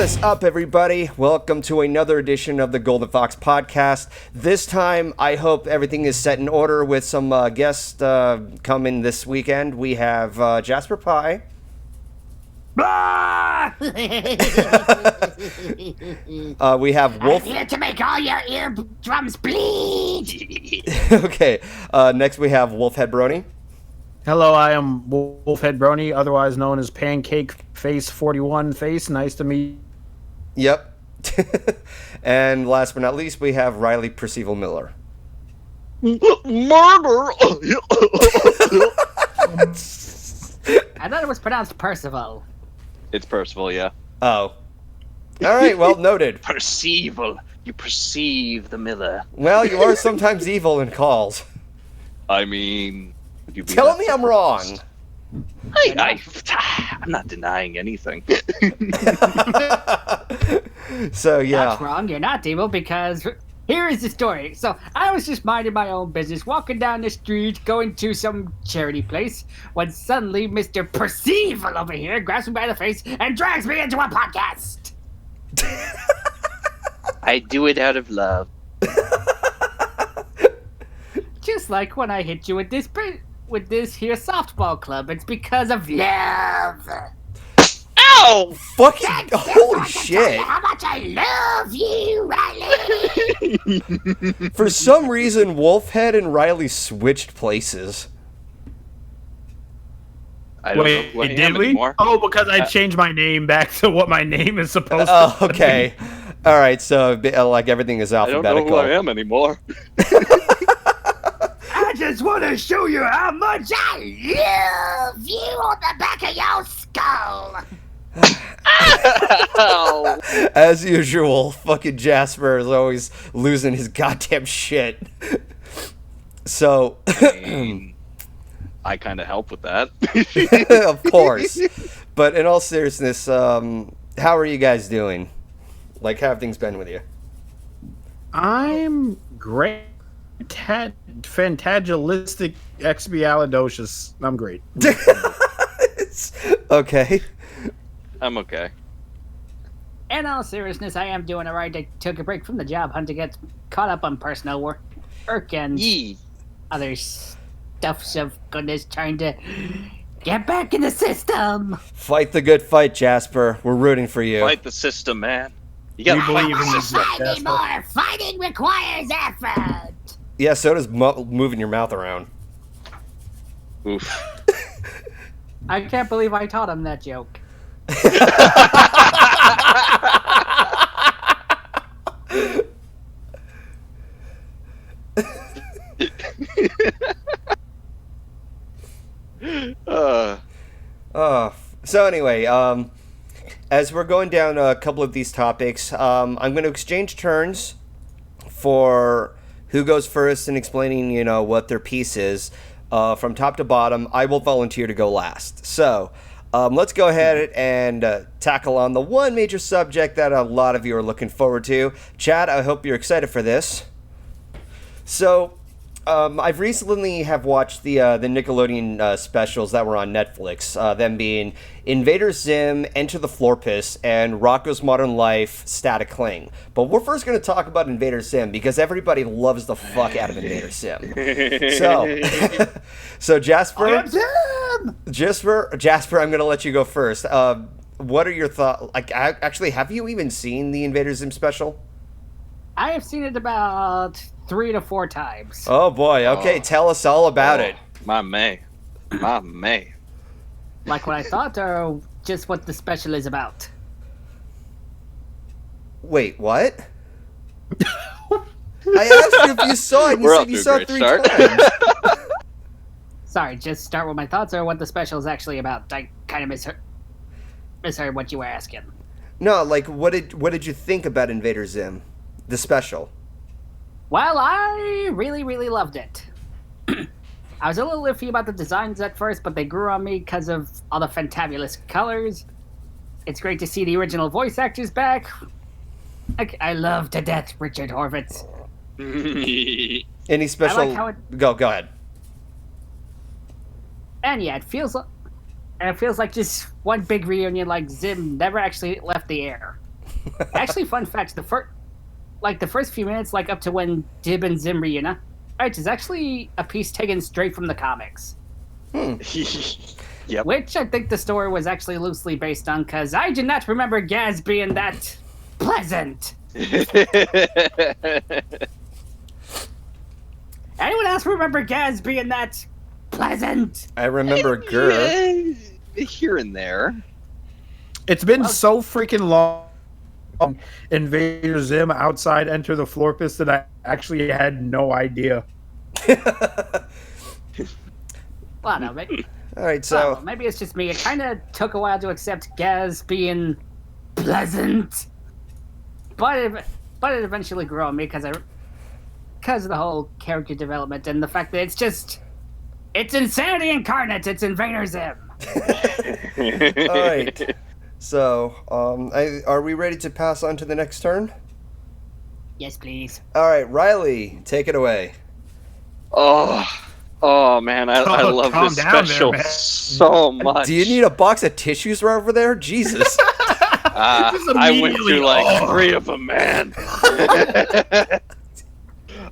is up, everybody? Welcome to another edition of the GoldenFox podcast. This time, I hope everything is set in order with some guests coming this weekend. We have Jasper Pie. We have Wolf. I'm here to make all your eardrums bleed. Okay. Next, we have Wolfhead Brony. Hello, I am Wolfhead Brony, otherwise known as Pancake Face 41 Face. Nice to meet. Yep. And last but not least, we have Ryley Percival Miller. Murder! I thought it was pronounced Percival. It's Percival, yeah. Oh. All right, well, noted. Percival. You perceive the Miller. Well, you are sometimes evil in calls. I mean... would you be Tell me I'm wrong. I'm not denying anything. So, yeah. That's wrong. You're not evil because here is the story. So I was just minding my own business, walking down the street, going to some charity place, when suddenly Mr. Percival over here grabs me by the face and drags me into a podcast. I do it out of love. Just like when I hit you with this here softball club, it's because of love. Ow! Fucking holy shit. How much I love you, Ryley. For some reason, Wolfhead and Ryley switched places. I don't know Wait, who I am did we? anymore. Oh, because I changed my name back to what my name is supposed to Oh, okay. All right, so like everything is I don't alphabetical. know who I am anymore. I just want to show you how much I love you on the back of your skull. Ow! As usual, fucking Jasper is always losing his goddamn shit. So, I kind of help with that. of course. But in all seriousness, how are you guys doing? Like, how have things been with you? I'm great. Fantagilistic expialidocious. I'm great. Okay. I'm okay. In all seriousness, I am doing alright. I took a break from the job hunt to get caught up on personal work and Yee. other stuffs of goodness, trying to get back in the system. Fight the good fight, Jasper. We're rooting for you. Fight the system, man. You gotta We fight believe the in you. system. Fight me more. Fighting requires effort. Yeah, so does moving your mouth around. Oof. I can't believe I taught him that joke. So anyway, as we're going down a couple of these topics, I'm going to exchange turns for who goes first in explaining, what their piece is. From top to bottom, I will volunteer to go last. So, let's go ahead and tackle on the one major subject that a lot of you are looking forward to. Chad, I hope you're excited for this. So, I've recently have watched the Nickelodeon specials that were on Netflix, them being Invader Zim, Enter the Florpus, and Rocko's Modern Life, Static Cling. But we're first going to talk about Invader Zim because everybody loves the fuck out of Invader Zim. So Jasper, Jasper, I'm going to let you go first. What are your thoughts? Like, actually, have you even seen the Invader Zim special? I have seen it about 3 to 4 times. Oh boy, okay, tell us all about it. My May. Like what I thought, or just what the special is about? Wait, what? I asked you if you saw it, and you said you saw it 3 times. Sorry, just start with my thoughts, or what the special is actually about. I kind of misheard what you were asking. No, like, what did you think about Invader Zim, the special? Well, I really, really loved it. I was a little iffy about the designs at first, but they grew on me because of all the fantabulous colors. It's great to see the original voice actors back. I love to death Richard Horvitz. Any special... I like how it... Go ahead. And yeah, it feels like just one big reunion, like Zim never actually left the air. Actually, fun fact: the first few minutes, like up to when Dib and Zim reunite, is actually a piece taken straight from the comics. Yep. Which I think the story was actually loosely based on, because I do not remember Gaz being that pleasant. Anyone else remember Gaz being that pleasant? I remember Gur. Here and there. It's been so freaking long. Invader Zim outside Enter the Florpus that I actually had no idea. Well, no, maybe, All right, so maybe it's just me. It kind of took a while to accept Gaz being pleasant, but it eventually grew on me because of the whole character development and the fact that it's insanity incarnate. It's Invader Zim. all right. So, are we ready to pass on to the next turn? Yes, please. All right, Ryley, take it away. Oh man, I love calm this down special there, man. so much. Do you need a box of tissues right over there? Jesus. I went through like 3 of them, man.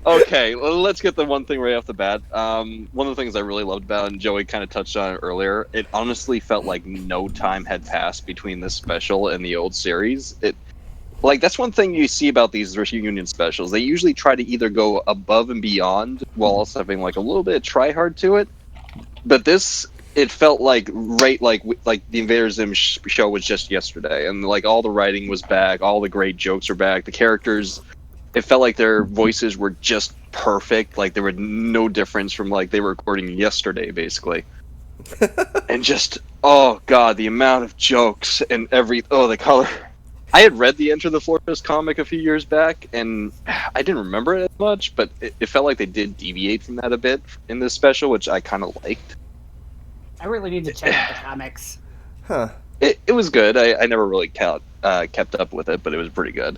Okay, well, let's get the one thing right off the bat. One of the things I really loved about it, and Joey kind of touched on it earlier, it honestly felt like no time had passed between this special and the old series. That's one thing you see about these reunion specials. They usually try to either go above and beyond while also having like a little bit of try hard to it. But this, it felt like the Invader Zim show was just yesterday, and like all the writing was back, all the great jokes are back, the characters. It felt like their voices were just perfect. Like there were no difference from like they were recording yesterday, basically. And just, oh god, the amount of jokes and the color. I had read the Enter the Florpus comic a few years back, and I didn't remember it as much, but it felt like they did deviate from that a bit in this special, which I kind of liked. I really need to check out the comics. Huh. It was good. I never really kept up with it, but it was pretty good.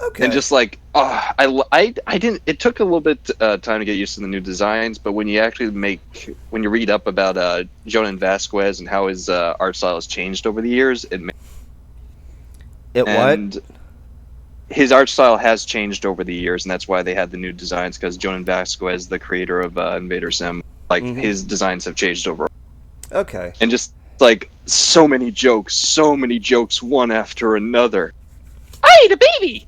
Okay. And just like, I didn't. It took a little bit time to get used to the new designs, but when you read up about Jonan Vasquez and how his art style has changed over the years, what? His art style has changed over the years, and that's why they had the new designs, because Jonan Vasquez, the creator of Invader Zim, his designs have changed over. Okay. And just like so many jokes, one after another. I ate a baby.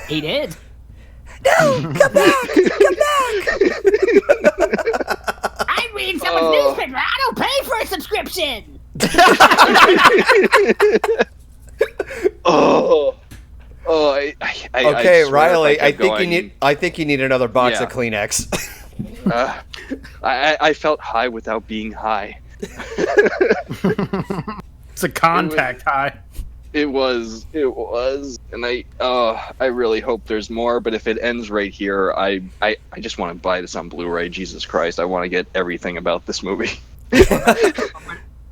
He did. No, come back! Come back! I read someone's newspaper. I don't pay for a subscription. Okay, Ryley, I I think you need another box of Yeah. Kleenex. I felt high without being high. It's a contact high. It was, and I really hope there's more. But if it ends right here, I just want to buy this on Blu-ray. Jesus Christ, I want to get everything about this movie.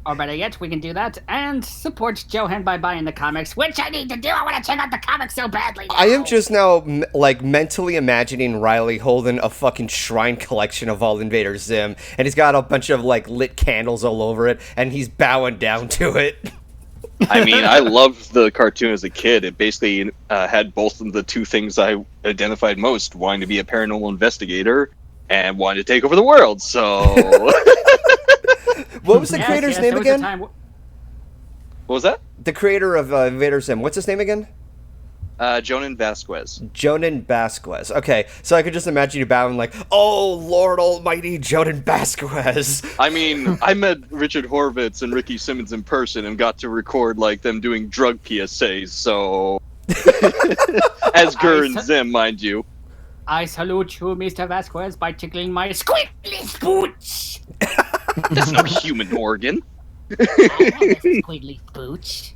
Or better yet, we can do that and support Johan by buying the comics, which I need to do. I want to check out the comics so badly now. I am just now, mentally imagining Ryley holding a fucking shrine collection of all Invader Zim, and he's got a bunch of, lit candles all over it, and he's bowing down to it. I mean, I loved the cartoon as a kid. It basically had both of the two things I identified most: wanting to be a paranormal investigator and wanting to take over the world. So, What was the creator's name again? What was that? The creator of Invader Zim. What's his name again? Jonan Vasquez. Jonan Vasquez. Okay, so I could just imagine you bowing oh, Lord Almighty, Jonan Vasquez. I mean, I met Richard Horvitz and Ricky Simmons in person and got to record, them doing drug PSAs, so... As Gur and Zim, mind you. I salute you, Mr. Vasquez, by tickling my squiggly spooch. That's no human organ. I know this squiggly spooch.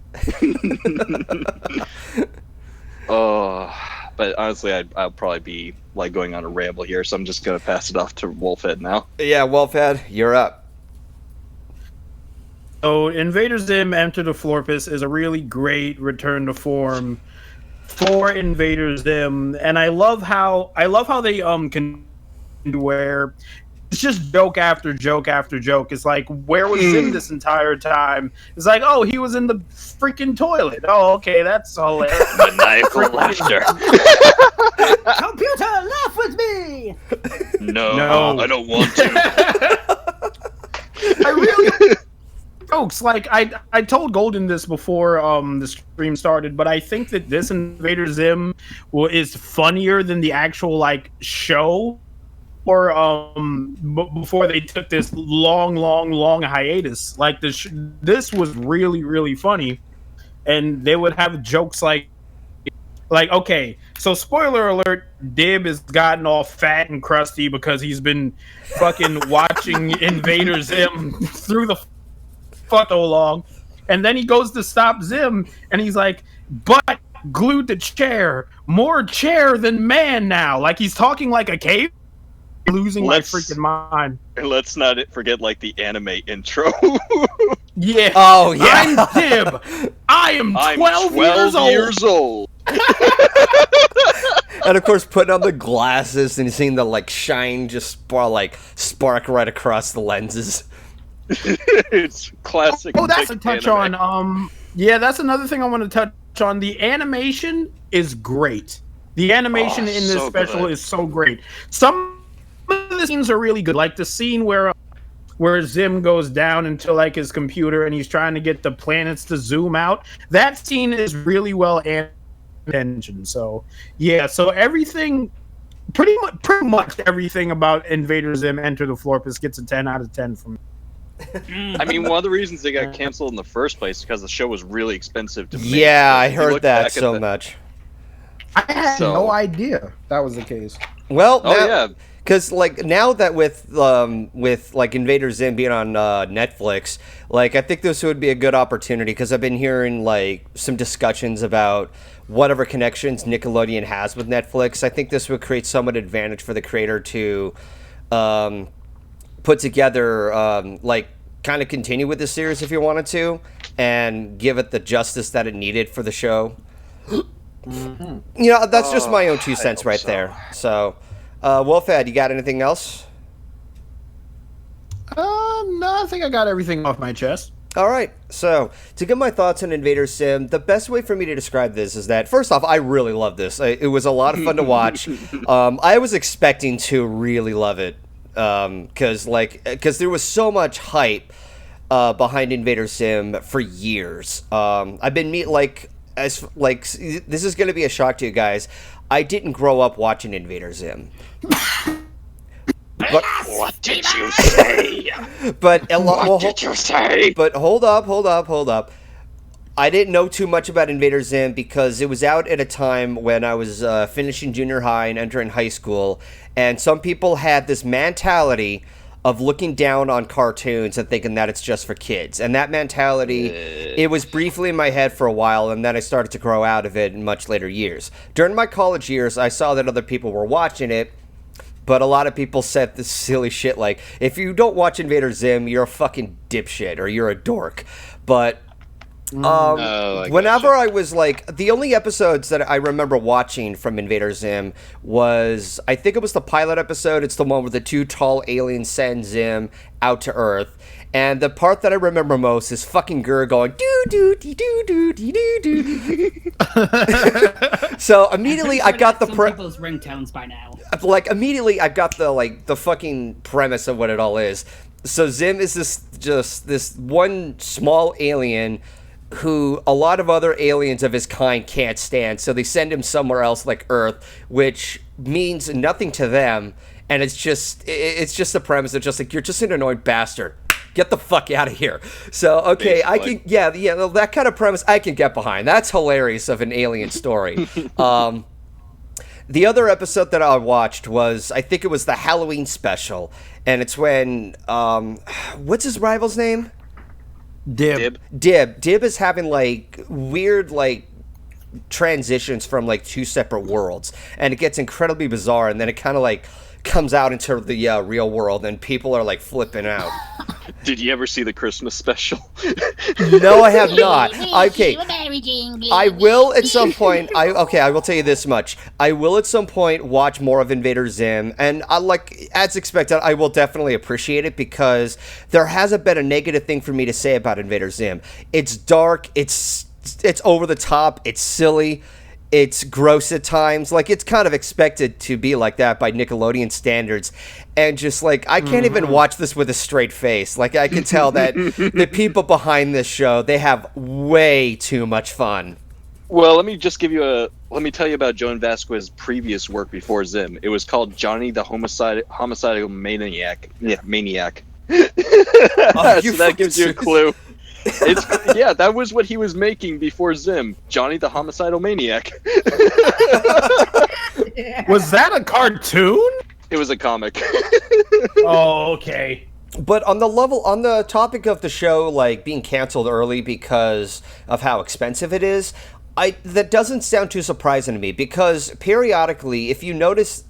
Oh, but honestly, I'll probably be going on a ramble here, so I'm just gonna pass it off to Wolfhead now. Yeah, Wolfhead, you're up. So, Invader Zim Enter the Florpus is a really great return to form for Invader Zim, and I love how they can where it's just joke after joke after joke. It's like, where was Zim this entire time? It's like, oh, he was in the freaking toilet. Oh, okay, that's hilarious. Maniacal laughter. Computer, laugh with me! No, I don't want to. I really jokes like I told Golden this before the stream started, but I think that this Invader Zim is funnier than the actual like show, or before they took this long hiatus. Like this was really funny, and they would have jokes like okay, so spoiler alert, Dib has gotten all fat and crusty because he's been fucking watching Invader Zim through the fuck so long, and then he goes to stop Zim, and he's like, "But glued to chair, more chair than man now." Like he's talking like a cave. Losing my freaking mind. Let's not forget like the anime intro. Yeah. Oh yeah. I'm Dib. I am 12 years old. And of course, putting on the glasses and seeing the like shine just spark right across the lenses. It's classic. Oh, that's a touch anime. on. Yeah, that's another thing I want to touch on. The animation is great. The animation in this special is so great. Some of the scenes are really good, like the scene where Zim goes down into like his computer and he's trying to get the planets to zoom out. That scene is really well animated. So yeah, so everything, pretty much everything about Invader Zim Enter the Florpus gets a 10 out of 10 from me. I mean, one of the reasons they got canceled in the first place is because the show was really expensive to make. Yeah, I If you heard look that back at so much. I had no idea that was the case. Well, yeah. Because like now that with like Invader Zim being on Netflix, like I think this would be a good opportunity, because I've been hearing like some discussions about whatever connections Nickelodeon has with Netflix. I think this would create somewhat advantage for the creator to put together like kind of continue with the series if you wanted to, and give it the justice that it needed for the show. Mm-hmm. You know, that's just my own 2 cents right there. So, Wolfad, you got anything else? No, I think I got everything off my chest. All right. So, to get my thoughts on Invader Sim, the best way for me to describe this is that, first off, I really love this. It was a lot of fun to watch. I was expecting to really love it, because there was so much hype behind Invader Sim for years. I've been this is going to be a shock to you guys. I didn't grow up watching Invader Zim. But What did you say? But What did you say? But hold up. I didn't know too much about Invader Zim because it was out at a time when I was finishing junior high and entering high school, and some people had this mentality of looking down on cartoons and thinking that it's just for kids. And that mentality, it was briefly in my head for a while, and then I started to grow out of it in much later years. During my college years, I saw that other people were watching it, but a lot of people said this silly shit like, if you don't watch Invader Zim, you're a fucking dipshit, or you're a dork. But whenever I was like, the only episodes that I remember watching from Invader Zim was, I think it was the pilot episode. It's the one where the 2 tall aliens send Zim out to Earth. And the part that I remember most is fucking Gur going doo doo dee doo doo dee doo doo. So immediately I got the people's ringtones by now. Like immediately I got the fucking premise of what it all is. So Zim is this one small alien who a lot of other aliens of his kind can't stand, so they send him somewhere else like Earth, which means nothing to them, and it's just the premise of just like, you're just an annoying bastard. Get the fuck out of here. So, okay, basically. That kind of premise I can get behind. That's hilarious of an alien story. The other episode that I watched was, I think it was the Halloween special, and it's when, what's his rival's name? Dib is having like weird like transitions from like 2 separate worlds, and it gets incredibly bizarre, and then it kind of like comes out into the real world, and people are like flipping out. Did you ever see the Christmas special? No, I have not. Okay, I will at some point. I will tell you this much. I will at some point watch more of Invader Zim, and as expected, I will definitely appreciate it because there hasn't been a negative thing for me to say about Invader Zim. It's dark. It's over the top. It's silly. It's gross at times. Like, it's kind of expected to be like that by Nickelodeon standards. And just, like, I can't even watch this with a straight face. Like, I can tell that the people behind this show, they have way too much fun. Well, let me tell you about Joan Vasquez's previous work before Zim. It was called Johnny the Homicidal Maniac. Yeah, Maniac. So that gives you a clue. That was what he was making before Zim. Johnny the Homicidal Maniac. Was that a cartoon? It was a comic. Oh, okay. But on the topic of the show, like, being canceled early because of how expensive it is, that doesn't sound too surprising to me, because periodically, if you notice,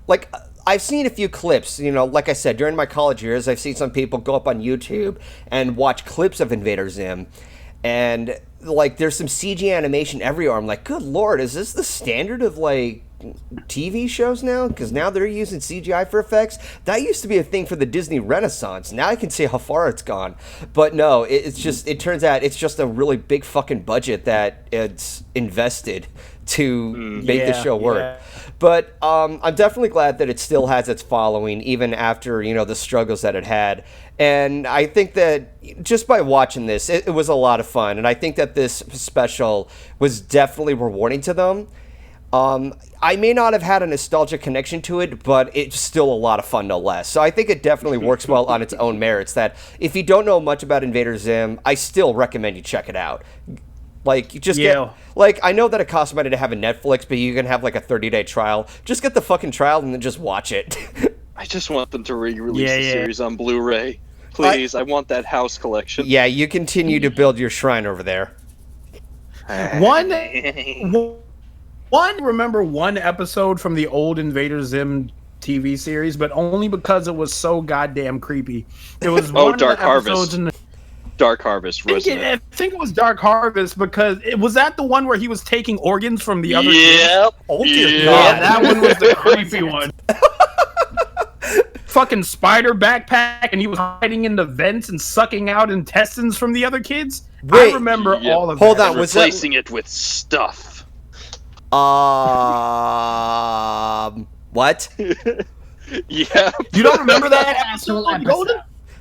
like, I've seen a few clips, like I said, during my college years, I've seen some people go up on YouTube and watch clips of Invader Zim, and, like, there's some CG animation everywhere. I'm like, good lord, is this the standard of, like, TV shows now? Because now they're using CGI for effects. That used to be a thing for the Disney Renaissance. Now I can see how far it's gone. But no, it turns out it's just a really big fucking budget that it's invested to make the show work. Yeah. But I'm definitely glad that it still has its following, even after, the struggles that it had. And I think that just by watching this, it was a lot of fun. And I think that this special was definitely rewarding to them. I may not have had a nostalgic connection to it, but it's still a lot of fun no less. So I think it definitely works well on its own merits, that if you don't know much about Invader Zim, I still recommend you check it out. Like, you just get, like, I know that it costs money to have a Netflix, but you can have, like, a 30-day trial. Just get the fucking trial and then just watch it. I just want them to re-release the series on Blu-ray. Please, I want that house collection. Yeah, you continue to build your shrine over there. Remember one episode from the old Invader Zim TV series, but only because it was so goddamn creepy. It was one Dark of the Harvest. Dark Harvest, wasn't it? I think it was Dark Harvest, because it was that the one where he was taking organs from the other kids? Oh dear God. God. That one was the creepy one. Fucking spider backpack, and he was hiding in the vents and sucking out intestines from the other kids. Wait, I remember all of hold that. on, was replacing it with stuff. What? Yeah. You don't remember that episode?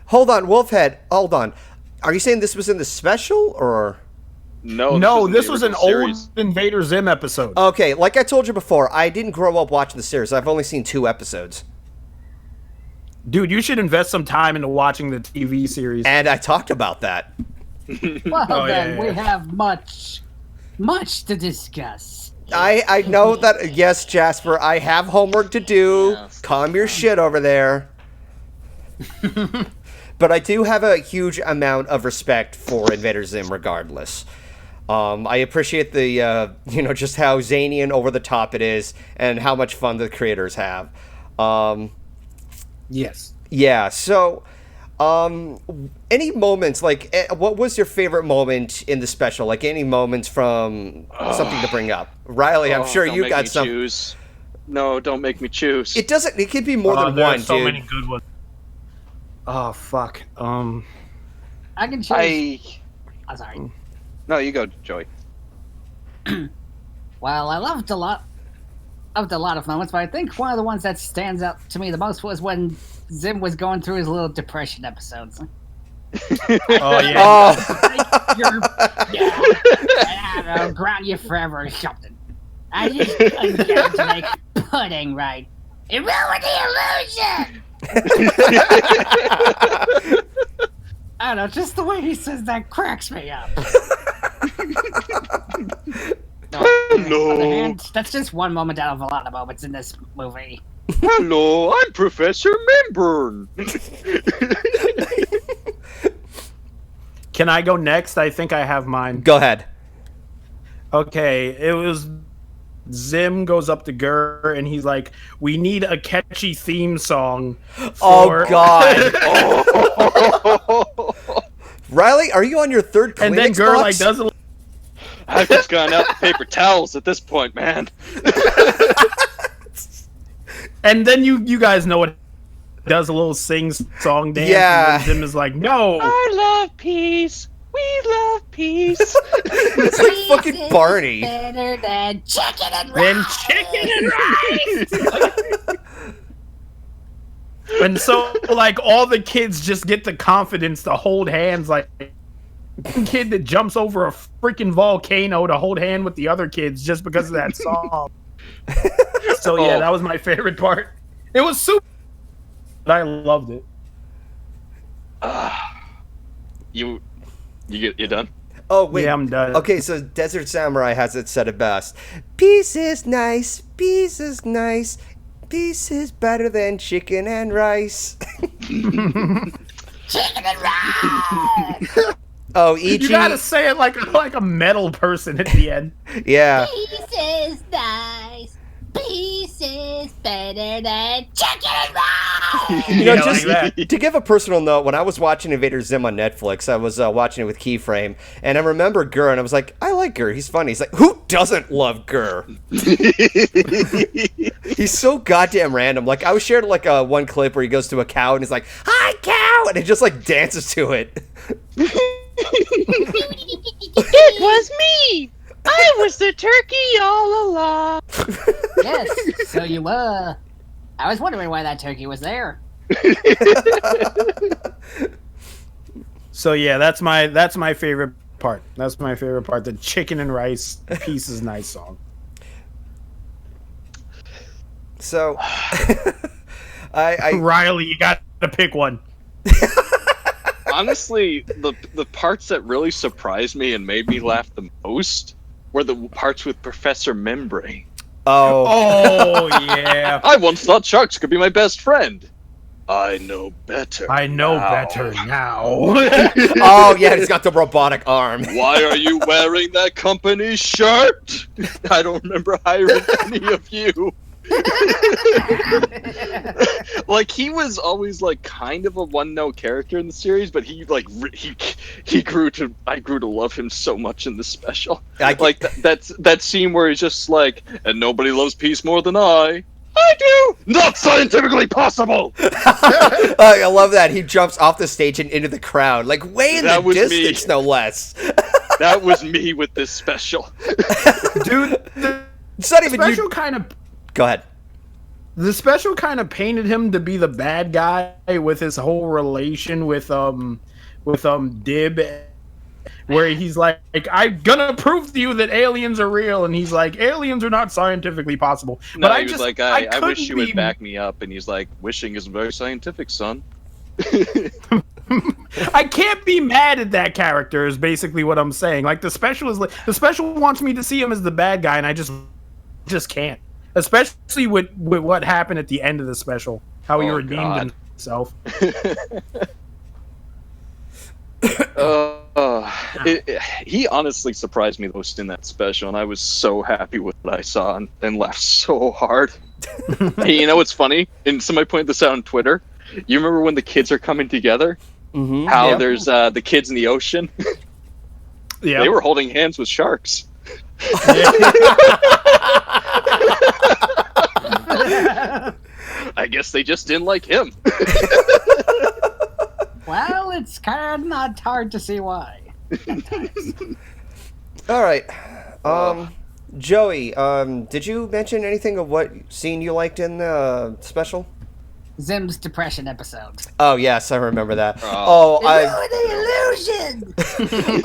Hold on, Wolfhead. Hold on. Are you saying this was in the special, or? No, this was an series. old Invader Zim episode. Okay, like I told you before, I didn't grow up watching the series. I've only seen 2 episodes. Dude, you should invest some time into watching the TV series. And I talked about that. Well, we have much to discuss. I know that, yes, Jasper, I have homework to do. Yes. Calm your shit over there. But I do have a huge amount of respect for Invader Zim regardless. I appreciate the, just how zany and over the top it is and how much fun the creators have. Yes. Yeah, so, any moments, like, what was your favorite moment in the special? Like, any moments from something to bring up? Ryley, I'm sure you got some. Choose. No, don't make me choose. It could be more than one, so dude. Many good ones. Oh, fuck. I can choose. I'm sorry. No, you go, Joey. Well, I loved a lot of moments, but I think one of the ones that stands out to me the most was when Zim was going through his little depression episodes. Oh, yeah. I don't know, ground you forever or something. I just couldn't get to make pudding right. It ruined the illusion! I don't know, just the way he says that cracks me up. Hello. On the hand, that's just one moment out of a lot of moments in this movie. Hello, I'm Professor Memburn. Can I go next? I think I have mine. Go ahead. Okay, it was Zim goes up to Gur and he's like, "We need a catchy theme song." Oh God! Ryley, are you on your third Kleenex And then Gur box? like does a I've just gone out to paper towels at this point, man. and then you guys know what does a little sing song dance. Yeah. And Zim is like, "No, I love peace. We love peace. It's like fucking Barney. Better than chicken and then rice. chicken and rice." And so, like, all the kids just get the confidence to hold hands, like one kid that jumps over a freaking volcano to hold hand with the other kids just because of that song. So yeah, that was my favorite part. It was super, but I loved it. You done? Oh wait, Yeah, I'm done. Okay, so Desert Samurai has it said it best. Peace is nice. Peace is nice. Peace is better than chicken and rice. Chicken and rice. Oh, Ichi. You gotta say it like a metal person at the end. Yeah. Peace is nice. Peace is better than chicken and rice. You know, Yeah, just like that. to give a personal note, when I was watching Invader Zim on Netflix, I was watching it with Keyframe, and I remember Gur, and I was like, I like Gur. He's funny. He's like, who doesn't love Gur? He's so goddamn random. Like, I was shared like one clip where he goes to a cow, and he's like, hi, cow! And he just like dances to it. It was me. I was the turkey all along. Yes, so you were. I was wondering why that turkey was there. So yeah, that's my favorite part. That's my favorite part. The chicken and rice Peace is nice song. So, I Ryley, you got to pick one. Honestly, the parts that really surprised me and made me laugh the most were the parts with Professor Membrane. Oh yeah. I once thought sharks could be my best friend. I know better. I know now. better now. oh yeah, he's got the robotic arm. Why are you wearing that company shirt? I don't remember hiring any of you. Like, he was always like kind of a one-note character in the series, but he like he grew to I grew to love him so much in the special. Like that scene where he's just like, and nobody loves peace more than I do. Not scientifically possible. I love that he jumps off the stage and into the crowd, like way in That the was distance, me. no less. That was me with this special. Dude, the It's not even special you. kind of Go ahead. the special kind of painted him to be the bad guy with his whole relation with Dib, where he's like, I'm gonna prove to you that aliens are real, and he's like, aliens are not scientifically possible. No, but he was like, I wish couldn't you be- would back me up, and he's like, wishing isn't very scientific, son. I can't be mad at that character is basically what I'm saying. Like the special wants me to see him as the bad guy, and I just can't. Especially with what happened at the end of the special, how he Oh, redeemed God. himself. He honestly surprised me the most in that special, and I was so happy with what I saw and laughed so hard. Hey, you know what's funny? And somebody pointed this out on Twitter. You remember when the kids are coming together? Mm-hmm. How Yeah. there's the kids in the ocean? Yeah, They were holding hands with sharks. I guess they just didn't like him. Well, it's kind of not hard to see why. All right. Joey, did you mention anything of what scene you liked in the special? Zim's depression episode. Oh yes, I remember that. Oh. The illusion!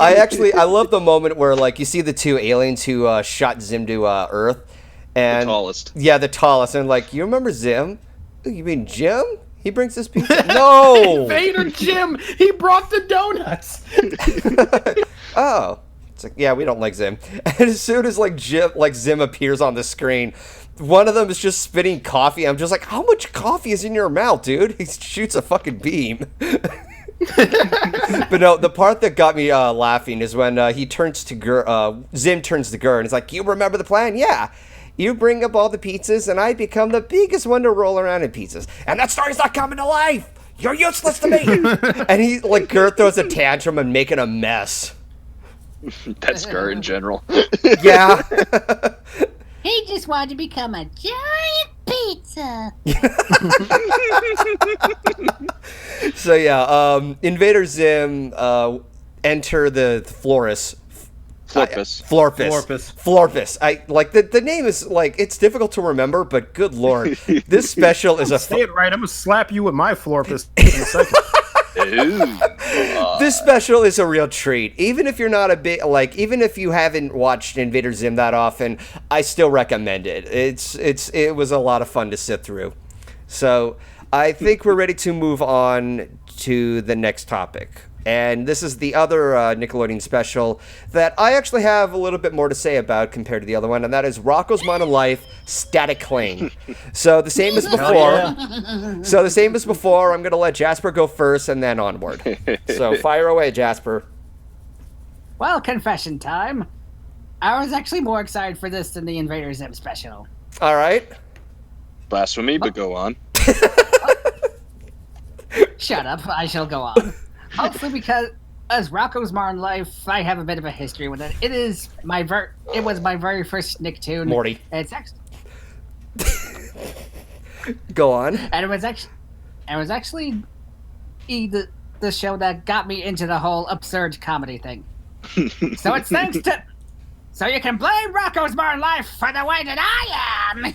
I love the moment where like you see the two aliens who shot Zim to Earth, and The tallest. Yeah, the tallest, and like, you remember Zim? You mean Jim? He brings us pizza. No. Invader Jim, he brought the donuts. Oh, it's like, yeah, we don't like Zim. And as soon as like Zim appears on the screen, one of them is just spitting coffee. I'm just like, how much coffee is in your mouth, dude? He shoots a fucking beam. But no, the part that got me laughing is when he turns to Zim turns to Gur and he's like, you remember the plan? Yeah. You bring up all the pizzas, and I become the biggest one to roll around in pizzas. And that story's not coming to life! You're useless to me! And he, like, Gert throws a tantrum and making a mess. That's Gert in general. Yeah. He just wanted to become a giant pizza. So, yeah, Invader Zim enter the Florpus. Florpus. I like the name is like it's difficult to remember, but good lord, this special is a. Say it right. I'm gonna slap you with my Florpus in a second. This special is a real treat. Even if you're not a bit even if you haven't watched Invader Zim that often, I still recommend it. It was a lot of fun to sit through. So I think we're ready to move on to the next topic. And this is the other Nickelodeon special that I actually have a little bit more to say about compared to the other one, and that is Rocko's Modern Life Static Cling. So the same as before. I'm going to let Jasper go first and then onward. So fire away, Jasper. Well, confession time. I was actually more excited for this than the Invader Zim special. All right. Blasphemy, but go on. Shut up. I shall go on. Also, because as Rocko's Modern Life, I have a bit of a history with it. It was my very first Nicktoon. Morty. It's actually go on. And it was actually the show that got me into the whole absurd comedy thing. So it's thanks to. So you can blame Rocko's Modern Life for the way that I am.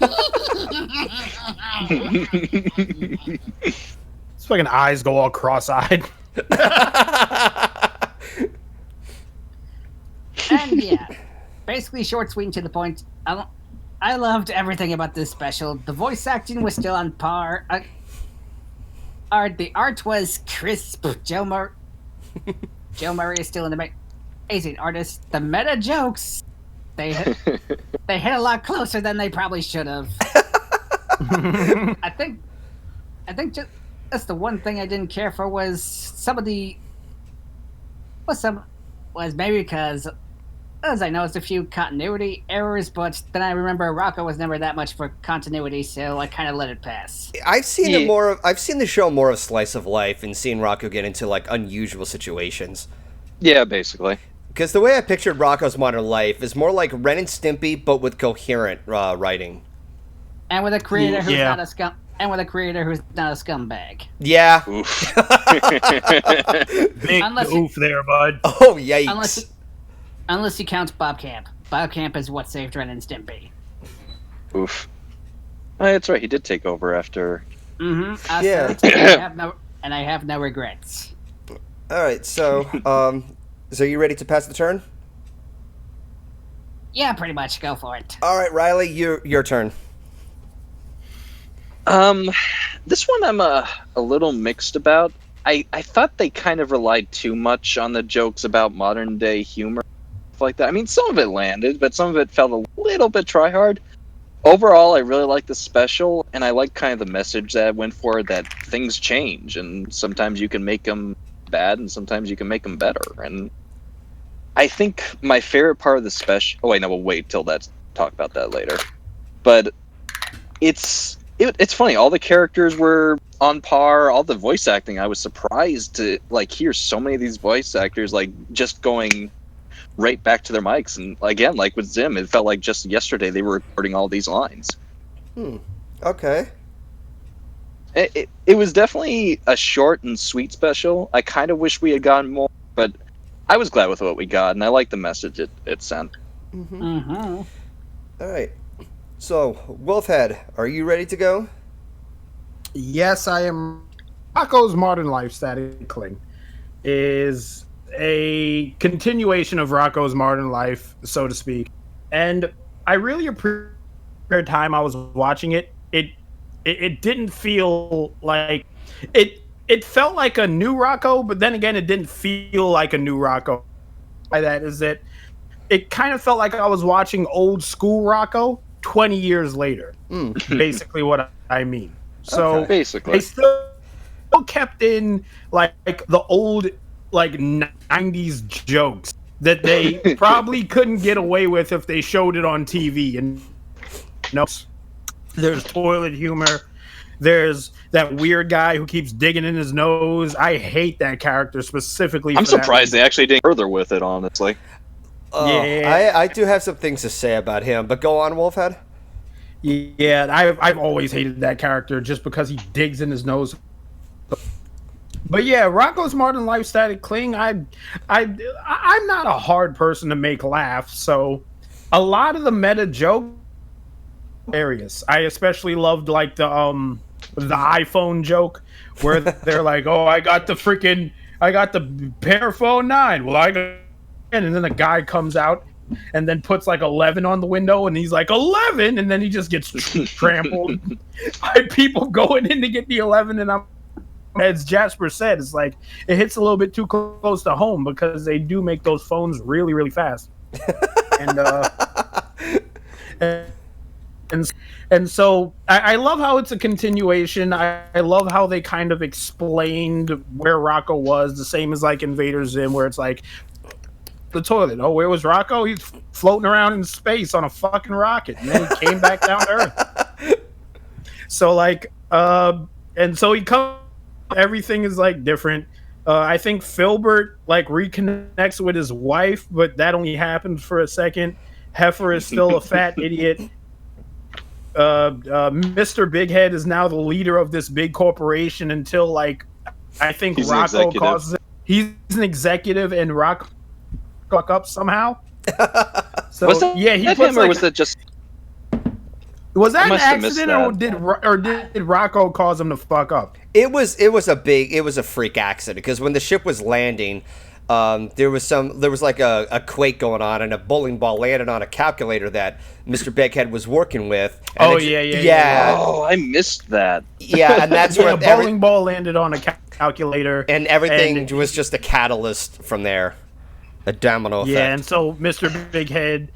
It's fucking eyes go all cross-eyed. And yeah, basically short, sweet, and to the point. I loved everything about this special. The voice acting was still on par. The art was crisp. Joe Murray is still an amazing artist. The meta jokes, they hit a lot closer than they probably should have. I think just. That's the one thing I didn't care for was maybe because as I noticed a few continuity errors, but then I remember Rocko was never that much for continuity, so I kind of let it pass. I've seen the show more of slice of life and seen Rocko get into like unusual situations. Yeah, basically. Because the way I pictured Rocko's Modern Life is more like Ren and Stimpy, but with coherent writing. And with a creator who's not a scum. And with a creator who's not a scumbag. Yeah. Big oof there, bud. Oh, yikes. Unless you count Bob Camp. Bob Camp is what saved Ren and Stimpy. Oof. Oh, that's right. He did take over after. Mm-hmm. Yeah. I have no regrets. All right. So, so you ready to pass the turn? Yeah, pretty much. Go for it. All right, Ryley, your turn. This one I'm a little mixed about. I thought they kind of relied too much on the jokes about modern day humor, stuff like that. I mean, some of it landed, but some of it felt a little bit try-hard. Overall, I really like the special, and I like kind of the message that it went for, that things change, and sometimes you can make them bad, and sometimes you can make them better. And I think my favorite part of the special... Oh, wait, no, we'll wait till talk about that later. But it's funny. All the characters were on par. All the voice acting, I was surprised to hear so many of these voice actors just going right back to their mics. And again, like with Zim, it felt like just yesterday they were recording all these lines. Okay. It was definitely a short and sweet special. I kind of wish we had gotten more, but I was glad with what we got, and I like the message it sent. All right. So, Wolfhead, are you ready to go? Yes, I am. Rocko's Modern Life Static Cling is a continuation of Rocko's Modern Life, so to speak. And I really appreciated the time I was watching it. It didn't feel like... It felt like a new Rocko, but then again, it didn't feel like a new Rocko. By that is that it kind of felt like I was watching old school Rocko 20 years later. Basically what I mean. So basically, they still kept in the old 90s jokes that they probably couldn't get away with if they showed it on TV. And notes. There's toilet humor. There's that weird guy who keeps digging in his nose. I hate that character specifically. I'm for that surprised they actually didn't further with it, honestly. Yeah. I do have some things to say about him, but go on, Wolfhead. Yeah, I've always hated that character just because he digs in his nose. But yeah, Rocko's Modern Life Static Cling. I'm not a hard person to make laugh, so a lot of the meta joke hilarious. I especially loved like the iPhone joke where they're like, "Oh, I got the Pearphone 9." Well, I got, and then the guy comes out and then puts like 11 on the window, and he's like 11, and then he just gets trampled by people going in to get the 11. And as Jasper said, it's like it hits a little bit too close to home because they do make those phones really, really fast. And so I love how it's a continuation. I love how they kind of explained where Rocko was, the same as like Invader Zim, where it's like the toilet. Oh, where was Rocko? He's floating around in space on a fucking rocket, and then he came back down to Earth. So like, and so he comes. Everything is like different. I think Filbert like reconnects with his wife, but that only happened for a second. Heifer is still a fat idiot. Mr. Bighead is now the leader of this big corporation until like I think Rocko causes it. He's an executive and Rocko fuck up somehow. So was that, yeah, he that puts him, or like, was that just? was that I an must have missed accident or did Rocko cause him to fuck up? It was a freak accident because when the ship was landing, there was like a quake going on, and a bowling ball landed on a calculator that Mr. Bighead was working with. And yeah. Oh, I missed that. Yeah, and that's where a bowling ball landed on a calculator, and everything was just a catalyst from there, a domino effect. Yeah, and so Mr. Bighead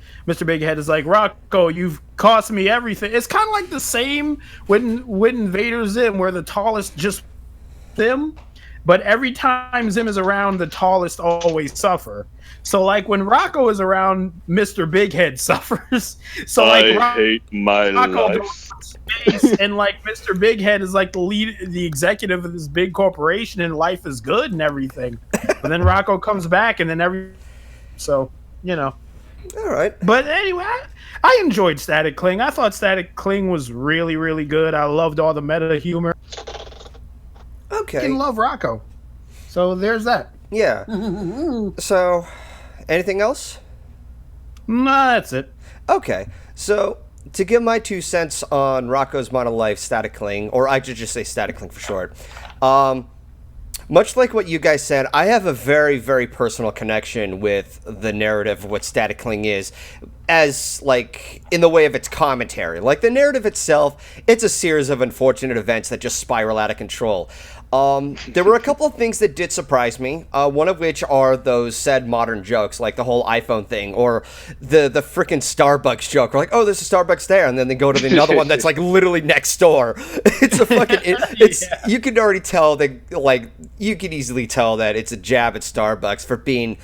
is like, Rocko, you've cost me everything. It's kind of like the same with Invader Zim, where the tallest just Zim, but every time Zim is around, the tallest always suffer. So like when Rocko is around, Mr. Bighead suffers. So like I hate my Rocko life. Space, and like Mr. Bighead is like the executive of this big corporation, and life is good and everything. But then Rocko comes back, and then so you know. All right. But anyway, I enjoyed Static Cling. I thought Static Cling was really, really good. I loved all the meta humor. Okay. I love Rocko. So there's that. Yeah. So, anything else? Nah, that's it. Okay. So, to give my 2 cents on Rocko's Modern Life Static Cling, or I should just say Static Cling for short, much like what you guys said, I have a very, very personal connection with the narrative of what Static Cling is, as, like, in the way of its commentary. Like, the narrative itself, it's a series of unfortunate events that just spiral out of control. There were a couple of things that did surprise me, one of which are those said modern jokes, like the whole iPhone thing, or the frickin' Starbucks joke. We're like, oh, there's a Starbucks there, and then they go to another one that's, like, literally next door. It's a fucking... Yeah. You can already tell that, like, you can easily tell that it's a jab at Starbucks for being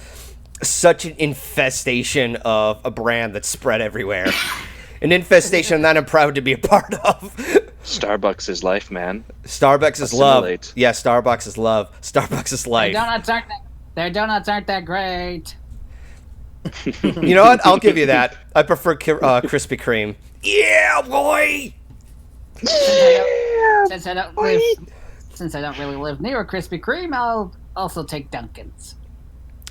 such an infestation of a brand that's spread everywhere. An infestation that I'm proud to be a part of. Starbucks is life, man. Starbucks is Assimilate. love. Yeah, Starbucks is love. Starbucks is life. Their donuts aren't that great. You know what? I'll give you that. I prefer Krispy Kreme. Yeah, boy! Since I don't really live near a Krispy Kreme, I'll also take Dunkin's.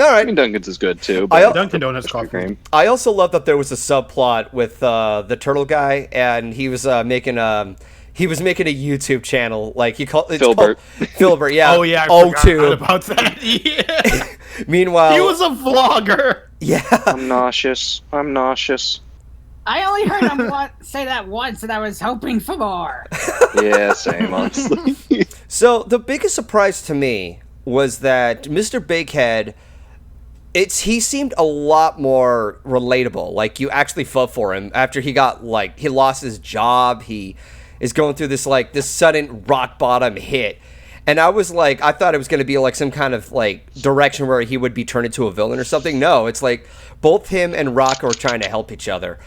All I right. mean, Dunkin's is good too. I- But Dunkin' Donuts coffee. cream. I also love that there was a subplot with the turtle guy, and he was making a YouTube channel. Like he called Filbert. Filbert, yeah. Oh yeah, I forgot too. about that. Yeah. Meanwhile, He was a vlogger. yeah. I'm nauseous. I only heard him say that once, and I was hoping for more. Yeah, same, honestly. So the biggest surprise to me was that Mr. Bighead, he seemed a lot more relatable. Like you actually felt for him after he lost his job. He is going through this sudden rock bottom hit. And I was like, I thought it was going to be like some kind of like direction where he would be turned into a villain or something. No, it's like both him and Rocko are trying to help each other.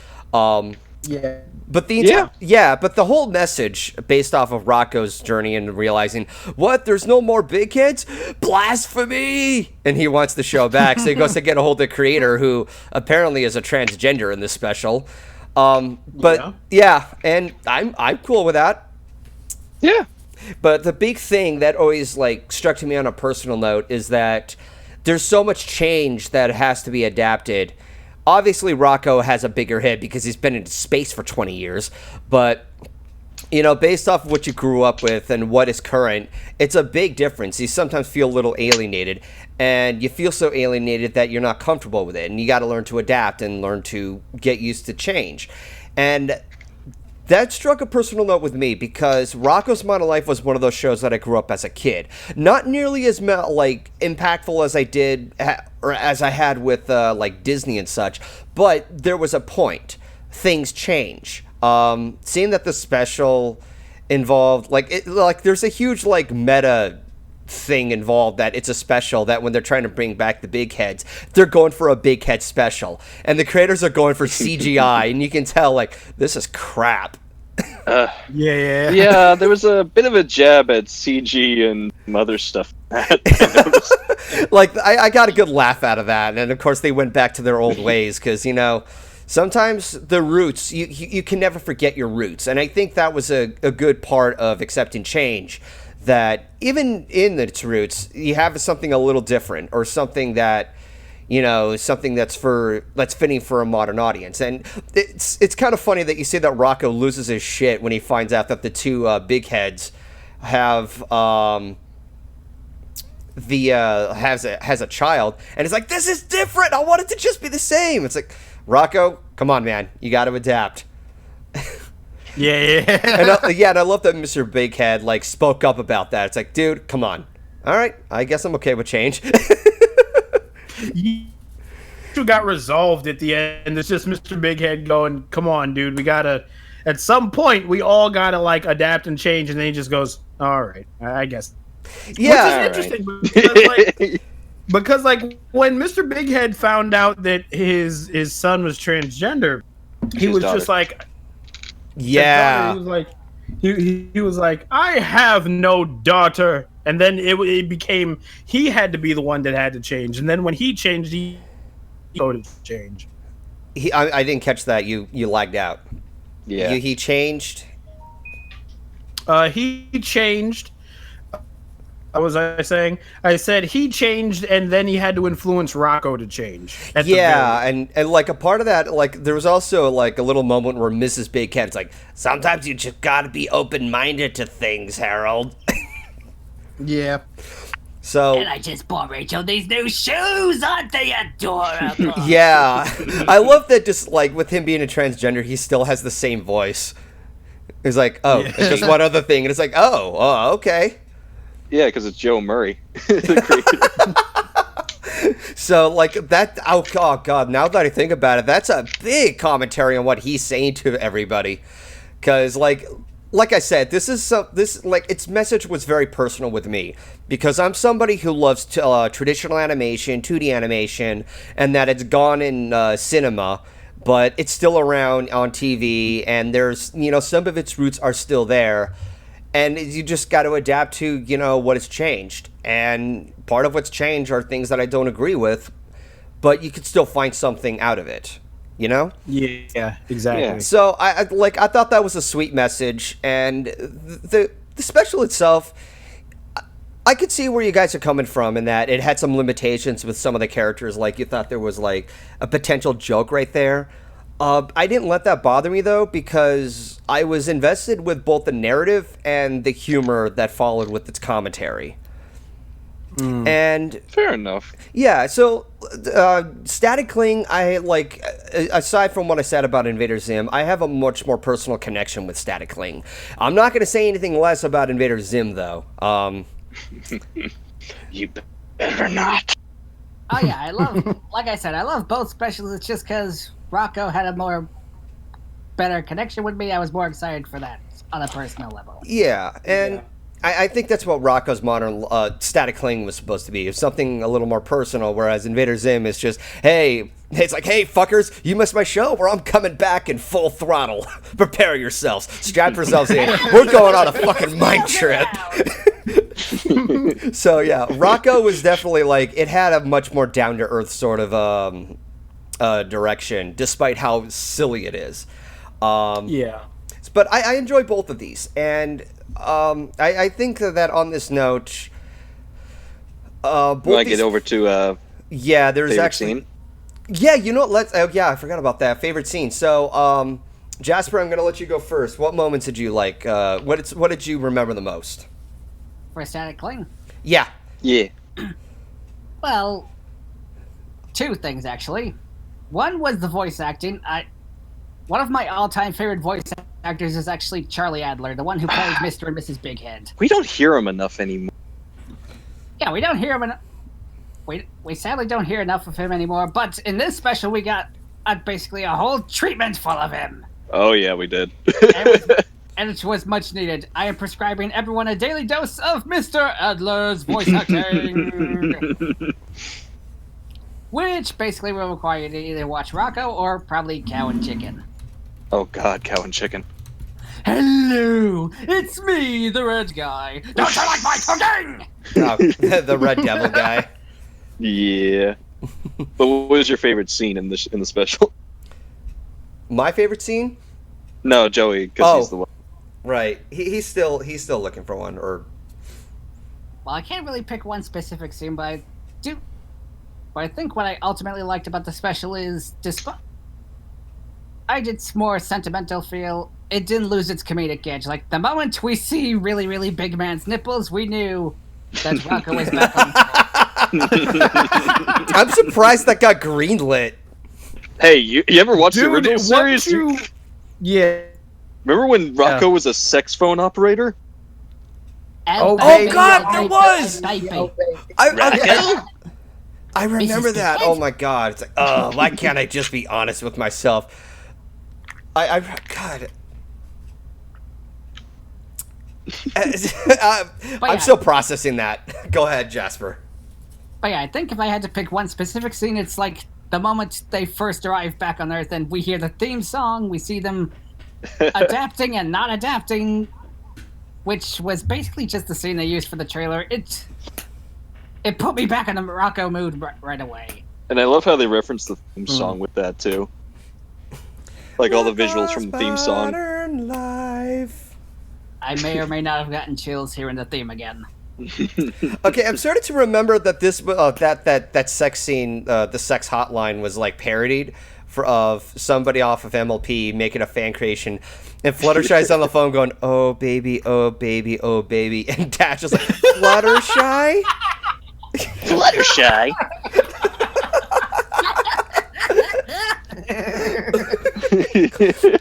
Yeah. But but the whole message based off of Rocko's journey and realizing, what, there's no more big kids? Blasphemy! And he wants the show back, so he goes to get a hold of the creator, who apparently is a transgender in this special. And I'm cool with that. Yeah. But the big thing that always like struck to me on a personal note is that there's so much change that has to be adapted. Obviously, Rocko has a bigger head because he's been in space for 20 years. But, based off of what you grew up with and what is current, it's a big difference. You sometimes feel a little alienated. And you feel so alienated that you're not comfortable with it. And you got to learn to adapt and learn to get used to change. And that struck a personal note with me because Rocko's Modern Life was one of those shows that I grew up as a kid. Not nearly as impactful as I did or as I had with Disney and such, but there was a point. Things change. Seeing that the special involved there's a huge meta thing involved, that it's a special, that when they're trying to bring back the big heads, they're going for a big head special, and the creators are going for CGI, and you can tell this is crap. Yeah, there was a bit of a jab at CG and other stuff. I got a good laugh out of that, and of course they went back to their old ways, because sometimes the roots, you can never forget your roots, and I think that was a good part of accepting change, that even in its roots, you have something a little different, or something that, something that's fitting for a modern audience. And it's kind of funny that you say that Rocko loses his shit when he finds out that the two big heads have has a child, and it's like, this is different. I want it to just be the same. It's like, Rocko, come on, man, you got to adapt. Yeah. And I love that Mr. Bighead spoke up about that. It's like, dude, come on. All right, I guess I'm okay with change. You got resolved at the end. It's just Mr. Bighead going, come on, dude, we gotta, at some point, we all gotta adapt and change. And then he just goes, all right, I guess. Yeah. Which is interesting because when Mr. Bighead found out that his son was transgender, he was just like, yeah. He was like, he was like, I have no daughter. And then it became, he had to be the one that had to change. And then when he changed, he voted to change. I didn't catch that. You lagged out. Yeah. He changed? He changed. What was I saying? I said he changed, and then he had to influence Rocko to change. Yeah, and a part of that, there was also a little moment where Mrs. Big Cat's like, sometimes you just gotta be open-minded to things, Harold. Yeah. So. And I just bought Rachel these new shoes. Aren't they adorable? Yeah. I love that just, with him being a transgender, he still has the same voice. He's like, oh, yeah. It's just one other thing. And it's like, oh, okay. Yeah, because it's Joe Murray, the creator. So, that, oh, God, now that I think about it, that's a big commentary on what he's saying to everybody. Because, like I said, its message was very personal with me. Because I'm somebody who loves traditional animation, 2D animation, and that it's gone in cinema, but it's still around on TV, and there's, some of its roots are still there. And you just got to adapt to, what has changed. And part of what's changed are things that I don't agree with, but you could still find something out of it, Yeah, exactly. Yeah. So I thought that was a sweet message, and the special itself, I could see where you guys are coming from in that it had some limitations with some of the characters. You thought there was a potential joke right there. I didn't let that bother me, though, because I was invested with both the narrative and the humor that followed with its commentary. And fair enough. Yeah, so Static Cling, aside from what I said about Invader Zim, I have a much more personal connection with Static Cling. I'm not going to say anything less about Invader Zim, though. You better not. Oh yeah, I love both specials. It's just because Rocko had a better connection with me. I was more excited for that on a personal level. Yeah, and I think that's what Rocko's modern static cling was supposed to be. It was something a little more personal, whereas Invader Zim is just, hey, it's like, hey, fuckers, you missed my show, well, I'm coming back in full throttle. Prepare yourselves. Strap yourselves in. We're going on a fucking mind trip. So, yeah, Rocko was definitely like, it had a much more down-to-earth sort of direction, despite how silly it is. Yeah. But I enjoy both of these, and I think that on this note, both Want to these, get over to yeah, there's favorite actually scene? yeah, you know what? Let's yeah, I forgot about that favorite scene. So Jasper, I'm gonna let you go first. What moments did you like? What did you remember the most? For static cling. Yeah, Yeah. Well, two things actually. One was the voice acting. One of my all-time favorite voice actors is actually Charlie Adler, the one who plays Mr. and Mrs. Big Head. We don't hear him enough anymore. Yeah, we don't hear him. We sadly don't hear enough of him anymore. But in this special, we got basically a whole treatment full of him. Oh yeah, we did. And it was much needed. I am prescribing everyone a daily dose of Mr. Adler's voice acting. Which basically will require you to either watch Rocko or probably Cow and Chicken. Oh god, Cow and Chicken. Hello, it's me, the red guy. Don't you like my cooking? oh, the Red Devil guy. Yeah. But what was your favorite scene in the special? My favorite scene? No, Joey, because he's the one. Right. He's still looking for one. Or Well, I can't really pick one specific scene, but I do. But I think what I ultimately liked about the special is, despite its more sentimental feel, it didn't lose its comedic edge. Like, the moment we see really, really big man's nipples, we knew that Rocko was back on. I'm surprised that got greenlit. Hey, you ever watch the Dude, original series? Yeah. Remember when Rocko was a sex phone operator? Oh, baby, God, there baby, was! baby. I remember Mrs. that. Big Oh my god! It's like, oh, why can't I just be honest with myself? God. I'm still processing that. Go ahead, Jasper. But yeah, I think if I had to pick one specific scene, it's like the moment they first arrive back on Earth and we hear the theme song, we see them adapting and not adapting, which was basically just the scene they used for the trailer. It put me back in the Rocko mood right away. And I love how they reference the theme song with that too. Like all the visuals from the theme song. Modern life. I may or may not have gotten chills hearing the theme again. Okay, I'm starting to remember that this that sex scene, the sex hotline, was like parodied of somebody off of MLP making a fan creation, and Fluttershy's on the phone going, "Oh baby, oh baby, oh baby," and Dash is like, "Fluttershy." Fluttershy.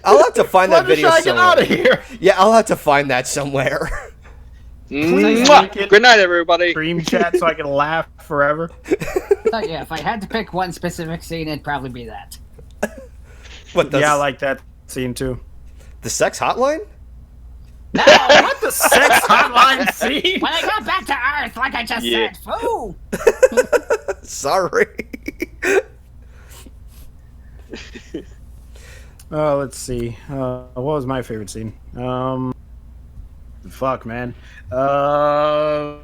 I'll have to find that video Fluttershy, get out of somewhere. here! Yeah, I'll have to find that somewhere. Mwah! Good night, everybody. Stream chat so I can laugh forever. So yeah, if I had to pick one specific scene, it'd probably be that. Yeah, I like that scene too. The sex hotline? No! What the sex hotline scene? When I got back to Earth, like I just said, foo! Sorry. Let's see. What was my favorite scene? Fuck, man. The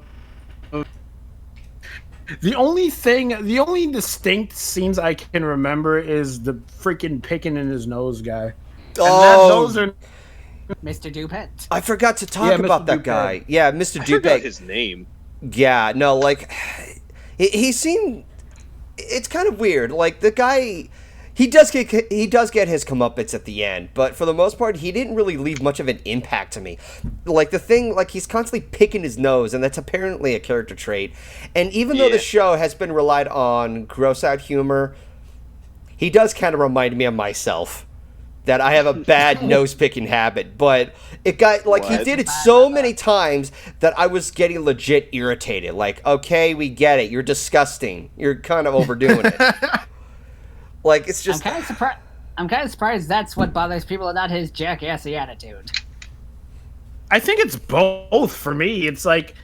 only distinct scenes I can remember is the freaking picking in his nose guy. Oh, Mr. Dupet. I forgot to talk about that guy. Yeah, Mr. I forgot Dupet. his name. Yeah, no, like he seemed. It's kind of weird. Like the guy, he does get his comeuppance at the end, but for the most part, he didn't really leave much of an impact to me. Like the thing, like he's constantly picking his nose, and that's apparently a character trait. And even though the show has been relied on gross out humor, he does kind of remind me of myself. That I have a bad nose picking habit, but it got like he did it so many times that I was getting legit irritated. Like, okay, we get it. You're disgusting. You're kind of overdoing it. Like it's just. I'm kind of surprised that's what bothers people and not his jackassy attitude. I think it's both for me. It's like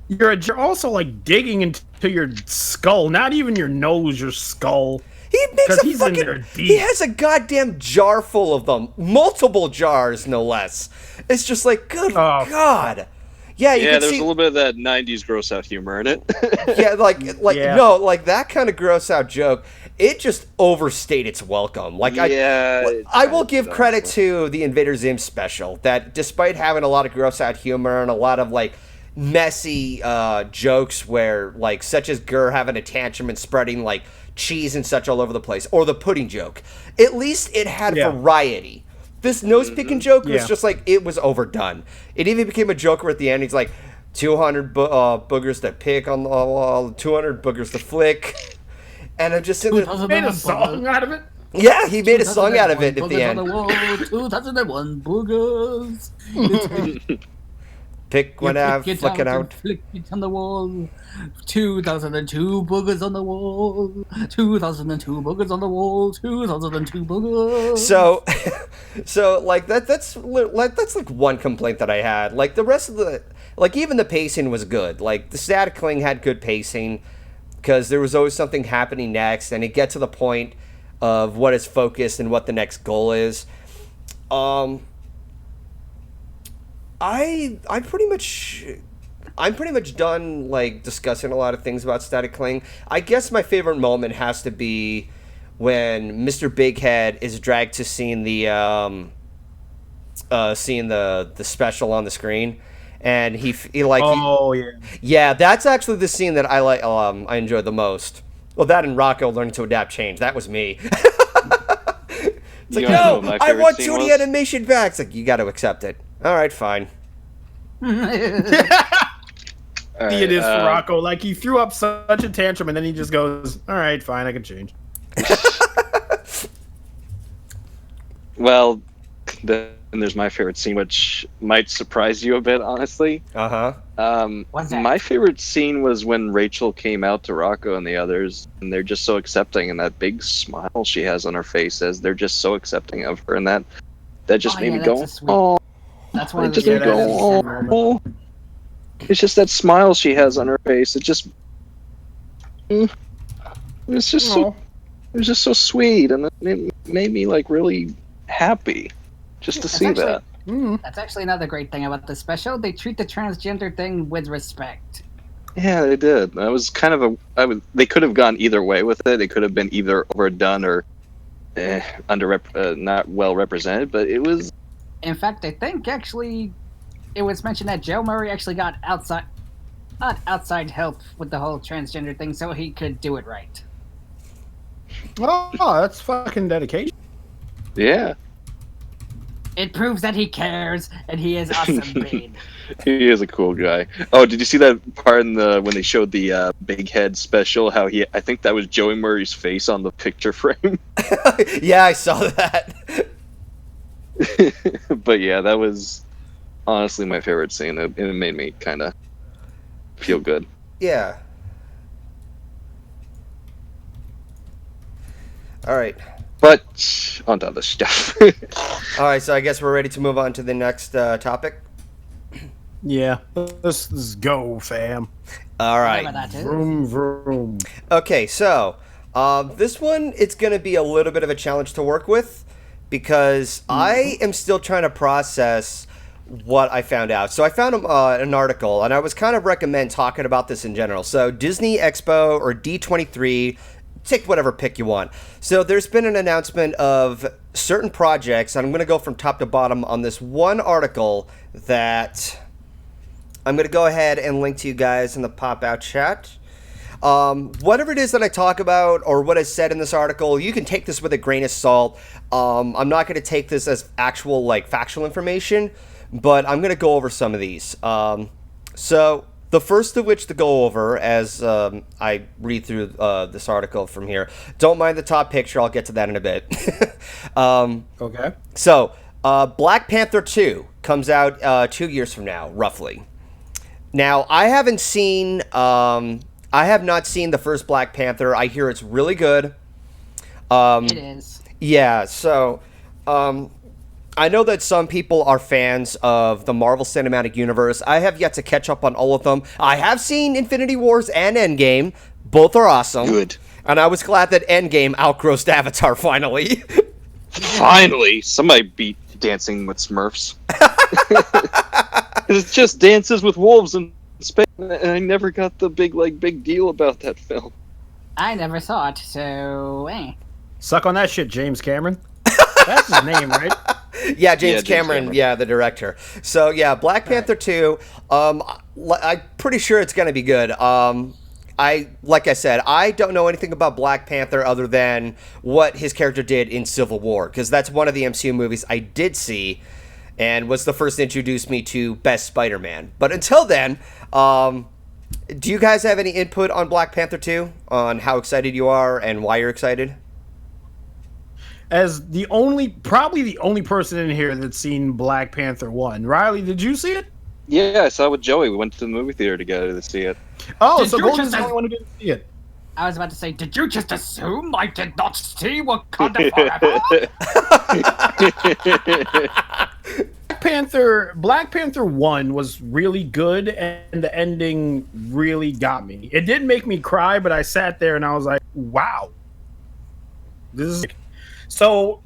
you're also like digging into your skull, not even your nose, your skull. He makes a He's in there fucking. deep. He has a goddamn jar full of them, multiple jars, no less. It's just like, good God. Yeah, you Yeah, can there's see. a little bit of that '90s gross out humor in it. Yeah, like Yeah. no, like that kind of gross out joke. It just overstayed its welcome. Like I will give credit to the Invader Zim special that despite having a lot of gross out humor and a lot of like messy jokes where like such as Gurr having a tantrum and spreading like cheese and such all over the place, or the pudding joke, at least it had variety. This nose picking joke was just like, it was overdone. It even became a joke where at the end he's like 200 boogers to pick on the wall, 200 boogers to flick. And I'm just sitting there. Made a song out of it. Yeah, he made a song out of it at the end. 2001 boogers. Pick one out, flick it out. Flick it on the wall. 2002 boogers on the wall. 2002 boogers on the wall. 2002 boogers. So like that's like one complaint that I had. Like the rest of the, like even the pacing was good. Like the Static Cling had good pacing because there was always something happening next, and it gets to the point of what is focused and what the next goal is. I'm pretty much done like discussing a lot of things about Static Cling. I guess my favorite moment has to be when Mr. Bighead is dragged to seeing the special on the screen, and he yeah, that's actually the scene that I like. I enjoyed the most. Well, that and Rocko learning to adapt change. That was me. It's like, no, I want 2D animation back. It's like, you got to accept it. All right, fine. It is for Rocko. Like, he threw up such a tantrum, and then he just goes, all right, fine, I can change. Well, then there's my favorite scene, which might surprise you a bit, honestly. What's that? My favorite scene was when Rachel came out to Rocko and the others, and they're just so accepting, and that big smile she has on her face as they're just so accepting of her, and that just made me go, oh. That's one of Just the go, oh. It's just that smile she has on her face. It just, it's just so, it was just so sweet, and it made me like really happy just to see that. That's actually another great thing about the special. They treat the transgender thing with respect. Yeah, they did. That was kind of they could have gone either way with it. It could have been either overdone or not well represented, but it was. In fact, I think actually it was mentioned that Joe Murray actually got outside help with the whole transgender thing so he could do it right. Oh, that's fucking dedication. Yeah. It proves that he cares and he is awesome, babe. He is a cool guy. Oh, did you see that part in when they showed the Big Head special? How I think that was Joey Murray's face on the picture frame. Yeah, I saw that. But yeah, that was honestly my favorite scene. It made me kind of feel good. Yeah. All right. But on to other stuff. All right, so I guess we're ready to move on to the next topic. Yeah, let's go, fam. All right. Whatever that is. Vroom, vroom. Okay, so this one, it's going to be a little bit of a challenge to work with because I am still trying to process what I found out. So I found an article, and I was kind of recommend talking about this in general. So Disney Expo or D23, take whatever pick you want. So there's been an announcement of certain projects, and I'm going to go from top to bottom on this one article that I'm going to go ahead and link to you guys in the pop-out chat. Whatever it is that I talk about or what is said in this article, you can take this with a grain of salt. I'm not going to take this as actual, like, factual information, but I'm going to go over some of these. So the first of which to go over as I read through this article from here. Don't mind the top picture. I'll get to that in a bit. Okay. So Black Panther 2 comes out 2 years from now, roughly. Now, I have not seen the first Black Panther. I hear it's really good. It is. Yeah, so I know that some people are fans of the Marvel Cinematic Universe. I have yet to catch up on all of them. I have seen Infinity Wars and Endgame. Both are awesome. Good. And I was glad that Endgame outgrossed Avatar finally. Finally, somebody beat Dancing with Smurfs. It's just Dances with Wolves in space, and I never got the big deal about that film. I never saw it, so Suck on that shit, James Cameron. That's his name, right? Yeah, James Cameron, yeah, the director. So, yeah, Black Panther 2, I'm pretty sure it's going to be good. Like I said, I don't know anything about Black Panther other than what his character did in Civil War, because that's one of the MCU movies I did see and was the first to introduce me to Best Spider-Man. But until then, do you guys have any input on Black Panther 2, on how excited you are and why you're excited? As probably the only person in here that's seen Black Panther 1. Ryley, did you see it? Yeah, I saw it with Joey. We went to the movie theater together to see it. Oh, Did so you Golden's just- the only one who didn't see it. I was about to say, did you just assume I did not see Wakanda Forever? Black Panther 1 was really good, and the ending really got me. It didn't make me cry, but I sat there and I was like, wow. This is so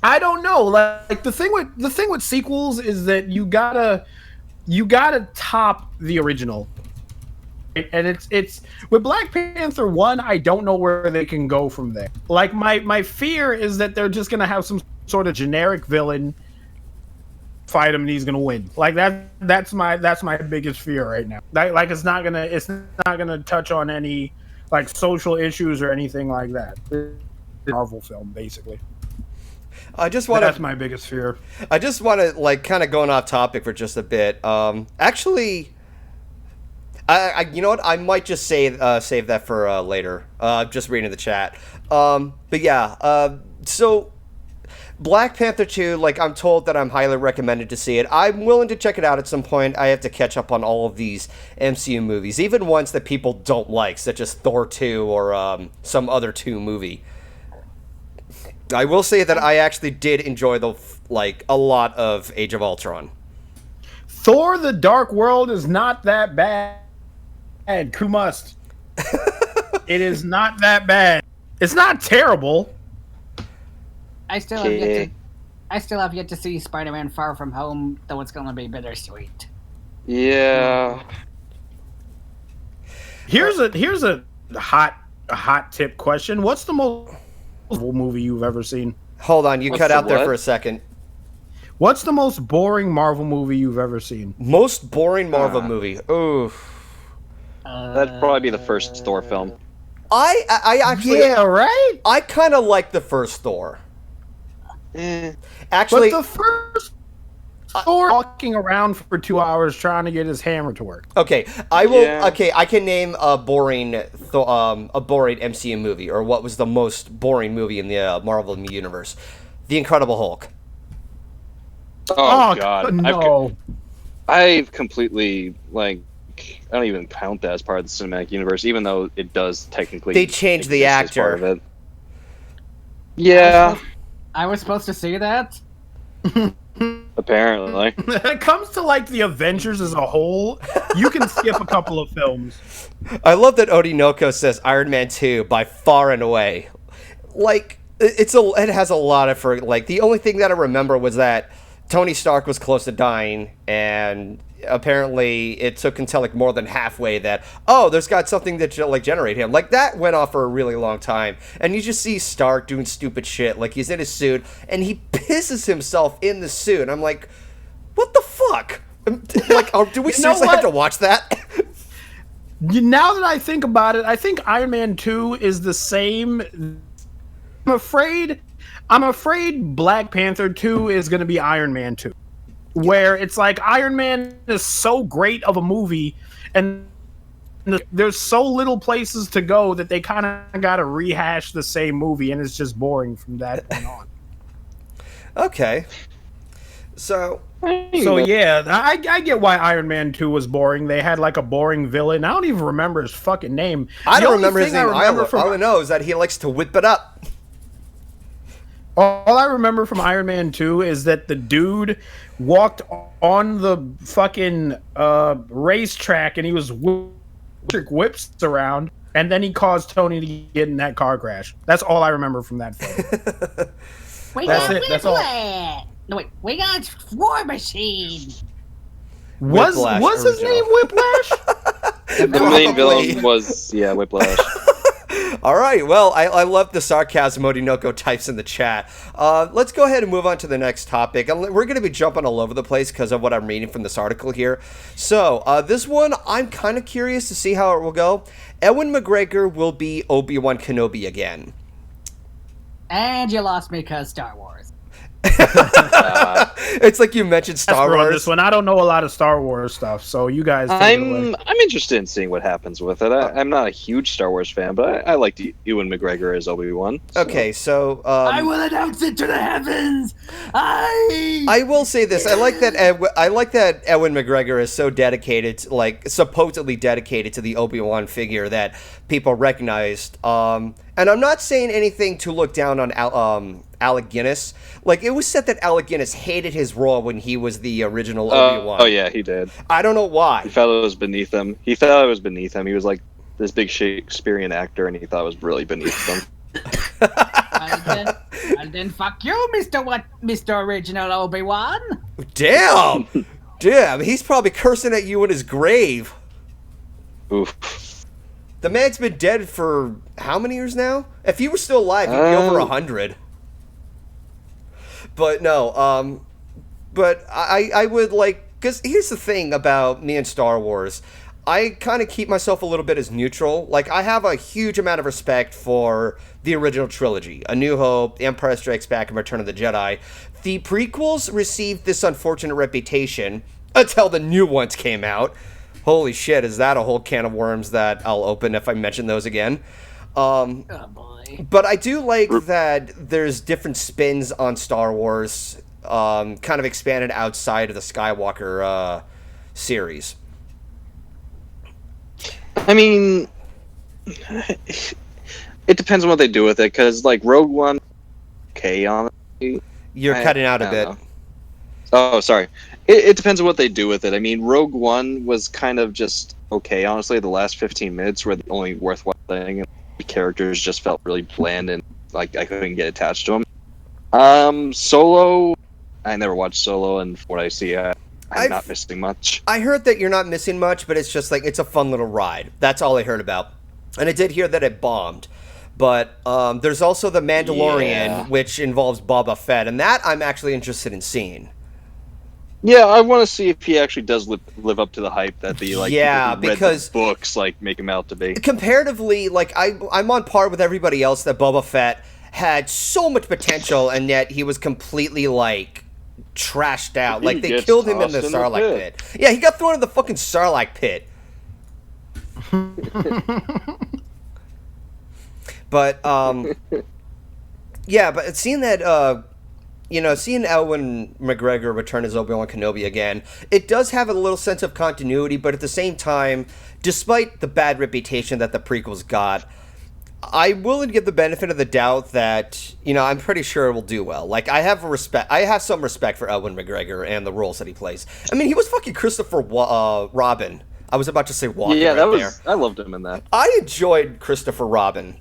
I don't know. Like the thing with sequels is that you gotta top the original. And it's with Black Panther 1, I don't know where they can go from there. Like my fear is that they're just gonna have some sort of generic villain fight him and he's gonna win. Like that's my biggest fear right now. Like it's not gonna touch on any like social issues or anything like that. Marvel film, basically. That's my biggest fear. I just want to, like, kind of going off topic for just a bit. Actually, I you know what? I might just save that for later. Just reading the chat. But yeah, so Black Panther 2, like, I'm told that I'm highly recommended to see it. I'm willing to check it out at some point. I have to catch up on all of these MCU movies, even ones that people don't like, such as Thor 2 or some other 2 movie. I will say that I actually did enjoy a lot of Age of Ultron. Thor: The Dark World is not that bad. Who must? It is not that bad. It's not terrible. I still have yet to see Spider-Man: Far From Home, though it's gonna be bittersweet. Yeah. Here's a hot tip question. What's the most movie you've ever seen? Hold on, you cut out there for a second. What's the most boring Marvel movie you've ever seen? Most boring Marvel movie. Ooh. That'd probably be the first Thor film. I actually, yeah, right. I kind of like the first Thor. Actually, but the first Thor walking around for 2 hours trying to get his hammer to work. Okay, I will. Yeah. Okay, I can name a boring MCU movie, or what was the most boring movie in the Marvel universe: The Incredible Hulk. Oh God, no! I've completely I don't even count that as part of the cinematic universe, even though it does technically. They changed the exist as part actor. of it. Yeah, I was supposed to see that. apparently. When it comes to like the Avengers as a whole, you can skip a couple of films. I love that Audionautix says Iron Man 2 by far and away. Like it has a lot of the only thing that I remember was that Tony Stark was close to dying, and apparently it took until more than halfway that there's got something that generate him. That went off for a really long time, and you just see Stark doing stupid shit. He's in his suit and he pisses himself in the suit. I'm like, what the fuck? Do we seriously have to watch that? Now that I think about it, I think Iron Man 2 is the same. I'm afraid Black Panther 2 is going to be Iron Man 2. Where it's like Iron Man is so great of a movie, and there's so little places to go that they kind of got to rehash the same movie, and it's just boring from that point on. Okay. So yeah, I get why Iron Man 2 was boring. They had a boring villain. I don't even remember his fucking name. I don't remember his name either. All I know is that he likes to whip it up. All I remember from Iron Man 2 is that the dude walked on the fucking racetrack and he was whips around, and then he caused Tony to get in that car crash. That's all I remember from that film. We That's got it, that's all. Whiplash. No, wait. We got War Machine. Was Whiplash his original. name Whiplash? The main villain was Whiplash. All right, well, I love the sarcasm Odinoko types in the chat. Let's go ahead and move on to the next topic. And we're going to be jumping all over the place because of what I'm reading from this article here. So, this one, I'm kind of curious to see how it will go. Ewan McGregor will be Obi-Wan Kenobi again. And you lost me because Star Wars. It's like you mentioned Star On Wars. this one, I don't know a lot of Star Wars stuff, so you guys. take it away. I'm interested in seeing what happens with it. I'm not a huge Star Wars fan, but I liked Ewan McGregor as Obi-Wan. So. Okay, so I will announce it to the heavens. I will say this: I like that. I like that Ewan McGregor is so dedicated, like supposedly dedicated to the Obi-Wan figure that people recognized. And I'm not saying anything to look down on Alec Guinness. Like, it was said that Alec Guinness hated his role when he was the original Obi-Wan. Oh yeah, he did. I don't know why. He felt it was beneath him. He was like this big Shakespearean actor, and he thought it was really beneath him. Well then, fuck you, Mr. Original Obi-Wan. Damn! Damn, he's probably cursing at you in his grave. Oof. The man's been dead for how many years now? If he were still alive, he'd be over 100. But no, but I would like, because here's the thing about me and Star Wars. I kind of keep myself a little bit as neutral. Like, I have a huge amount of respect for the original trilogy, A New Hope, Empire Strikes Back, and Return of the Jedi. The prequels received this unfortunate reputation until the new ones came out. Holy shit, is that a whole can of worms that I'll open if I mention those again? Oh boy. But I do like that there's different spins on Star Wars, kind of expanded outside of the Skywalker series. I mean, it depends on what they do with it, because like Rogue One, okay, honestly. You're cutting out a bit. know. Oh, sorry. It depends on what they do with it. I mean, Rogue One was kind of just okay, honestly. The last 15 minutes were the only worthwhile thing, and the characters just felt really bland, and like I couldn't get attached to them. Solo, I never watched Solo, and from what I see, I'm not missing much. I heard that you're not missing much, but it's just like, it's a fun little ride. That's all I heard about. And I did hear that it bombed. But there's also The Mandalorian, which involves Boba Fett, and that I'm actually interested in seeing. Yeah, I want to see if he actually does live up to the hype that the people who read because the books like make him out to be. Comparatively, like I'm on par with everybody else that Boba Fett had so much potential, and yet he was completely like trashed out. Like they killed him in the Sarlacc pit. Yeah, he got thrown in the fucking Sarlacc pit. But yeah, but seeing that seeing Ewan McGregor return as Obi-Wan Kenobi again, it does have a little sense of continuity, but at the same time, despite the bad reputation that the prequels got, I will give the benefit of the doubt that, I'm pretty sure it will do well. Like, I have some respect for Ewan McGregor and the roles that he plays. I mean, he was fucking Christopher Robin. I was about to say Walken there. I loved him in that. I enjoyed Christopher Robin,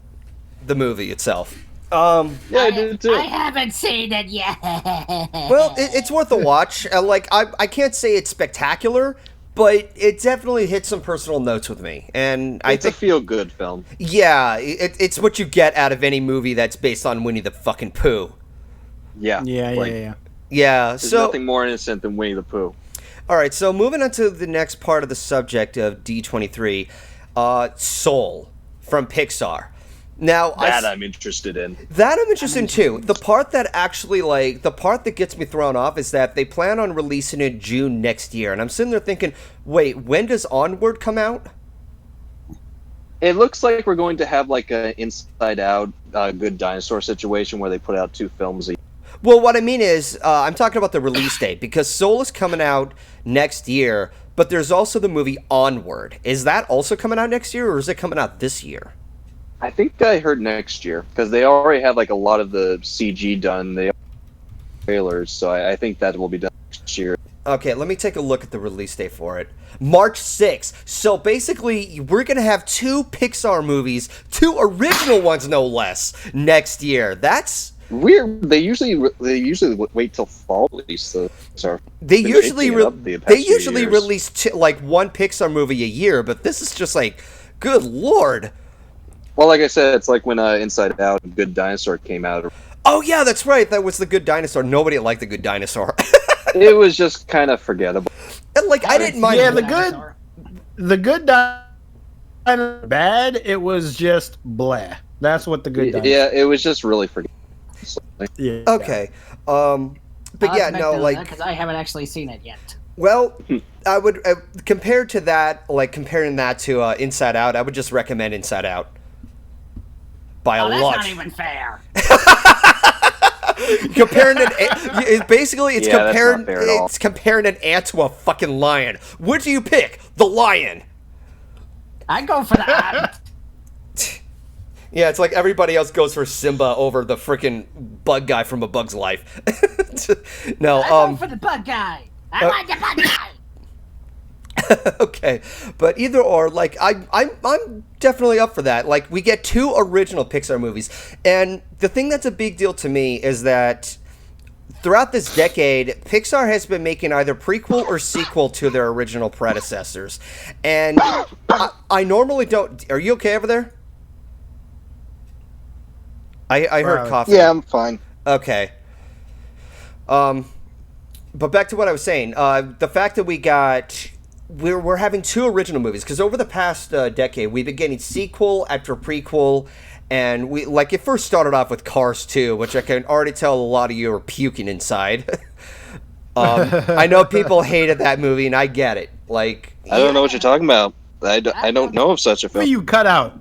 the movie itself. Yeah, I did too. I haven't seen it yet. Well, it's worth a watch. I can't say it's spectacular, but it definitely hit some personal notes with me. And I think it's a feel-good film. Yeah, it's what you get out of any movie that's based on Winnie the fucking Pooh. Yeah. Yeah. There's nothing more innocent than Winnie the Pooh. All right, so moving on to the next part of the subject of D23, Soul from Pixar. Now, I'm interested in. That I'm interested in too. The part that actually, the part that gets me thrown off is that they plan on releasing it June next year. And I'm sitting there thinking, wait, when does Onward come out? It looks like we're going to have like an Inside Out, Good Dinosaur situation where they put out 2 films a year. Well, what I mean is, I'm talking about the release date, because Soul is coming out next year, but there's also the movie Onward. Is that also coming out next year, or is it coming out this year? I think I heard next year because they already have like a lot of the CG done. They have trailers, so I think that will be done next year. Okay, let me take a look at the release date for it. March 6th. So basically, we're going to have 2 Pixar movies, 2 original ones no less, next year. That's weird. They usually wait till fall to release the Pixar. They usually years. release like 1 Pixar movie a year, but this is just like, good lord. Well, like I said, it's like when Inside Out and Good Dinosaur came out. Oh yeah, that's right. That was The Good Dinosaur. Nobody liked The Good Dinosaur. It was just kind of forgettable. And like I didn't mind. Yeah, the good dinosaur bad. It was just blah. That's what the good dinosaur. Yeah, it was just really forgettable. Yeah. Okay. But yeah, no, like because I haven't actually seen it yet. well, I would compared to that, like comparing that to Inside Out, I would just recommend Inside Out. By a lot. That's not even fair. Comparing it's Yeah, comparing that's not fair at all. it's comparing an ant to a fucking lion. What do you pick? The lion. I go for the ant. Yeah, it's like everybody else goes for Simba over the freaking bug guy from A Bug's Life. No, I go for the bug guy. I want the bug guy. okay, but either or, like I'm definitely up for that. Like we get 2 original Pixar movies, and the thing that's a big deal to me is that throughout this decade, Pixar has been making either prequel or sequel to their original predecessors, and I normally don't. Are you okay over there? I heard coughing. Yeah, I'm fine. Okay. But back to what I was saying. The fact that we're having 2 original movies, because over the past decade we've been getting sequel after prequel, and it first started off with Cars 2, which I can already tell a lot of you are puking inside. I know people hated that movie, and I get it. Like, I don't know what you're talking about. I don't know of such a film. What you cut out?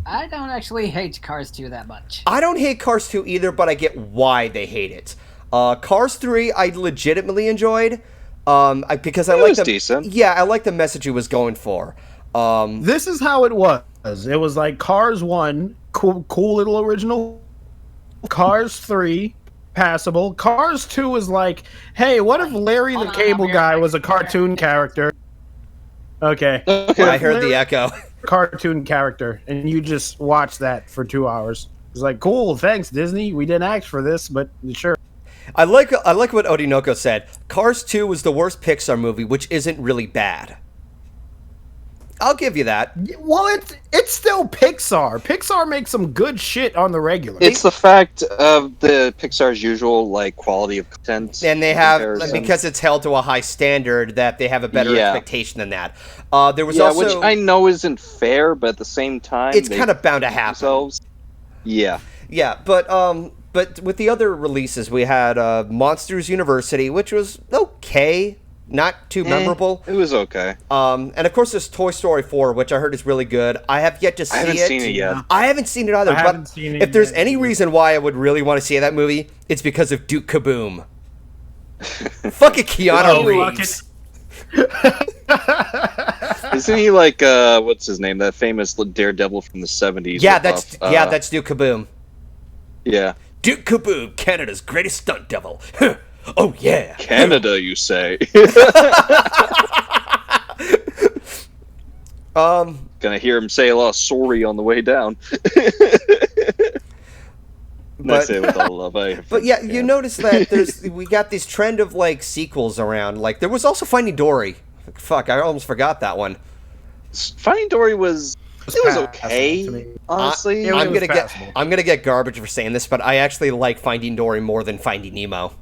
I don't actually hate Cars 2 that much. I don't hate Cars 2 either, but I get why they hate it. Cars 3 I legitimately enjoyed. Because I like decent. Yeah, I like the message it was going for. This is how it was. It was like Cars 1, cool little original. Cars 3, passable. Cars 2 was like, hey, what if Larry the Cable Guy was a cartoon character? Okay. I heard the echo. Cartoon character, and you just watch that for 2 hours. It's like, cool, thanks Disney. We didn't ask for this, but sure. I like what Audionautix said. Cars 2 was the worst Pixar movie, which isn't really bad. I'll give you that. Well, it's still Pixar. Pixar makes some good shit on the regular. It's the fact of the Pixar's usual like quality of content, and they have because it's held to a high standard that they have a better expectation than that. There was also, which I know isn't fair, but at the same time, it's kind of bound to happen. Themselves. Yeah, but with the other releases, we had Monsters University, which was okay. Not too memorable. It was okay. And of course, there's Toy Story 4, which I heard is really good. I have yet to see it. I haven't seen it yet. I haven't seen it either. If there's any reason why I would really want to see that movie, it's because of Duke Kaboom. Fucking Keanu Reeves. Isn't he like what's his name? That famous Daredevil from the 70s. Yeah, that's Duke Kaboom. Yeah. Duke Kaboom, Canada's greatest stunt devil. Oh yeah, Canada, you say? Gonna hear him say a lot of sorry on the way down. I say it with all love. But yeah, you notice that we got this trend of like sequels around. Like there was also Finding Dory. Fuck, I almost forgot that one. Finding Dory was okay. Honestly, I'm gonna get garbage for saying this, but I actually like Finding Dory more than Finding Nemo.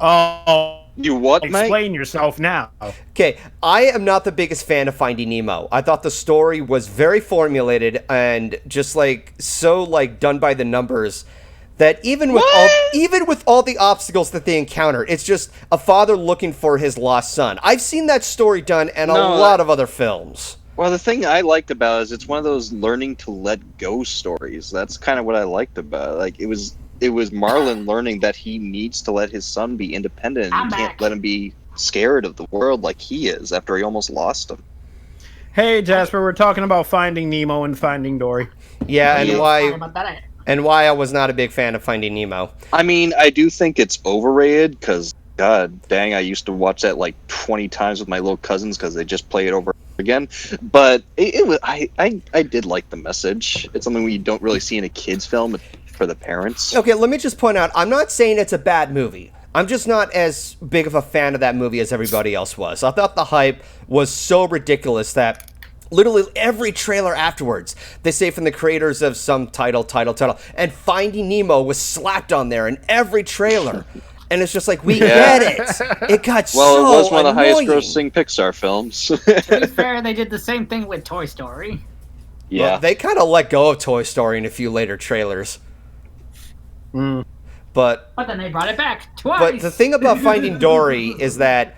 Oh, you what, mate? Explain yourself now. Okay, I am not the biggest fan of Finding Nemo. I thought the story was very formulated and just like so like done by the numbers that even with all the obstacles that they encounter, it's just a father looking for his lost son. I've seen that story done in a lot of other films. Well, the thing I liked about it is it's one of those learning to let go stories. That's kind of what I liked about it. Like it was Marlin learning that he needs to let his son be independent and he can't let him be scared of the world like he is after he almost lost him. Hey, Jasper, we're talking about Finding Nemo and Finding Dory. Yeah, and Sorry why about that. I was not a big fan of Finding Nemo. I mean, I do think it's overrated because, god dang, I used to watch that like 20 times with my little cousins because they just play it over again. But it was, I did like the message. It's something we don't really see in a kids' film for the parents. Okay, let me just point out, I'm not saying it's a bad movie. I'm just not as big of a fan of that movie as everybody else was. I thought the hype was so ridiculous that literally every trailer afterwards, they say from the creators of some title, and Finding Nemo was slapped on there in every trailer. And it's just like, we get it. It got Well, so it was one of the highest annoying. grossing Pixar films. To be fair, they did the same thing with Toy Story. Yeah. Well, they kind of let go of Toy Story in a few later trailers. But then they brought it back twice. But the thing about Finding Dory is that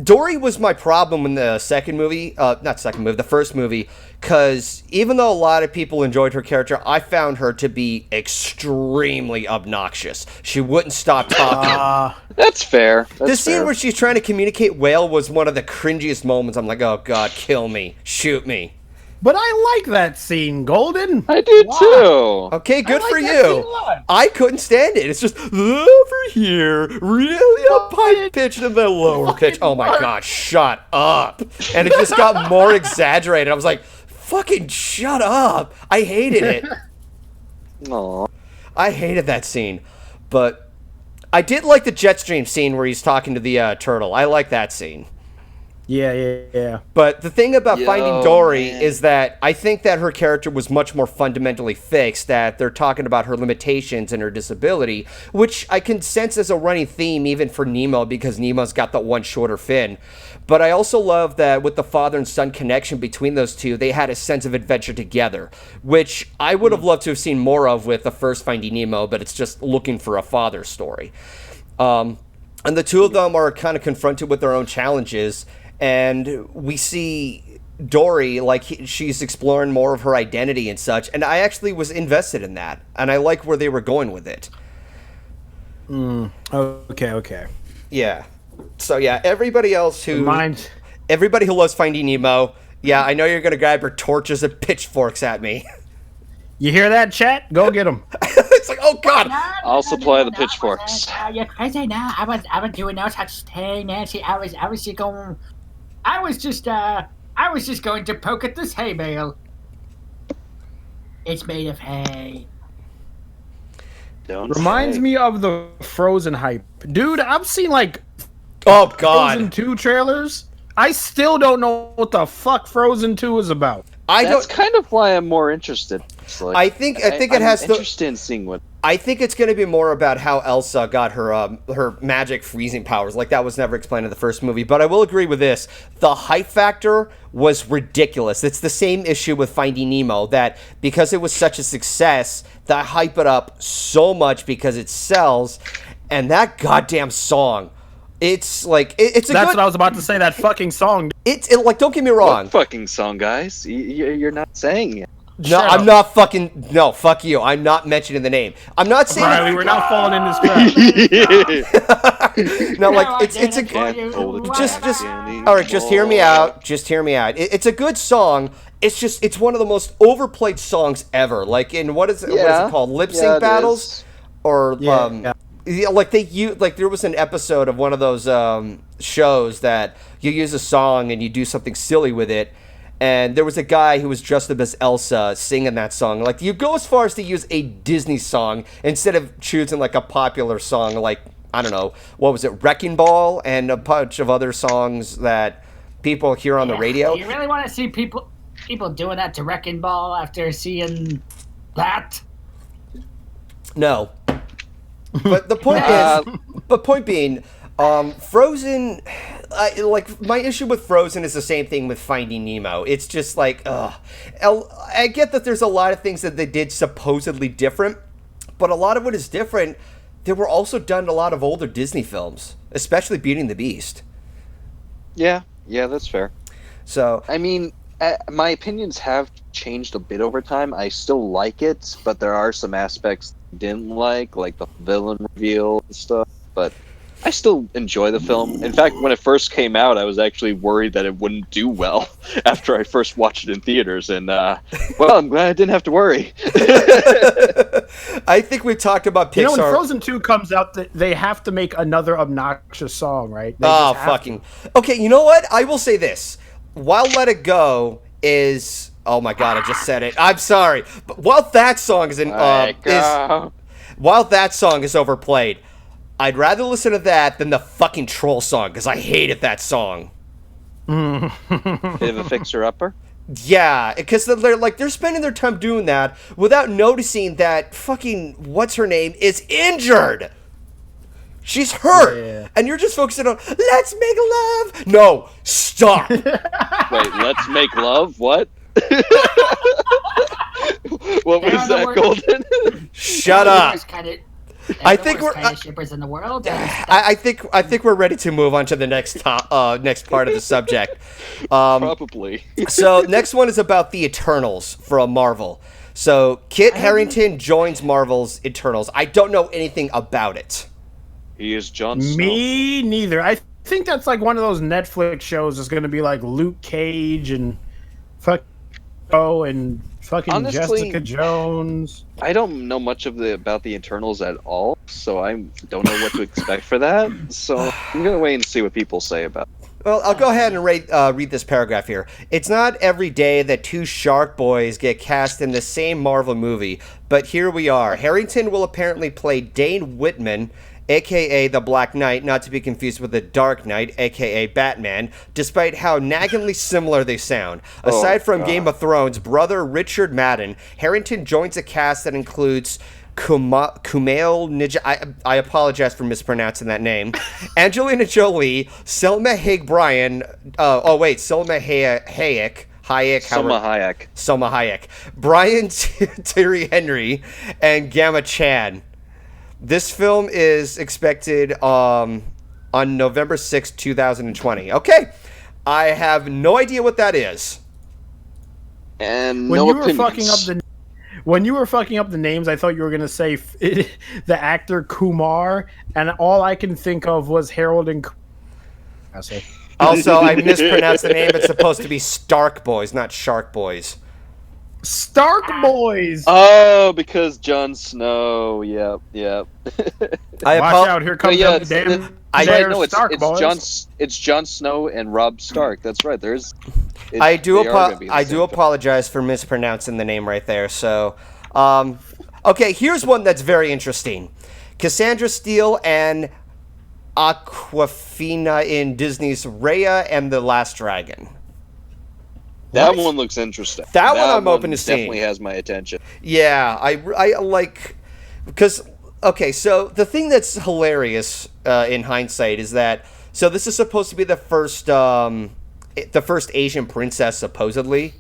Dory was my problem in the the first movie, because even though a lot of people enjoyed her character, I found her to be extremely obnoxious. She wouldn't stop talking. That's fair. The scene where she's trying to communicate whale was one of the cringiest moments. I'm like, oh god, kill me, shoot me. But I like that scene, Golden. I did too. Okay, good I for like that scene you. a lot. I couldn't stand it. It's just over here, really a high pitch and then lower pitch. Oh my god, shut up. And it just got more exaggerated. I was like, fucking shut up. I hated it. Aw. I hated that scene. But I did like the jet stream scene where he's talking to the turtle. I like that scene. Yeah. But the thing about Finding Dory man. is that I think that her character was much more fundamentally fixed, that they're talking about her limitations and her disability, which I can sense as a running theme even for Nemo, because Nemo's got the one shorter fin. But I also love that with the father and son connection between those two, they had a sense of adventure together, which I would have loved to have seen more of with the first Finding Nemo, but it's just looking for a father story. And the two of them are kind of confronted with their own challenges, and we see Dory, like, she's exploring more of her identity and such, and I actually was invested in that, and I like where they were going with it. Okay. Yeah. So, yeah, everybody who loves Finding Nemo, yeah, I know you're going to grab your torches and pitchforks at me. You hear that, chat? Go get them. It's like, oh, God. I'll supply the pitchforks. You're crazy now. I was doing no such thing, Nancy. I was just going to poke at this hay bale. It's made of hay. Reminds me of the Frozen hype. Dude, I've seen like Oh, God. Frozen 2 trailers. I still don't know what the fuck Frozen 2 is about. That's kind of why I'm more interested. I think it has I'm interested in seeing what. I think it's going to be more about how Elsa got her magic freezing powers. Like, that was never explained in the first movie. But I will agree with this. The hype factor was ridiculous. It's the same issue with Finding Nemo, that because it was such a success, they hype it up so much because it sells. And that goddamn song, it's like, it's a That's what I was about to say, that fucking song. It's like, don't get me wrong. What fucking song, guys? You're not saying it. No, I'm not fucking. No, fuck you. I'm not mentioning the name. I'm not saying. Ryley, we're not falling in this trap. No, like it's a just. All right, just hear me out. Just hear me out. It's a good song. It's one of the most overplayed songs ever. Like in what is it called? Lip sync battles, or like there was an episode of one of those shows that you use a song and you do something silly with it. And there was a guy who was dressed up as Elsa singing that song. Like, you go as far as to use a Disney song instead of choosing, like, a popular song, like, I don't know, what was it, Wrecking Ball, and a bunch of other songs that people hear on the radio. Do you really want to see people doing that to Wrecking Ball after seeing that? No. But the point being, Frozen, my issue with Frozen is the same thing with Finding Nemo. It's just like, I get that there's a lot of things that they did supposedly different, but a lot of what is different, they were also done in a lot of older Disney films, especially Beauty and the Beast. Yeah, that's fair. So, I mean, my opinions have changed a bit over time. I still like it, but there are some aspects I didn't like the villain reveal and stuff, but... I still enjoy the film. In fact, when it first came out, I was actually worried that it wouldn't do well after I first watched it in theaters. And, well, I'm glad I didn't have to worry. I think we talked about Pixar. You know, when Frozen 2 comes out, they have to make another obnoxious song, right? They Oh, just have fucking. Okay, you know what? I will say this. While Let It Go is. Oh my god, I just said it. I'm sorry. But while that song is while that song is overplayed, I'd rather listen to that than the fucking Troll song, because I hated that song. Bit of a fixer-upper? Yeah, because they're spending their time doing that without noticing that fucking what's-her-name is injured. She's hurt, and you're just focusing on, let's make love. No, stop. Wait, let's make love? What? What was that, Golden? Shut up. I think we're kind of shippers in the world. I think we're ready to move on to the next next part of the subject. Probably. So next one is about the Eternals from Marvel. So Kit Harington joins Marvel's Eternals. I don't know anything about it. He is Jon Snow. Me neither. I think that's like one of those Netflix shows that's going to be like Luke Cage and fucking Honestly, Jessica Jones. I don't know much about the Eternals at all, so I don't know what to expect for that. So I'm gonna wait and see what people say about it. Well, I'll go ahead and read this paragraph here. It's not every day that two Shark Boys get cast in the same Marvel movie, but here we are. Harrington will apparently play Dane Whitman, a.k.a. the Black Knight, not to be confused with the Dark Knight, a.k.a. Batman, despite how naggingly similar they sound. Aside from Game of Thrones' brother Richard Madden, Harrington joins a cast that includes Kumail Ninja. I apologize for mispronouncing that name. Angelina Jolie, Selma Hayek Bryan. Selma Hayek. Selma Hayek. Brian Tyree Henry, and Gamma Chan. This film is expected on November 6th, 2020. Okay. I have no idea what that is. And when no you were opinions. fucking up the names, I thought you were going to say the actor Kumar, and all I can think of was Harold and Also, I mispronounced the name. It's supposed to be Stark Boys, not Shark Boys. Stark Boys. Oh, because Jon Snow. Yep. Watch out! Here comes it's Jon Snow and Robb Stark. That's right. I do apologize for mispronouncing the name right there. So, okay, here's one that's very interesting: Cassandra Steele and Awkwafina in Disney's Raya and the Last Dragon. That one looks interesting. That one I'm open to seeing. Definitely has my attention. Yeah, I like, because, okay, so the thing that's hilarious in hindsight is that, so this is supposed to be the first Asian princess, supposedly.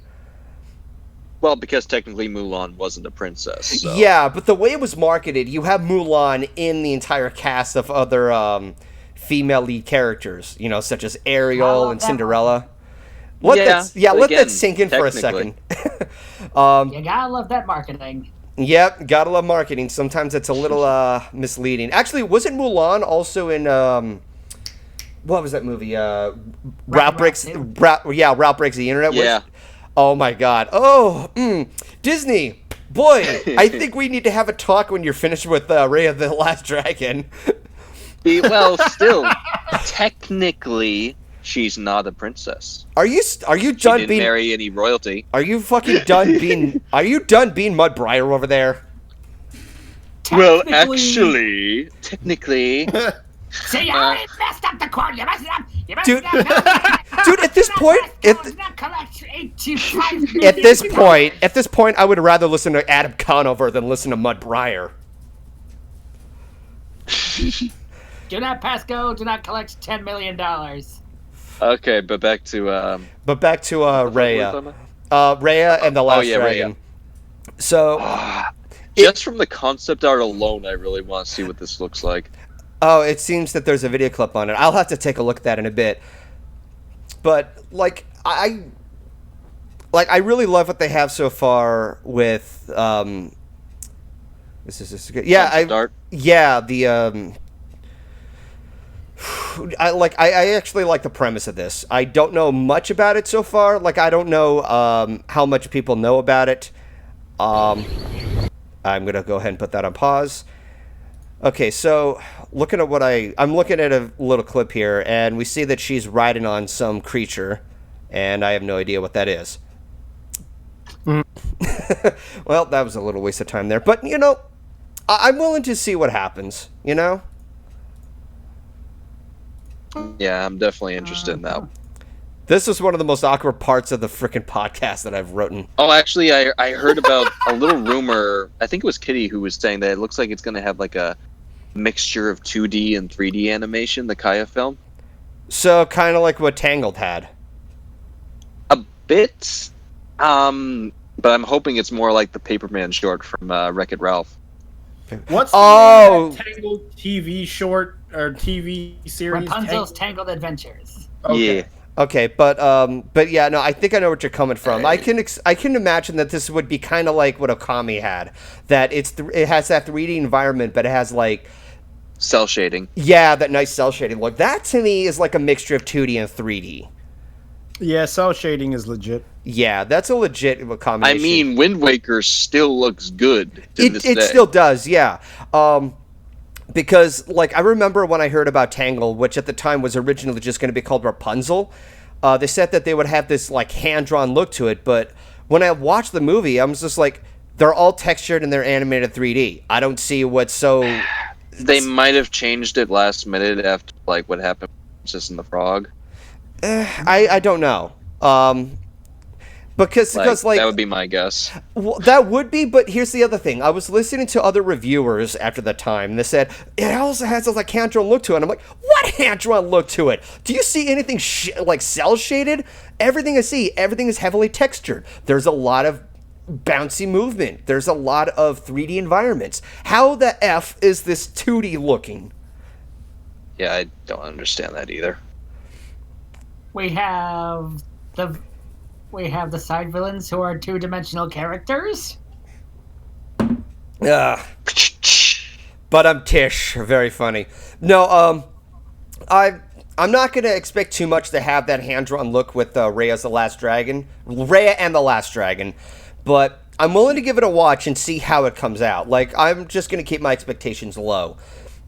Well, because technically Mulan wasn't a princess. So. Yeah, but the way it was marketed, you have Mulan in the entire cast of other female lead characters, such as Ariel and Cinderella. Let that sink in for a second. You gotta love that marketing. Yep, gotta love marketing. Sometimes it's a little misleading. Actually, wasn't Mulan also in what was that movie? Route Breaks the Internet. Yeah. Oh my God. Oh, Disney. Boy, I think we need to have a talk when you're finished with Raya the Last Dragon. Well, still, technically, she's not a princess. Are you done she didn't marry any royalty? Are you fucking done being? Are you done being Mudbriar over there? Well, actually, technically. See, you already messed up the quote. You messed it up. Dude, at this point, at this point, I would rather listen to Adam Conover than listen to Mudbriar. Do not pass go. Do not collect $10 million. Okay, but back to Raya. Raya and the Last Dragon. Raya. So, just from the concept art alone, I really want to see what this looks like. Oh, it seems that there's a video clip on it. I'll have to take a look at that in a bit. But I really love what they have so far with this is good. Yeah, Start. Yeah, the I actually like the premise of this. I don't know much about it so far. Like, I don't know how much people know about it. I'm gonna go ahead and put that on pause. Okay, so looking at I'm looking at a little clip here, and we see that she's riding on some creature, and I have no idea what that is. Well, that was a little waste of time there, but you know, I'm willing to see what happens. You know. Yeah, I'm definitely interested in that. This is one of the most awkward parts of the frickin' podcast that I've written. Oh, actually, I heard about a little rumor. I think it was Kitty who was saying that it looks like it's going to have like a mixture of 2D and 3D animation, the Kaya film. So, kind of like what Tangled had. A bit, but I'm hoping it's more like the Paperman short from Wreck-It Ralph. What's the name of that Tangled TV short or TV series? Rapunzel's Tangled Adventures. Okay. Yeah. Okay, but yeah, no, I think I know what you're coming from. I can imagine that this would be kind of like what Okami had, that it has that 3D environment, but it has like cell shading. Yeah, that nice cell shading look. That to me is like a mixture of 2D and 3D. Yeah, cell shading is legit. Yeah, that's a legit combination. I mean, Wind Waker still looks good to this day. It still does, yeah. Because, like, I remember when I heard about Tangle, which at the time was originally just going to be called Rapunzel, they said that they would have this, like, hand-drawn look to it, but when I watched the movie, I was just like, they're all textured and they're animated 3D. I don't see what's so... They might have changed it last minute after, like, what happened with Princess and the Frog. I don't know. Because that would be my guess. Well, that would be, but here's the other thing. I was listening to other reviewers after the time, and they said, it also has a hand-drawn look to it. And I'm like, what hand-drawn look to it? Do you see anything like cel-shaded? Everything I see, everything is heavily textured. There's a lot of bouncy movement. There's a lot of 3D environments. How the F is this 2D looking? Yeah, I don't understand that either. We have the side villains who are two-dimensional characters. But I'm Tish. Very funny. No, I'm not going to expect too much to have that hand-drawn look with Raya and the Last Dragon, but I'm willing to give it a watch and see how it comes out. Like, I'm just going to keep my expectations low.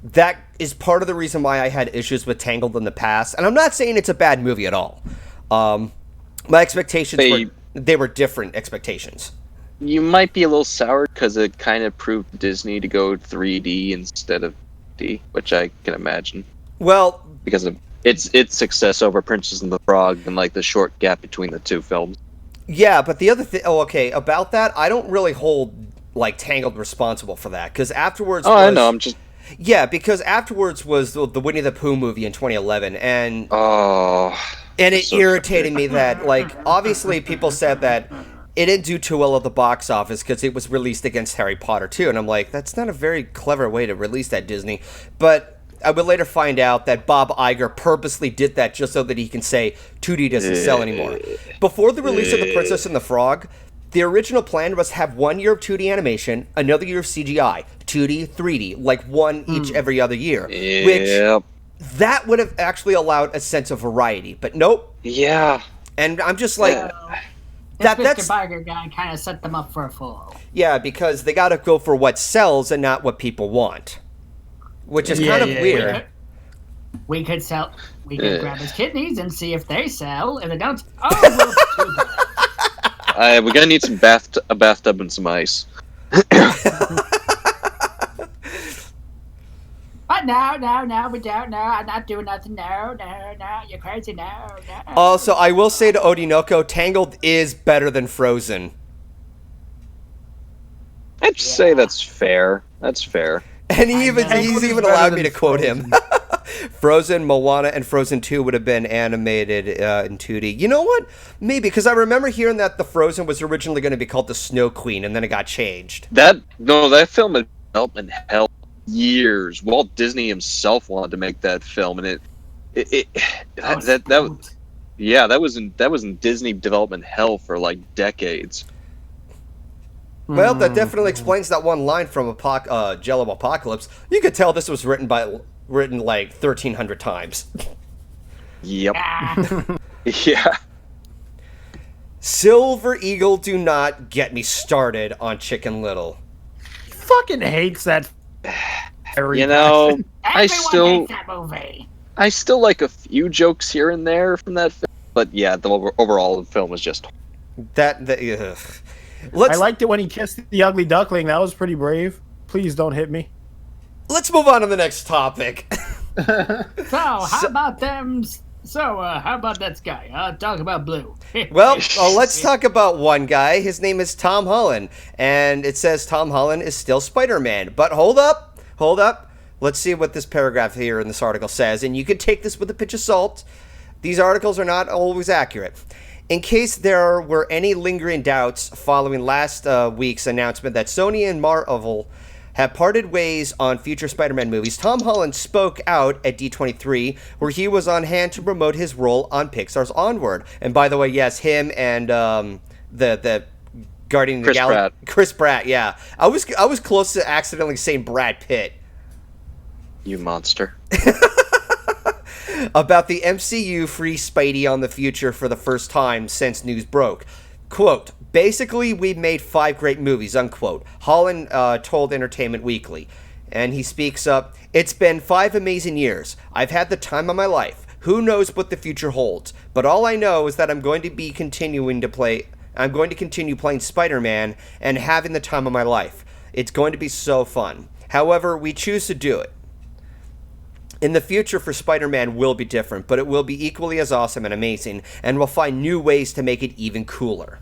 That is part of the reason why I had issues with Tangled in the past, and I'm not saying it's a bad movie at all. My expectations were different expectations. You might be a little sour because it kind of proved Disney to go 3D instead of D, which I can imagine. Well, because of its success over Princess and the Frog and like the short gap between the two films. Yeah, but the other thing, about that, I don't really hold like Tangled responsible for that because afterwards. I know. I'm just. Yeah, because afterwards was the Winnie the Pooh movie in 2011, and it so irritated me that, like, obviously people said that it didn't do too well at the box office because it was released against Harry Potter 2, and I'm like, that's not a very clever way to release that, Disney. But I would later find out that Bob Iger purposely did that just so that he can say 2D doesn't sell anymore. Before the release of The Princess and the Frog, the original plan was to have 1 year of 2D animation, another year of CGI, 2D, 3D, like one each every other year. Yep. Which, that would have actually allowed a sense of variety, but nope. Yeah. And I'm just like... That's Mr. Barger guy kind of set them up for a fall. Yeah, because they got to go for what sells and not what people want. Which is kind of weird. We could grab his kidneys and see if they sell. If they don't, we'll do that. We're gonna need a bathtub and some ice. But no, we don't. No, I'm not doing nothing. No, you're crazy. No. Also, I will say to Odinoko, Tangled is better than Frozen. I'd say that's fair. That's fair. And he's even allowed me to quote him. Frozen, Moana, and Frozen 2 would have been animated in 2D. You know what? Maybe, because I remember hearing that the Frozen was originally going to be called the Snow Queen, and then it got changed. That film had developed in hell years. Walt Disney himself wanted to make that film, and that was in Disney development hell for like decades. Well, that definitely explains that one line from Jello Apocalypse. You could tell this was written by written like 1,300 times. Yep. Ah, Yeah. Silver Eagle, do not get me started on Chicken Little. Fucking hates that. Harry You know, Jackson. everyone hates that movie. I still like a few jokes here and there from that film, but yeah, the overall film was just. Ugh. I liked it when he kissed the ugly duckling. That was pretty brave. Please don't hit me. Let's move on to the next topic. So, how about them? So, how about that guy? Talk about Blue. Well, let's talk about one guy. His name is Tom Holland, and it says Tom Holland is still Spider-Man. But hold up. Let's see what this paragraph here in this article says, and you can take this with a pinch of salt. These articles are not always accurate. In case there were any lingering doubts following last week's announcement that Sony and Marvel have parted ways on future Spider-Man movies, Tom Holland spoke out at D23, where he was on hand to promote his role on Pixar's Onward. And by the way, yes, him and the Guardian of the Galaxy, Chris Pratt. Yeah, I was close to accidentally saying Brad Pitt. You monster. About the MCU free Spidey on the future for the first time since news broke. Quote, basically, we made 5 great movies, unquote. Holland told Entertainment Weekly. And he speaks up, it's been 5 amazing years. I've had the time of my life. Who knows what the future holds? But all I know is that I'm going to continue playing Spider-Man and having the time of my life. It's going to be so fun. However, we choose to do it. In the future for Spider-Man will be different, but it will be equally as awesome and amazing, and we'll find new ways to make it even cooler.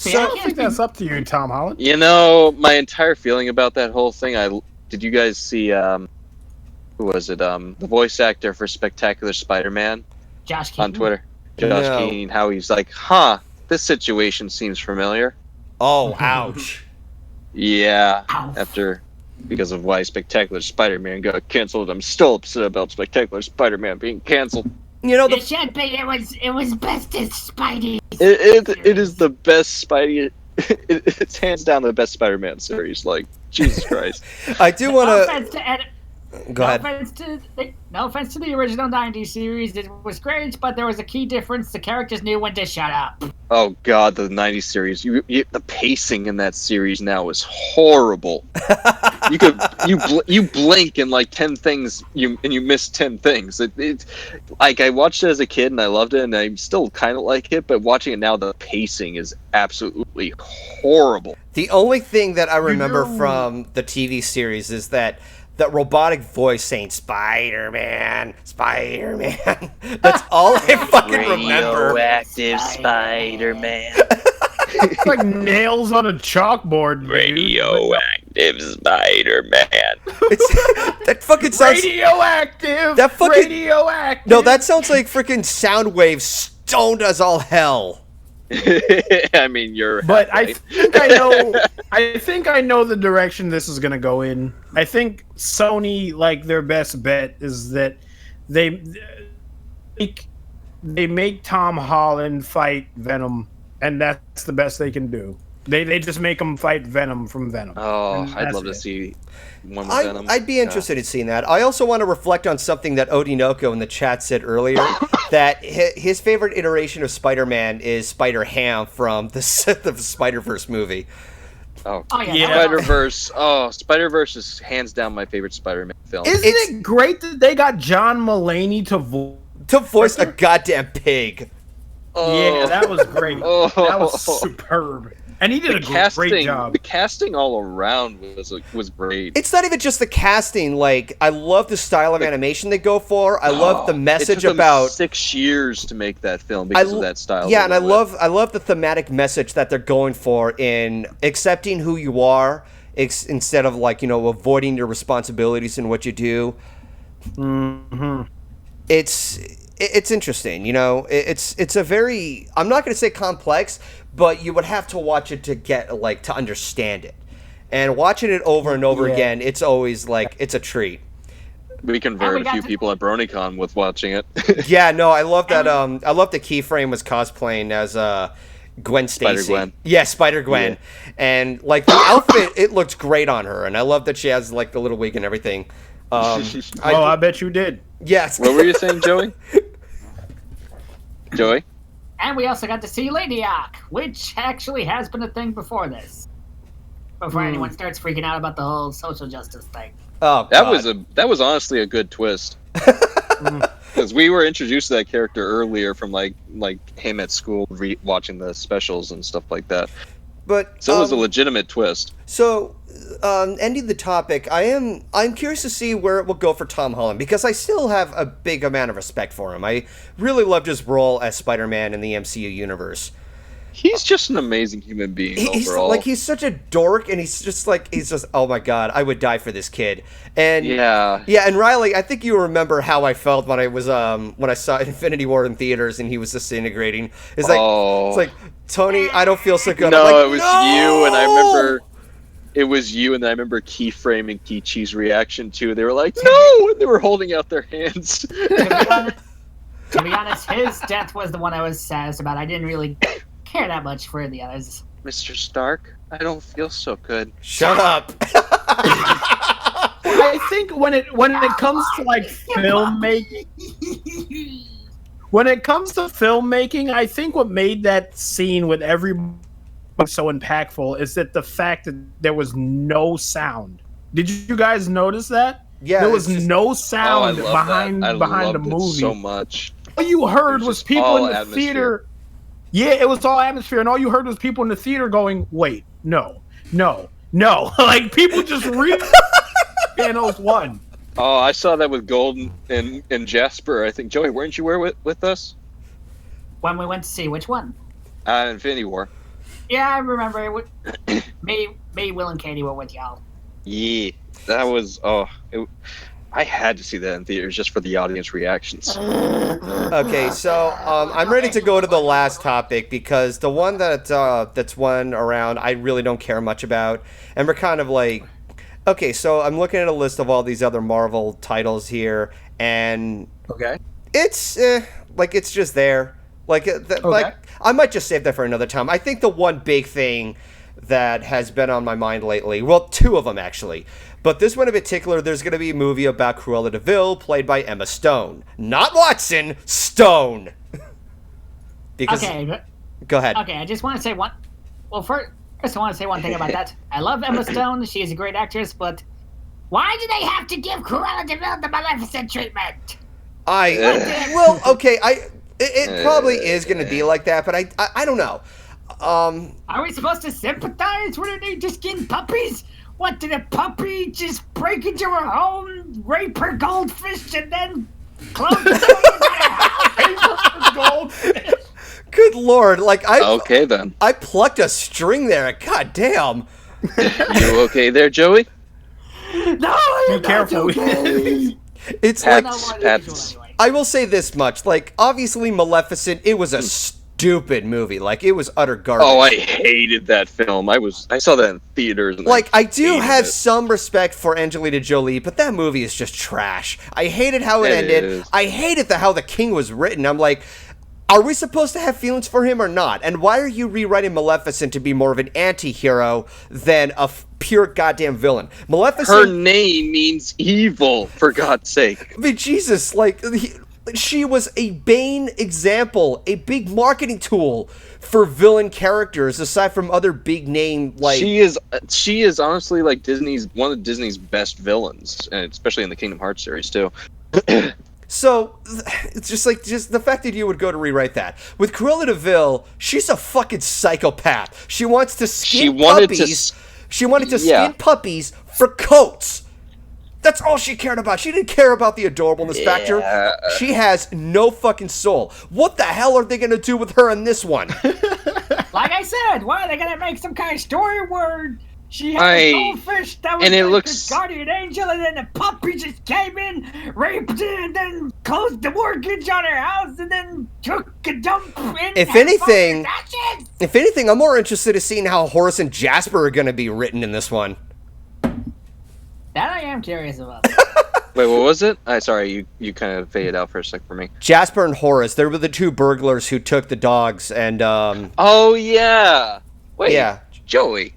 I don't think that's up to you, Tom Holland. You know, my entire feeling about that whole thing, did you guys see, who was it, the voice actor for Spectacular Spider-Man? Josh Keaton. On Twitter. Josh Keaton, how he's like, this situation seems familiar. Oh, ouch. Yeah, Ow. Because of why Spectacular Spider-Man got canceled. I'm still upset about Spectacular Spider-Man being canceled. You know, It should be. It was bestest Spidey. It is the best Spidey. It's hands down the best Spider-Man series. Like, Jesus Christ. I do want to. Go ahead. No offense to the original 90s series. It was great, but there was a key difference. The characters knew when to shut up. Oh God, the 90s series. The pacing in that series now is horrible. You blink and like 10 things you miss 10 things. It like I watched it as a kid and I loved it and I still kind of like it, but watching it now, the pacing is absolutely horrible. The only thing that I remember from the TV series is that robotic voice saying Spider-Man. That's all I fucking remember. Radioactive Spider-Man. It's like nails on a chalkboard. Radioactive Spider-Man. That fucking sounds Radioactive. That fucking radioactive. No, that sounds like freaking sound waves stoned as all hell. I mean, you're. But right. I think I know the direction this is gonna go in. I think Sony, like, their best bet is that they make Tom Holland fight Venom, and that's the best they can do. They just make him fight Venom from Venom. Oh, I'd love to see one with Venom. I'd be interested in seeing that. I also want to reflect on something that Audionautix in the chat said earlier, that his favorite iteration of Spider-Man is Spider-Ham from the Spider-Verse movie. Oh, yeah. Spider-Verse. Oh, Spider-Verse is hands down my favorite Spider-Man film. Isn't it great that they got John Mulaney to voice a goddamn pig? Oh. Yeah, that was great. Oh. That was superb. And he did a great job. The casting all around was great. It's not even just the casting. Like, I love the style of animation they go for. I love the message it took about them 6 years to make that film because of that style. Yeah, and I love the thematic message that they're going for in accepting who you are instead of, like, avoiding your responsibilities in what you do. Mm-hmm. It's interesting, It's a very, I'm not going to say complex, but you would have to watch it to get, to understand it. And watching it over and over again, it's always, it's a treat. We converted a few people at BronyCon with watching it. Yeah, no, I love that, I love the Keyframe was cosplaying as, Gwen Stacy. Spider-Gwen. Yeah, Spider-Gwen. Yeah. And, the outfit, it looked great on her. And I love that she has, the little wig and everything. I bet you did. Yes. What were you saying, Joey? Joey? And we also got to see Lady Hawk, which actually has been a thing before this. Before anyone starts freaking out about the whole social justice thing. Oh, that was honestly a good twist. Because we were introduced to that character earlier from like him at school watching the specials and stuff like that. But so it was a legitimate twist. So, ending the topic, I'm curious to see where it will go for Tom Holland, because I still have a big amount of respect for him. I really loved his role as Spider-Man in the MCU universe. He's just an amazing human being overall. He's such a dork, and he's just oh my god, I would die for this kid. And yeah, and Ryley, I think you remember how I felt when I saw Infinity War in theaters and he was disintegrating. It's like Tony, I don't feel so good. No, like, it was you, and I remember it was you, and I remember keyframing Kichi's reaction too. They were like, "No!" and they were holding out their hands. To be honest, his death was the one I was saddest about. I didn't really care that much for the others. Mr. Stark, I don't feel so good. Shut up. I think when it comes to like filmmaking, I think what made that scene with everybody so impactful is that the fact that there was no sound. Did you guys notice that? Yeah, there was no sound behind the movie. So much. All you heard was people in the theater. Yeah, it was all atmosphere, and all you heard was people in the theater going, "Wait, no." Like people just read Thanos won. Oh, I saw that with Golden and Jasper. I think Joey, weren't you with us? When we went to see which one? Infinity War. Yeah, I remember it. Me, Will, and Katie were with y'all. Yeah, that was I had to see that in theaters just for the audience reactions. Okay, so I'm ready to go to the last topic, because the one that's one around I really don't care much about, and we're kind of like, okay, so I'm looking at a list of all these other Marvel titles here, and it's it's just there. Like I might just save that for another time. I think the one big thing that has been on my mind lately, well, two of them actually, but this one in particular, there's going to be a movie about Cruella de Vil, played by Emma Stone. Not Watson, Stone. Okay. Go ahead. Okay, I just want to say one. Well, first I want to say one thing about that. I love Emma Stone. She is a great actress, but why do they have to give Cruella de Vil the Maleficent treatment? It probably is going to be like that, but I don't know. Are we supposed to sympathize? What, are they just getting puppies? What, did a puppy just break into her home, rape her goldfish, and then close the door into her house? Good lord, okay then. I plucked a string there. God damn. You okay there, Joey? No, be careful. Okay. It's Pats. I will say this much, obviously Maleficent, it was a stupid movie. It was utter garbage. Oh, I hated that film. I saw that in theaters. And I do have some respect for Angelina Jolie, but that movie is just trash. I hated how it ended. I hated how the king was written. I'm like, are we supposed to have feelings for him or not? And why are you rewriting Maleficent to be more of an anti-hero than a pure goddamn villain? Maleficent... Her name means evil, for God's sake. I mean, Jesus, she was a Bane example, a big marketing tool for villain characters, aside from other big name She is honestly one of Disney's best villains, and especially in the Kingdom Hearts series too. So, it's just the fact that you would go to rewrite that. With Cruella de Vil, she's a fucking psychopath. She wants to skin puppies. She wanted to skin puppies for coats. That's all she cared about. She didn't care about the adorableness factor. She has no fucking soul. What the hell are they going to do with her in this one? Like I said, why are they going to make some kind of story where she had a goldfish that was her guardian angel, and then the puppy just came in, raped her, and then closed the mortgage on her house, and then took a dump in If anything, I'm more interested in seeing how Horace and Jasper are going to be written in this one. That I am curious about. Wait, what was it? Sorry, you kind of faded out for a sec for me. Jasper and Horace, they were the two burglars who took the dogs, and Oh yeah. Wait. Yeah. Joey.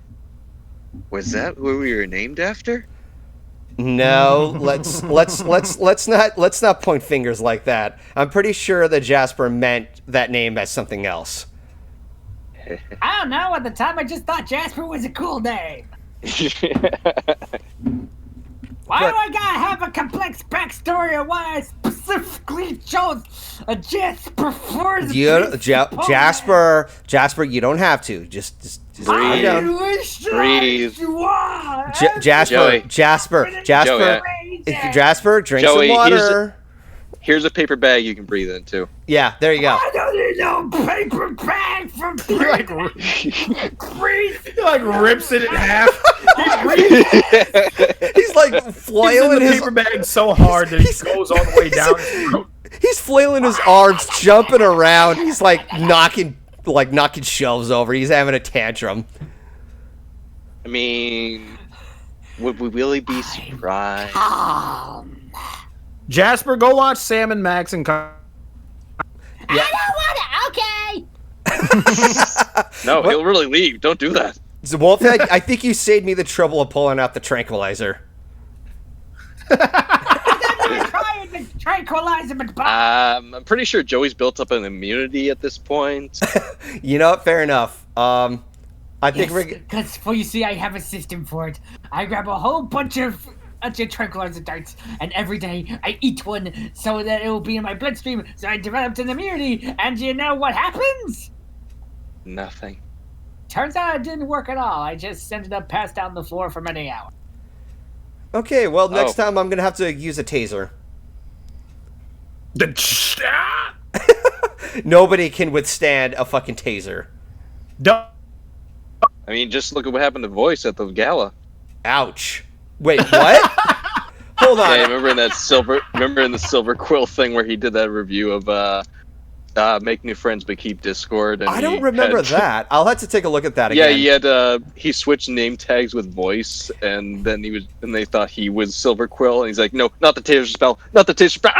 Was that who we were named after? No, let's not point fingers like that. I'm pretty sure that Jasper meant that name as something else. I don't know. At the time, I just thought Jasper was a cool name. Why do I gotta have a complex backstory of why I specifically chose a Jasper for the Jasper, you don't have to. Just calm down. Breathe. Jasper, drink Joey, some water. Here's a paper bag you can breathe into. Yeah, there you go. I don't need no paper bag for breathing. He like rips it in half. He's like flailing his his paper bag so hard that he goes all the way down his throat. He's flailing his arms, jumping around. He's like knocking shelves over. He's having a tantrum. I mean, would we really be surprised? Jasper, go watch Sam and Max and I don't want it. Okay. No, he'll really leave. Don't do that. So, Wolfhead, I think you saved me the trouble of pulling out the tranquilizer. I'm trying to tranquilize him. I'm pretty sure Joey's built up an immunity at this point. You know what? Fair enough. I think we're... Because, you see, I have a system for it. I grab a whole bunch of tranquilizer darts, and every day I eat one so that it will be in my bloodstream, so I developed an immunity, and you know what happens? Nothing. Turns out it didn't work at all. I just ended up passed out on the floor for many hours. Okay, well, next time I'm going to have to use a taser. Nobody can withstand a fucking taser. I mean, just look at what happened to Voice at the gala. Ouch. Wait, what? Hold on. Yeah, remember in the Silver Quill thing where he did that review of make new friends but keep Discord. And I don't remember that. I'll have to take a look at that again. Yeah, he switched name tags with Voice, and then they thought he was Silver Quill, and he's like, no, not the taser spell, not the taser spell.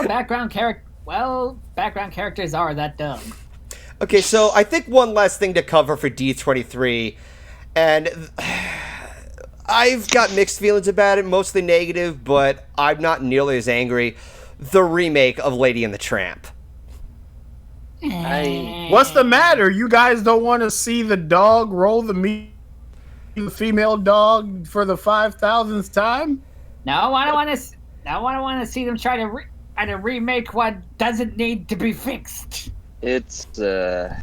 Background characters are that dumb. Okay, so I think one last thing to cover for D23, and I've got mixed feelings about it, mostly negative, but I'm not nearly as angry. The remake of Lady and the Tramp. What's the matter? You guys don't want to see the dog roll the female dog for the 5,000th time? No, I don't want to. No, I don't want to see them try to remake what doesn't need to be fixed. It's I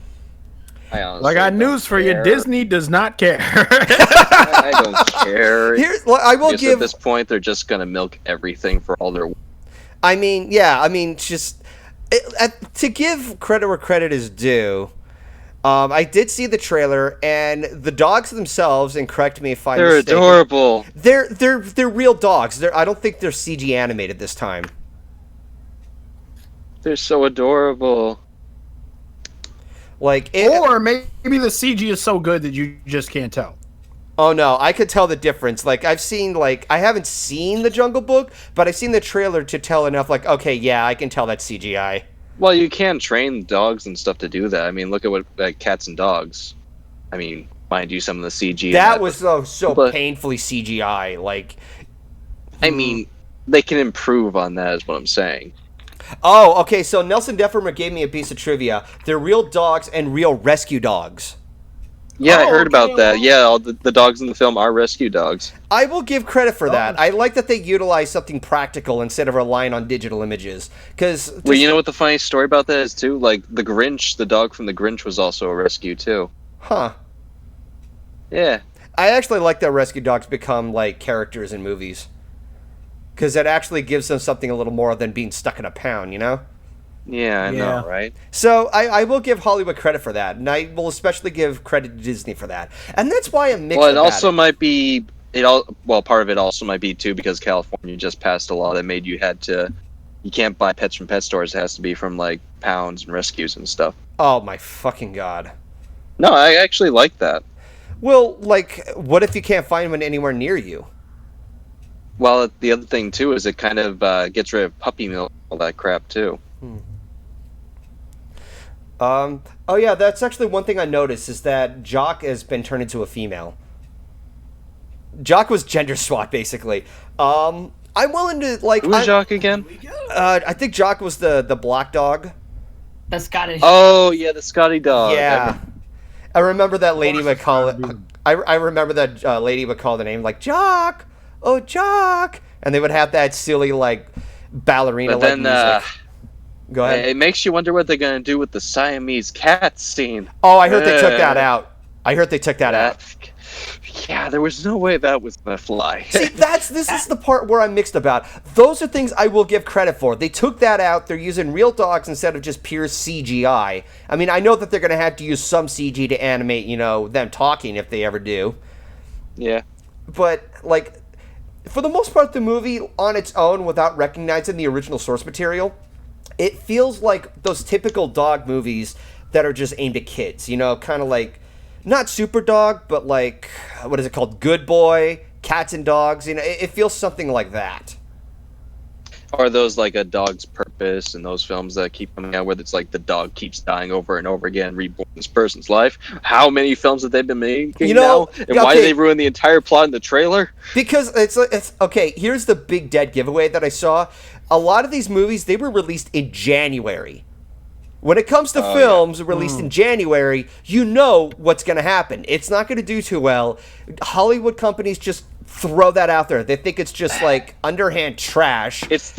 got news for you. Disney does not care. I don't care. I will give. At this point, they're just gonna milk everything for all their. To give credit where credit is due, I did see the trailer, and the dogs themselves, and correct me if I'm mistaken, adorable. They're real dogs. I don't think they're CG animated this time. They're so adorable. Or maybe the CG is so good that you just can't tell. Oh no, I could tell the difference. I haven't seen the Jungle Book, but I've seen the trailer to tell enough. Okay, yeah, I can tell that's CGI. Well, you can train dogs and stuff to do that. I mean, look at what cats and dogs. I mean, mind you, some of the CG. That was so painfully CGI. I mean, they can improve on that, is what I'm saying. Oh, okay, so Nelson Deffermer gave me a piece of trivia. They're real dogs and real rescue dogs. Yeah, I heard about that. Yeah, all the dogs in the film are rescue dogs. I will give credit for that. I like that they utilize something practical instead of relying on digital images. Well, you know what the funny story about that is, too? The Grinch, the dog from the Grinch was also a rescue, too. Huh. Yeah. I actually like that rescue dogs become, characters in movies. Because that actually gives them something a little more than being stuck in a pound, you know? Yeah, I know, right? So I will give Hollywood credit for that, and I will especially give credit to Disney for that. And that's why I'm mixed. Well, it also might be part of it also might be too because California just passed a law that made you can't buy pets from pet stores. It has to be from pounds and rescues and stuff. Oh my fucking god! No, I actually like that. Well, what if you can't find one anywhere near you? Well, the other thing too is it kind of gets rid of puppy milk, all that crap too. Oh yeah, that's actually one thing I noticed is that Jock has been turned into a female. Jock was gender swapped, basically. I'm willing to, like... Who was Jock again? I think Jock was the black dog. The Scottish. Oh, yeah, the Scotty dog. Yeah. I remember that lady would call it... I remember that lady would call the name, like, Jock! Oh, Jock! And they would have that silly, like, ballerina-like music. Go ahead. It makes you wonder what they're going to do with the Siamese cat scene. Oh, I heard they took that out. I heard they took that out. Yeah, there was no way that was going to fly. See, this is the part where I'm mixed about. Those are things I will give credit for. They took that out. They're using real dogs instead of just pure CGI. I mean, I know that they're going to have to use some CG to animate, them talking if they ever do. Yeah. But, like, for the most part, the movie on its own, without recognizing the original source material, it feels like those typical dog movies that are just aimed at kids. Kind of like, not Super Dog, but like, what is it called? Good Boy, Cats and Dogs. It feels something like that. Or those like A Dog's Purpose and those films that keep coming out where it's like the dog keeps dying over and over again, reborn in this person's life. How many films have they been making now? And why did they ruin the entire plot in the trailer? Because it's okay, here's the big dead giveaway that I saw. A lot of these movies, they were released in January. When it comes to films released in January, you know what's going to happen. It's not going to do too well. Hollywood companies just throw that out there. They think it's just like underhand trash. It's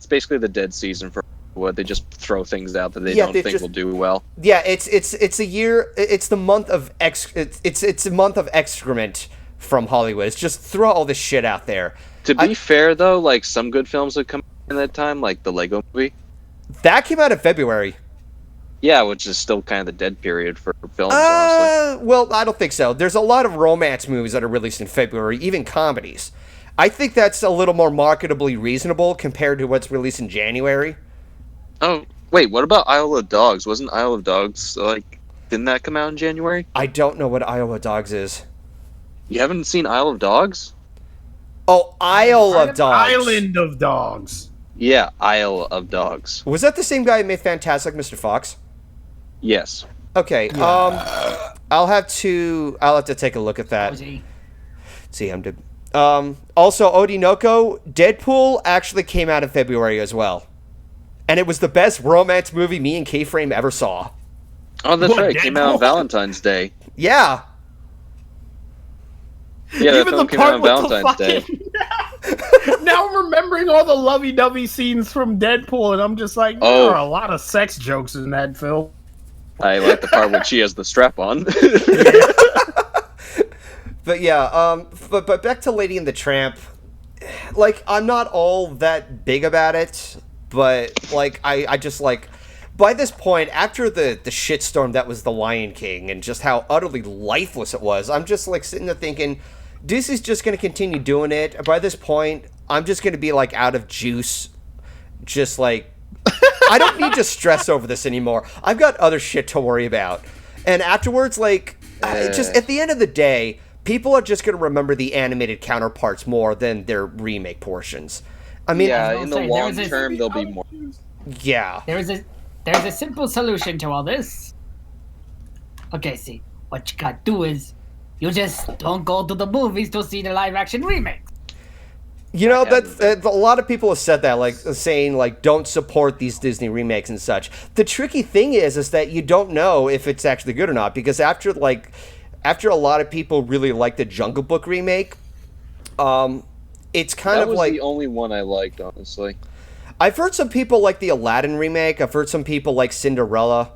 basically the dead season for what they just throw things out that they don't think will do well. Yeah, it's a year. It's the month of it's a month of excrement from Hollywood. It's just throw all this shit out there. To be fair though, like some good films have come in that time, like the Lego Movie. That came out in February. Yeah, which is still kind of the dead period for films, honestly. Well, I don't think so. There's a lot of romance movies that are released in February, even comedies. I think that's a little more marketably reasonable compared to what's released in January. Oh, wait, what about Isle of Dogs? Wasn't Isle of Dogs, didn't that come out in January? I don't know what Isle of Dogs is. You haven't seen Isle of Dogs? Oh, Isle of Dogs. Island of Dogs. Yeah, Isle of Dogs. Was that the same guy who made Fantastic Mr. Fox? Yes. Okay. I'll have to take a look at that. See, also, Audionautix, Deadpool actually came out in February as well, and it was the best romance movie me and K-Frame ever saw. Oh, that's right. It came out on Valentine's Day. Yeah. Yeah, that film came out on Valentine's Day. Now I'm remembering all the lovey-dovey scenes from Deadpool, and I'm just like, there are a lot of sex jokes in that film. I like the part when she has the strap on. But yeah, but back to Lady and the Tramp. Like, I'm not all that big about it, but like I just like by this point, after the shitstorm that was The Lion King and just how utterly lifeless it was, I'm just like sitting there thinking, Disney's just gonna continue doing it. By this point, I'm just gonna be like out of juice. Just like I don't need to stress over this anymore. I've got other shit to worry about. And afterwards, like, just at the end of the day, people are just going to remember the animated counterparts more than their remake portions. I mean, yeah, in the long term, there'll be more. Yeah. There's a simple solution to all this. Okay, see, what you gotta do is you just don't go to the movies to see the live-action remake. You know, that's a lot of people have said that, like saying, like, don't support these Disney remakes and such. The tricky thing is that you don't know if it's actually good or not, because after a lot of people really like the Jungle Book remake, it's kind of like the only one I liked, honestly. I've heard some people like the Aladdin remake. I've heard some people like Cinderella.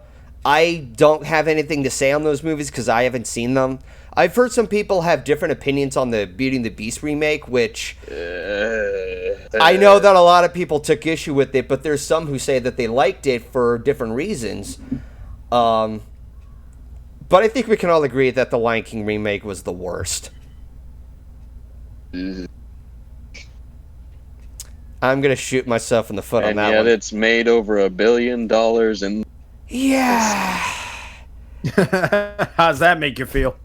I don't have anything to say on those movies because I haven't seen them. I've heard some people have different opinions on the Beauty and the Beast remake, which I know that a lot of people took issue with it, but there's some who say that they liked it for different reasons. But I think we can all agree that the Lion King remake was the worst. I'm going to shoot myself in the foot on that one. And yet it's made over $1 billion in... Yeah. How's that make you feel?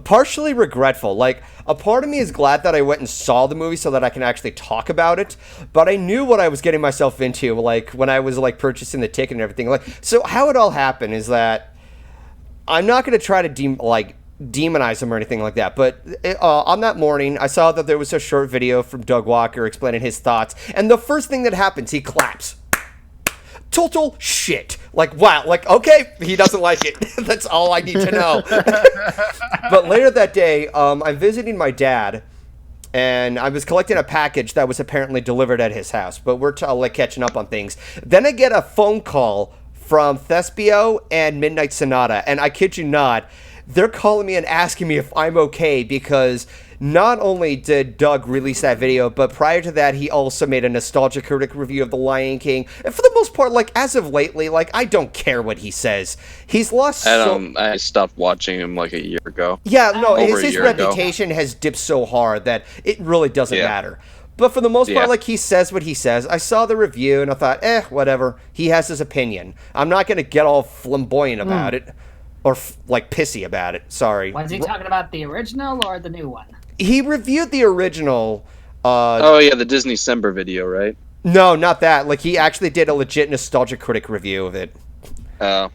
Partially regretful. Like, a part of me is glad that I went and saw the movie so that I can actually talk about it, but I knew what I was getting myself into, like, when I was, like, purchasing the ticket and everything. Like, so how it all happened is that I'm not going to try to, demonize him or anything like that. But on that morning, I saw that there was a short video from Doug Walker explaining his thoughts. And the first thing that happens, he claps. Total shit. Like, wow. Like, okay, he doesn't like it. That's all I need to know. But later that day, I'm visiting my dad. And I was collecting a package that was apparently delivered at his house. But we're like catching up on things. Then I get a phone call from Thespio and Midnight Sonata. And I kid you not, they're calling me and asking me if I'm okay, because not only did Doug release that video, but prior to that, he also made a Nostalgia Critic review of The Lion King. And for the most part, like, as of lately, like, I don't care what he says. He's lost I stopped watching him like a year ago. Yeah, no, Over his a year reputation has dipped so hard that it really doesn't matter. But for the most part, like, he says what he says. I saw the review, and I thought, whatever. He has his opinion. I'm not going to get all flamboyant about it. Or, like, pissy about it. Sorry. Was he talking about the original or the new one? He reviewed the original. The Disney Sember video, right? No, not that. Like, he actually did a legit Nostalgia Critic review of it. Oh.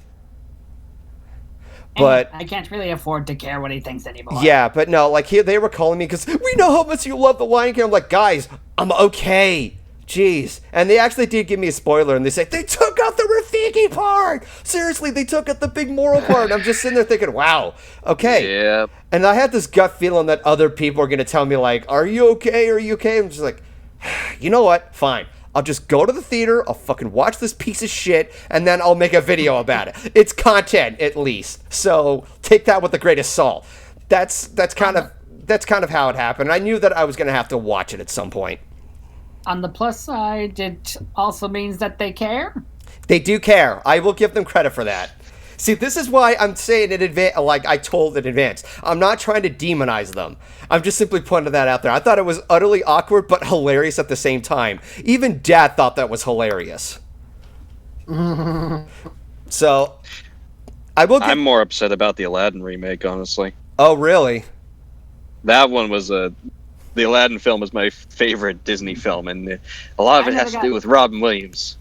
But I can't really afford to care what he thinks anymore. Yeah, but no, like, they were calling me because we know how much you love The Lion King. I'm like, guys, I'm okay. Jeez. And they actually did give me a spoiler, and they say, they took out the Rafiki part! Seriously, they took out the big moral part. I'm just sitting there thinking, wow, okay. Yeah. And I had this gut feeling that other people are going to tell me, like, are you okay? Are you okay? I'm just like, you know what? Fine. I'll just go to the theater, I'll fucking watch this piece of shit, and then I'll make a video about it. It's content, at least. So take that with a grain of salt. That's kind of how it happened. I knew that I was going to have to watch it at some point. On the plus side, it also means that they care. They do care. I will give them credit for that. See, this is why I'm saying in advance, like I told in advance. I'm not trying to demonize them. I'm just simply pointing that out there. I thought it was utterly awkward, but hilarious at the same time. Even Dad thought that was hilarious. So, I'm more upset about the Aladdin remake, honestly. Oh, really? That one was the Aladdin film is my favorite Disney film, and a lot of it has to do with Robin Williams.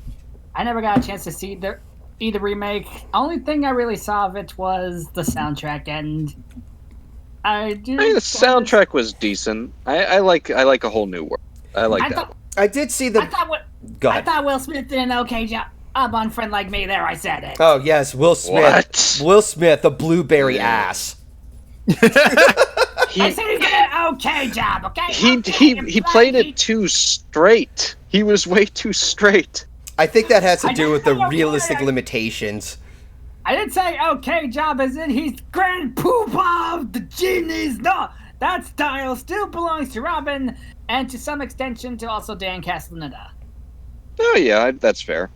I never got a chance to see either remake. Only thing I really saw of it was the soundtrack, and the soundtrack was decent. I like A Whole New World. I like that. I did see the. Go ahead. I thought Will Smith did an okay job on Friend Like Me. There, I said it. Oh yes, Will Smith. What? Will Smith, the blueberry ass. I said he did an okay job. Okay. He played it too straight. He was way too straight. I think that has to do with the realistic limitations. I didn't say okay job as in he's grand poobah of the genies. No, that style still belongs to Robin, and to some extension to also Dan Castellaneta. Oh yeah, that's fair.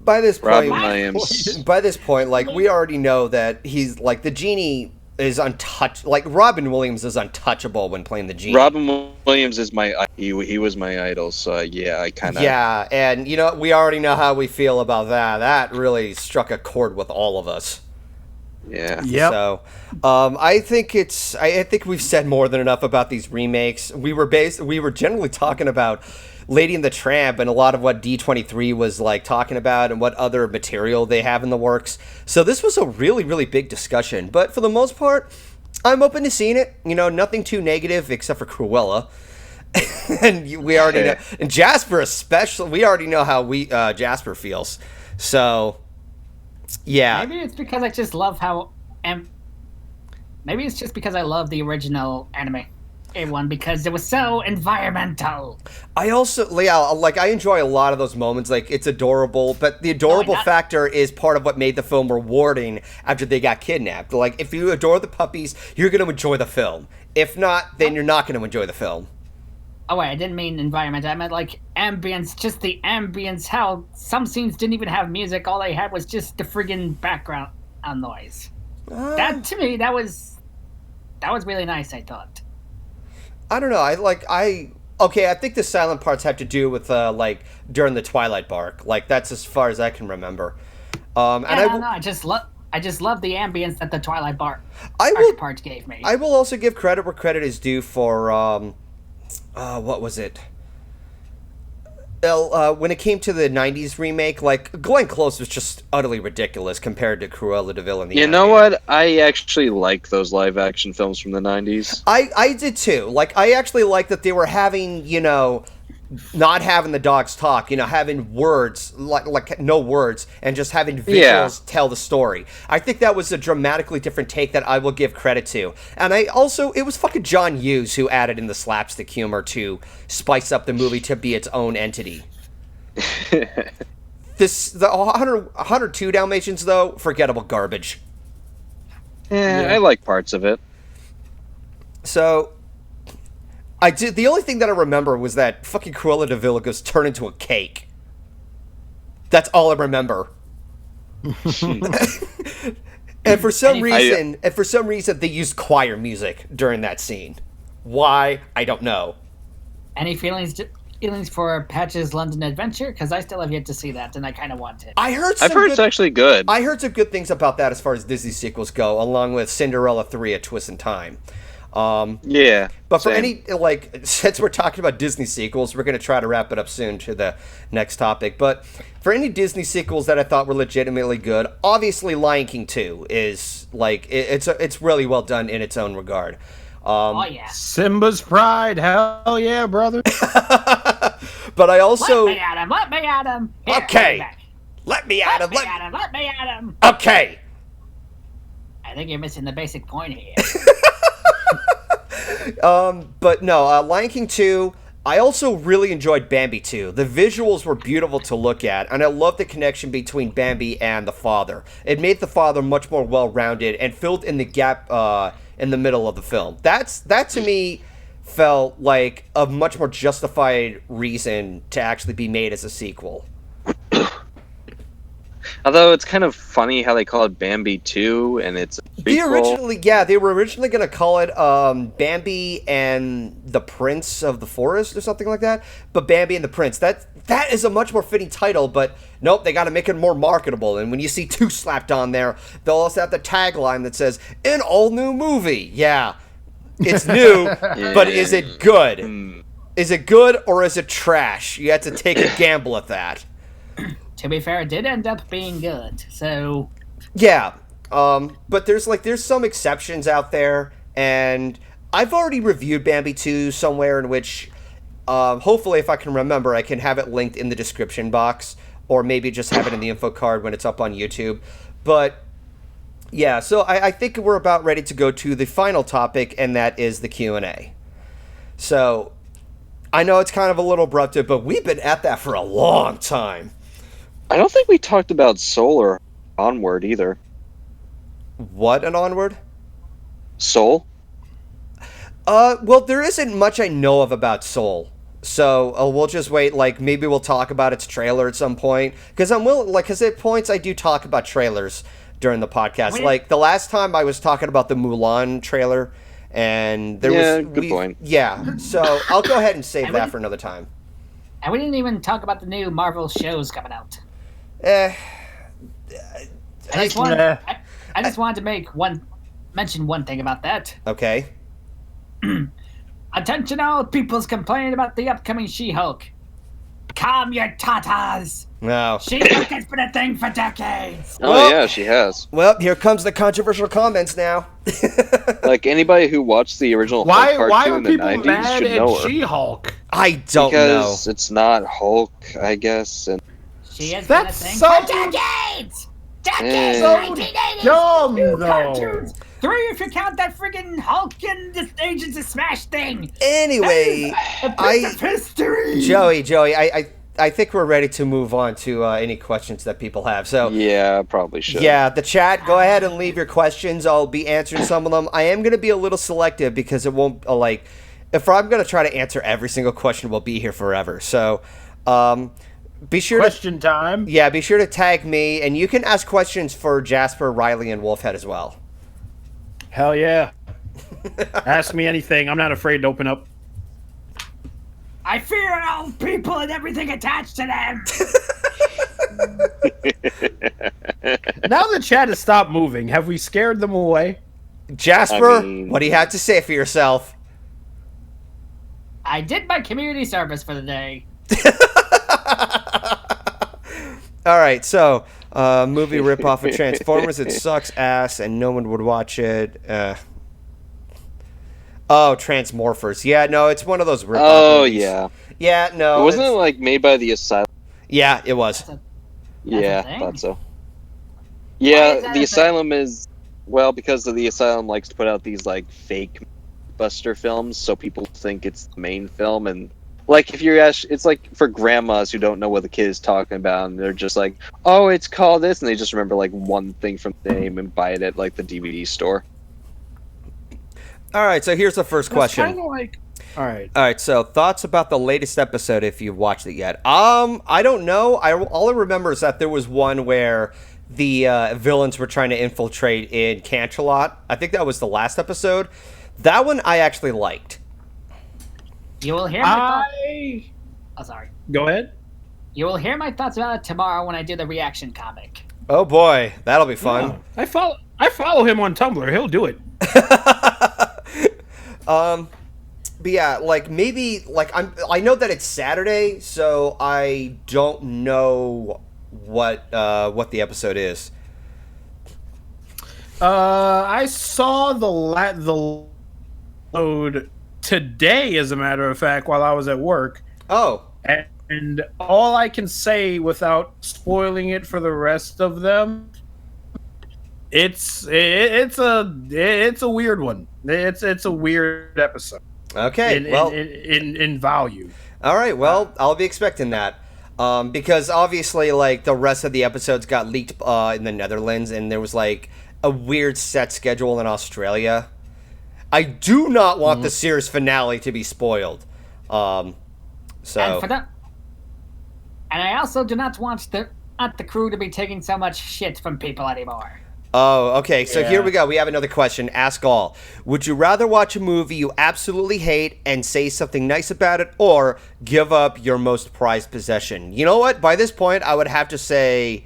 By this point, like, we already know that he's like the genie is untouched. Like, Robin Williams is untouchable when playing the genie. Robin Williams is he was my idol, so yeah, I kind of... Yeah, and, you know, we already know how we feel about that. That really struck a chord with all of us. Yeah. Yep. So, I think we've said more than enough about these remakes. We were generally talking about Lady and the Tramp and a lot of what D23 was like talking about and what other material they have in the works. So this was a really, really big discussion. But for the most part, I'm open to seeing it. You know, nothing too negative except for Cruella. And we already know, and Jasper especially. We already know how Jasper feels. So, yeah. Maybe it's because I just love maybe it's just because I love the original anime one because it was so environmental. I also, I enjoy a lot of those moments. Like, it's adorable, but the adorable factor is part of what made the film rewarding after they got kidnapped. Like, if you adore the puppies, you're going to enjoy the film. If not, then you're not going to enjoy the film. Oh wait, I didn't mean environment. I meant like ambience, just the ambience. How some scenes didn't even have music. All they had was just the friggin' background noise. That to me, that was really nice. I thought. I don't know. I think the silent parts have to do with like during the Twilight Bark. Like, that's as far as I can remember. I just love the ambience that the Twilight Bark part gave me. I will also give credit where credit is due for what was it? when it came to the 90s remake, like, Glenn Close was just utterly ridiculous compared to Cruella de Vil in the You know animated. what? I actually like those live action films from the 90s. I did too. Like, I actually like that they were having, not having the dogs talk, having words, like no words, and just having visuals tell the story. I think that was a dramatically different take that I will give credit to. And it was fucking John Hughes who added in the slapstick humor to spice up the movie to be its own entity. The 102 Dalmatians, though, forgettable garbage. I like parts of it. So, the only thing that I remember was that fucking Cruella de Vil goes turn into a cake. That's all I remember. And for some reason, they used choir music during that scene. Why? I don't know. Any feelings for Patch's London Adventure? Because I still have yet to see that, and I kind of want it. I've heard it's actually good. I heard some good things about that as far as Disney sequels go, along with Cinderella 3: A Twist in Time. Yeah. But for any, since we're talking about Disney sequels, we're going to try to wrap it up soon to the next topic. But for any Disney sequels that I thought were legitimately good, obviously Lion King 2 is, it's really well done in its own regard. Oh, yeah. Simba's Pride, hell yeah, brother. But I also... Let me at him. Here, okay. Let me at him. Let me at him. Okay. I think you're missing the basic point here. But no, Lion King 2, I also really enjoyed Bambi 2. The visuals were beautiful to look at, and I love the connection between Bambi and the father. It made the father much more well-rounded and filled in the gap in the middle of the film. That to me felt like a much more justified reason to actually be made as a sequel. Although it's kind of funny how they call it Bambi 2, and it's a prequel. They were originally going to call it Bambi and the Prince of the Forest or something like that. But Bambi and the Prince, that is a much more fitting title, but nope, they got to make it more marketable. And when you see 2 slapped on there, they'll also have the tagline that says, an all-new movie. Yeah, it's new, but is it good? Is it good or is it trash? You have to take a gamble at that. To be fair, it did end up being good, so... Yeah, but there's some exceptions out there, and I've already reviewed Bambi 2 somewhere in which, hopefully if I can remember, I can have it linked in the description box, or maybe just have it in the info card when it's up on YouTube. But, yeah, so I think we're about ready to go to the final topic, and that is the Q&A. So, I know it's kind of a little abrupt, but we've been at that for a long time. I don't think we talked about Soul or Onward either. What, an Onward? Soul? Well, there isn't much I know of about Soul. So, we'll just wait, maybe we'll talk about its trailer at some point. Because because at points I do talk about trailers during the podcast. The last time I was talking about the Mulan trailer, and there was... good point. Yeah, so I'll go ahead and save that for another time. And we didn't even talk about the new Marvel shows coming out. I just wanted to mention one thing about that. Okay. Attention all people's complaining about the upcoming She-Hulk. Calm your tatas. No. She-Hulk has been a thing for decades. Yeah, she has. Well, here comes the controversial comments now. Anybody who watched the original Hulk cartoon in the 90s should know her. She-Hulk? I don't know. Because it's not Hulk, I guess. And she has been a thing for decades! Decades! So 1980s! dumb, Two though. cartoons! 3 if you count that friggin' Hulk and the Agents of Smash thing! Anyway, A piece of history! Joey, I think we're ready to move on to any questions that people have. So yeah, probably should. Yeah, the chat, go ahead and leave your questions. I'll be answering some of them. I am going to be a little selective because it won't, if I'm going to try to answer every single question, we'll be here forever. So, be sure Question time. Yeah, be sure to tag me, and you can ask questions for Jasper, Ryley, and Wolfhead as well. Hell yeah. Ask me anything. I'm not afraid to open up. I fear all people and everything attached to them! Now the chat has stopped moving. Have we scared them away? Jasper, what do you have to say for yourself? I did my community service for the day. All right, so movie ripoff of Transformers. It sucks ass, and no one would watch it. Oh, Transmorphers. Yeah, no, it's one of those ripoff Oh movies. yeah. Yeah, no. Wasn't it like made by the Asylum? Yeah, it was. Yeah, thing? thought so. Why is Yeah, that the a thing? Asylum is because the Asylum likes to put out these like fake buster films, so people think it's the main film, and like if you're it's like for grandmas who don't know what the kid is talking about, and they're just like, "Oh, it's called this," and they just remember like one thing from the name and buy it at like the DVD store. All right, so here's the first question. Kind of like. All right. All right, so thoughts about the latest episode if you've watched it yet. I don't know. All I remember is that there was one where the villains were trying to infiltrate in Canterlot. I think that was the last episode. That one I actually liked. You will hear my thoughts. Oh, sorry. Go ahead. You will hear my thoughts about it tomorrow when I do the reaction comic. Oh boy, that'll be fun. Oh, I follow him on Tumblr. He'll do it. But yeah, like maybe like I know that it's Saturday, so I don't know what the episode is. I saw the load today, as a matter of fact, while I was at work. Oh. And all I can say without spoiling it for the rest of them, it's a weird one. It's a weird episode. Okay. In value. All right. Well, I'll be expecting that. Because obviously, like, the rest of the episodes got leaked in the Netherlands, and there was, like, a weird set schedule in Australia. I do not want the series finale to be spoiled. And I also do not want the crew to be taking so much shit from people anymore. Oh, okay. So Yeah. here we go. We have another question. Ask all. Would you rather watch a movie you absolutely hate and say something nice about it, or give up your most prized possession? You know what? By this point, I would have to say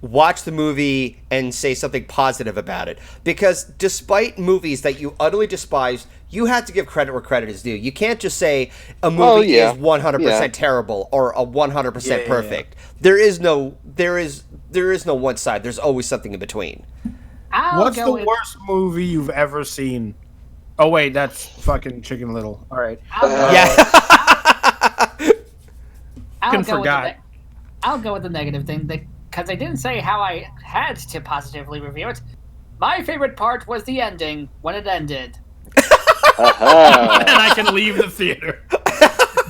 watch the movie and say something positive about it. Because despite movies that you utterly despise, you have to give credit where credit is due. You can't just say a movie is 100% terrible or a 100% perfect. There is no one side. There's always something in between. What's the worst movie you've ever seen? Oh wait, that's fucking Chicken Little. All right. I'll go with the negative thing because I didn't say how I had to positively review it. My favorite part was the ending when it ended. And I can leave the theater.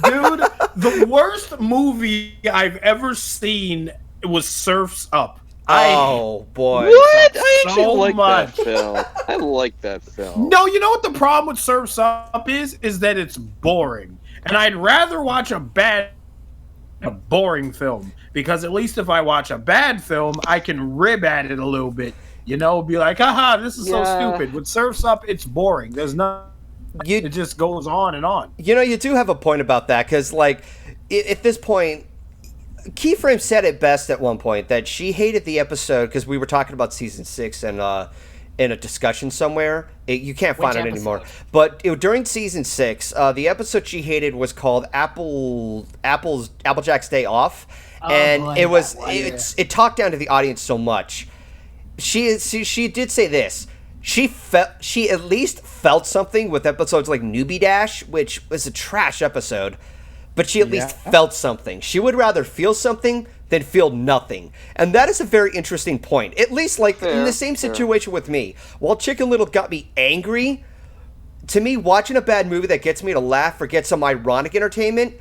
Dude, the worst movie I've ever seen was Surf's Up. Oh boy! What? I actually so like much. that film. I like that film. No, you know what the problem with Surf's Up is? Is that it's boring. And I'd rather watch a boring film. Because at least if I watch a bad film, I can rib at it a little bit. You know, be like, haha, this is so stupid. With Surf's Up, it's boring. There's no... It just goes on and on. You know, you do have a point about that, because, like, at this point, Keyframe said it best at one point, that she hated the episode, because we were talking about Season 6 and in a discussion somewhere. You can't find it anymore. But during Season 6, the episode she hated was called Applejack's Day Off. It talked down to the audience so much. She did say this. She at least felt something with episodes like Newbie Dash, which was a trash episode, but she at least felt something. She would rather feel something than feel nothing. And that is a very interesting point. At least, like, in the same situation with me. While Chicken Little got me angry, to me, watching a bad movie that gets me to laugh or get some ironic entertainment,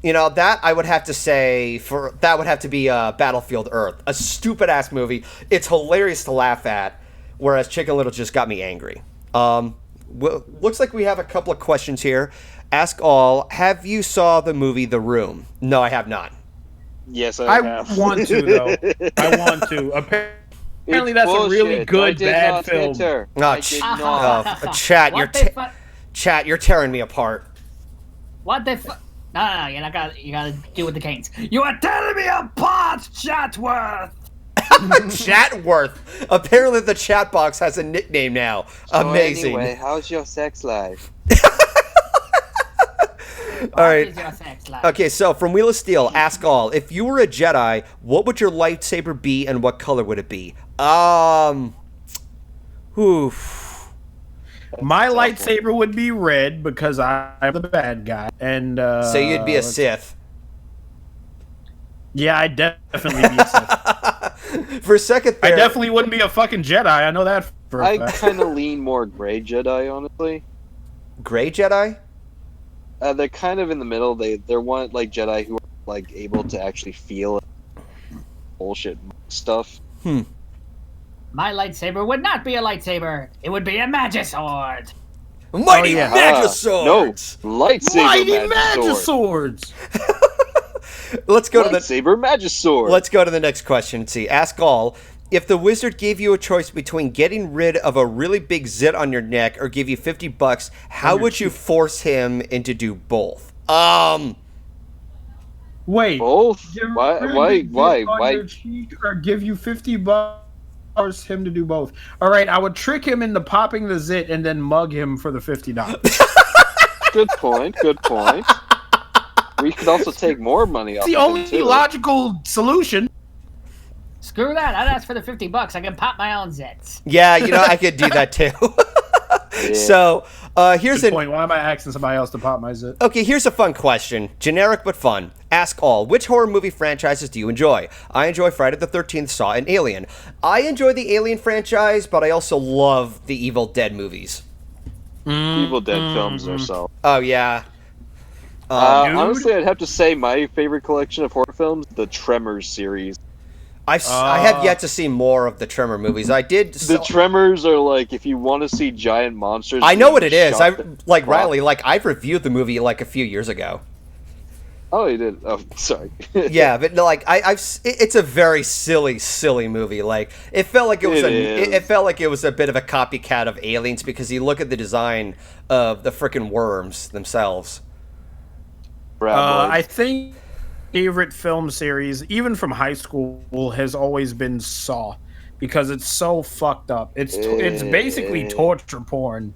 you know, that I would have to say, that would have to be Battlefield Earth. A stupid-ass movie. It's hilarious to laugh at. Whereas Chicken Little just got me angry. Looks like we have a couple of questions here. Ask all, have you saw the movie The Room? No, I have not. Yes, I have. I want to, though. I want to. Apparently that's a really good bad film. Chat, you're tearing me apart. What the fuck? No, you gotta do with the canes. You are tearing me apart, Chatworth! Chatworth. Apparently the chat box has a nickname now. Amazing. Anyway, how's your sex life? All right. Okay. Okay, so from Wheel of Steel, ask all. If you were a Jedi, what would your lightsaber be and what color would it be? Oof. My lightsaber would be red because I'm the bad guy. And So you'd be a Sith. Yeah, I'd definitely be a Sith. For a second there. I definitely wouldn't be a fucking Jedi. I know that for a I fact. kind of lean more gray Jedi, honestly. Gray Jedi? They're kind of in the middle. They're one like Jedi who are like able to actually feel bullshit stuff. My lightsaber would not be a lightsaber. It would be a Magisword. Mighty yeah. Magiswords! No, lightsaber Mighty Magisword. Magiswords! Let's go to the Lightsaber Magisword. Let's go to the next question. See, ask all. If the wizard gave you a choice between getting rid of a really big zit on your neck or give you $50, how would you force him into do both? Wait. Both? Give Why? rid of Why? the Why? dip on Why? your cheek or give you $50 force him to do both. All right, I would trick him into popping the zit and then mug him for the $50. Good point. Good point. We could also take more money off. The of him, only too. logical solution. Screw that. I'd ask for the $50. I can pop my own zits. Yeah, you know, I could do that too. Yeah. So, here's Good an point. Why am I asking somebody else to pop my zit? Okay, here's a fun question. Generic but fun. Ask all. Which horror movie franchises do you enjoy? I enjoy Friday the 13th, Saw, and Alien. I enjoy the Alien franchise, but I also love the Evil Dead movies. Evil Dead films are so. Oh, yeah. Dude. Honestly, I'd have to say my favorite collection of horror films, the Tremors series. I have yet to see more of the Tremor movies. I did. The Tremors are like if you want to see giant monsters. I know what it is. I shot like the- Ryley. Like I've reviewed the movie like a few years ago. Oh, you did. Oh, sorry. Yeah, but no, like it's a very silly movie. Like it felt like it was it felt like it was a bit of a copycat of Aliens because you look at the design of the frickin' worms themselves. I think favorite film series, even from high school, has always been Saw, because it's so fucked up. It's basically torture porn.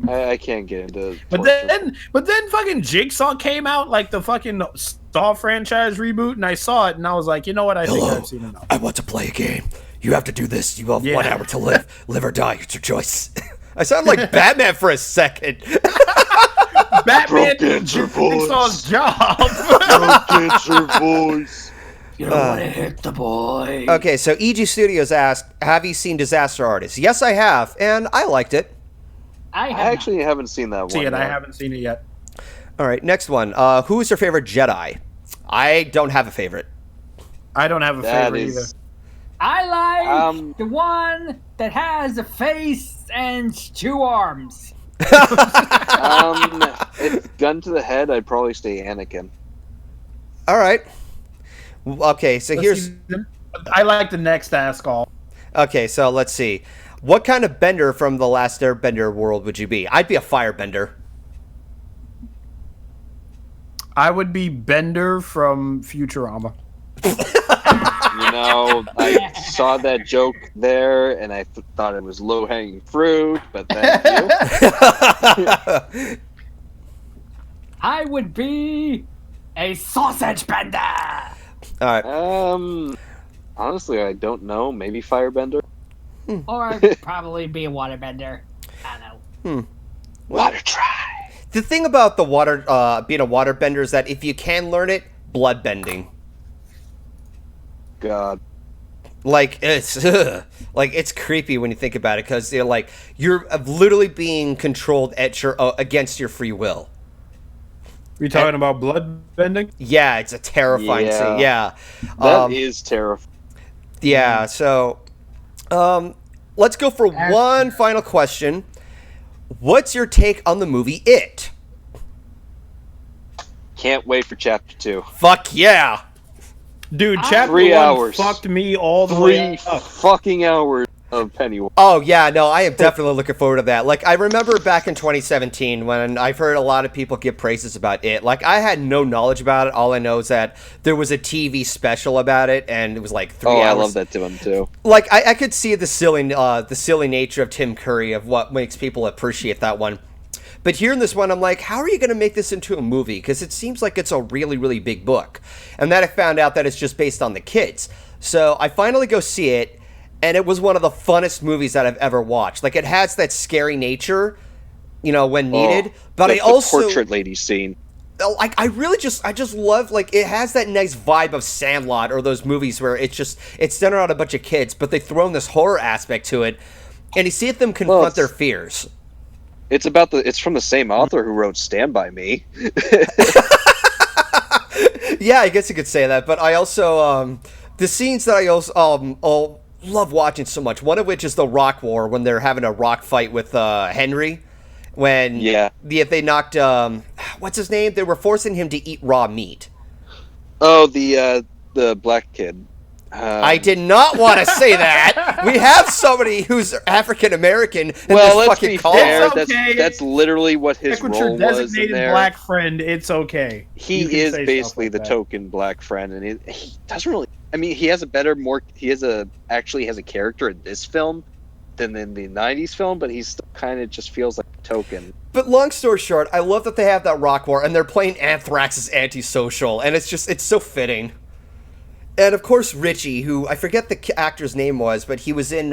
I can't get into. But then fucking Jigsaw came out, like the fucking Saw franchise reboot, and I saw it and I was like, you know what? I think I've seen enough. I want to play a game. You have to do this. You have 1 hour to live. Live or die. It's your choice. I sound like Batman for a second. Batman did Answer voice. Jigsaw's job. Answer voice. You don't want to hit the boy. Okay, so EG Studios asked, have you seen Disaster Artist? Yes, I have, and I liked it. I I have actually haven't seen that one. See it? I yet. haven't seen it yet. All right, next one. Who is your favorite Jedi? I don't have a favorite. I don't have a That favorite either. is. I like Um, the one that has a face and 2 arms. If gun to the head, I'd probably stay Anakin. All right. Okay, so here's... I like the next ask all. Okay, so let's see. What kind of bender from the Last Airbender world would you be? I'd be a firebender. I would be Bender from Futurama. You know, I saw that joke there, and I thought it was low-hanging fruit, but thank you. I would be a sausage bender. All right. Honestly, I don't know. Maybe Firebender? Or I'd probably be a waterbender. I don't know. Water try. The thing about the water, being a waterbender is that if you can learn it, blood bending. God. Like it's like it's creepy when you think about it because you're literally being controlled at your against your free will. You talking about blood bending? Yeah, it's a terrifying Yeah. scene. Yeah, That is terrifying. yeah. So, let's go for one final question. What's your take on the movie It? Can't wait for chapter 2. Fuck yeah! Dude, chapter 3 1 hours. fucked me all the 3 way up. fucking hours of Pennywise. Oh yeah, no, I am definitely looking forward to that. Like I remember back in 2017 when I've heard a lot of people give praises about it. Like I had no knowledge about it. All I know is that there was a TV special about it, and it was like 3 hours. I love that to him too. Like I could see the silly nature of Tim Curry of what makes people appreciate that one. But here in this one, I'm like, how are you going to make this into a movie? Because it seems like it's a really, really big book. And then I found out that it's just based on the kids. So I finally go see it, and it was one of the funnest movies that I've ever watched. Like, it has that scary nature, you know, when needed. But the, I also... the portrait lady scene. Like, I just love, like, it has that nice vibe of Sandlot or those movies where it's centered on a bunch of kids, but they've thrown this horror aspect to it, and you see them confront their fears. It's from the same author who wrote Stand By Me. Yeah, I guess you could say that, but I also, the scenes that I also love watching so much, one of which is the rock war, when they're having a rock fight with Henry. When they knocked what's his name? They were forcing him to eat raw meat. Oh, the black kid. I did not want to say that. We have somebody who's African American in well, this let's fucking be call. fair. Okay. That's literally what his Like role your was in designated there. black friend, it's okay. He is basically the token black friend, and he doesn't really. I mean, he actually has a character in this film than in the '90s film, but he still kind of just feels like a token. But long story short, I love that they have that rock war, and they're playing Anthrax's Antisocial, and it's so fitting. And of course, Richie, who I forget the actor's name was, but he was in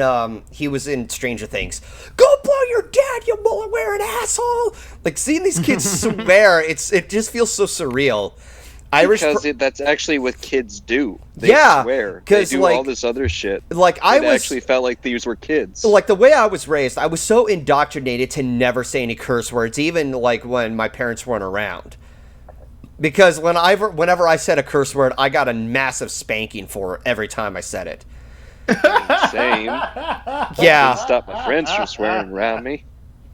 Stranger Things. Go blow your dad, you mullet-wearing asshole! Like, seeing these kids swear, it just feels so surreal. That's actually what kids do. They swear. They do all this other shit. Like, actually felt like these were kids. Like, the way I was raised, I was so indoctrinated to never say any curse words, even like when my parents weren't around. Because whenever I said a curse word, I got a massive spanking for it every time I said it. Same. Yeah. Didn't stop my friends from swearing around me.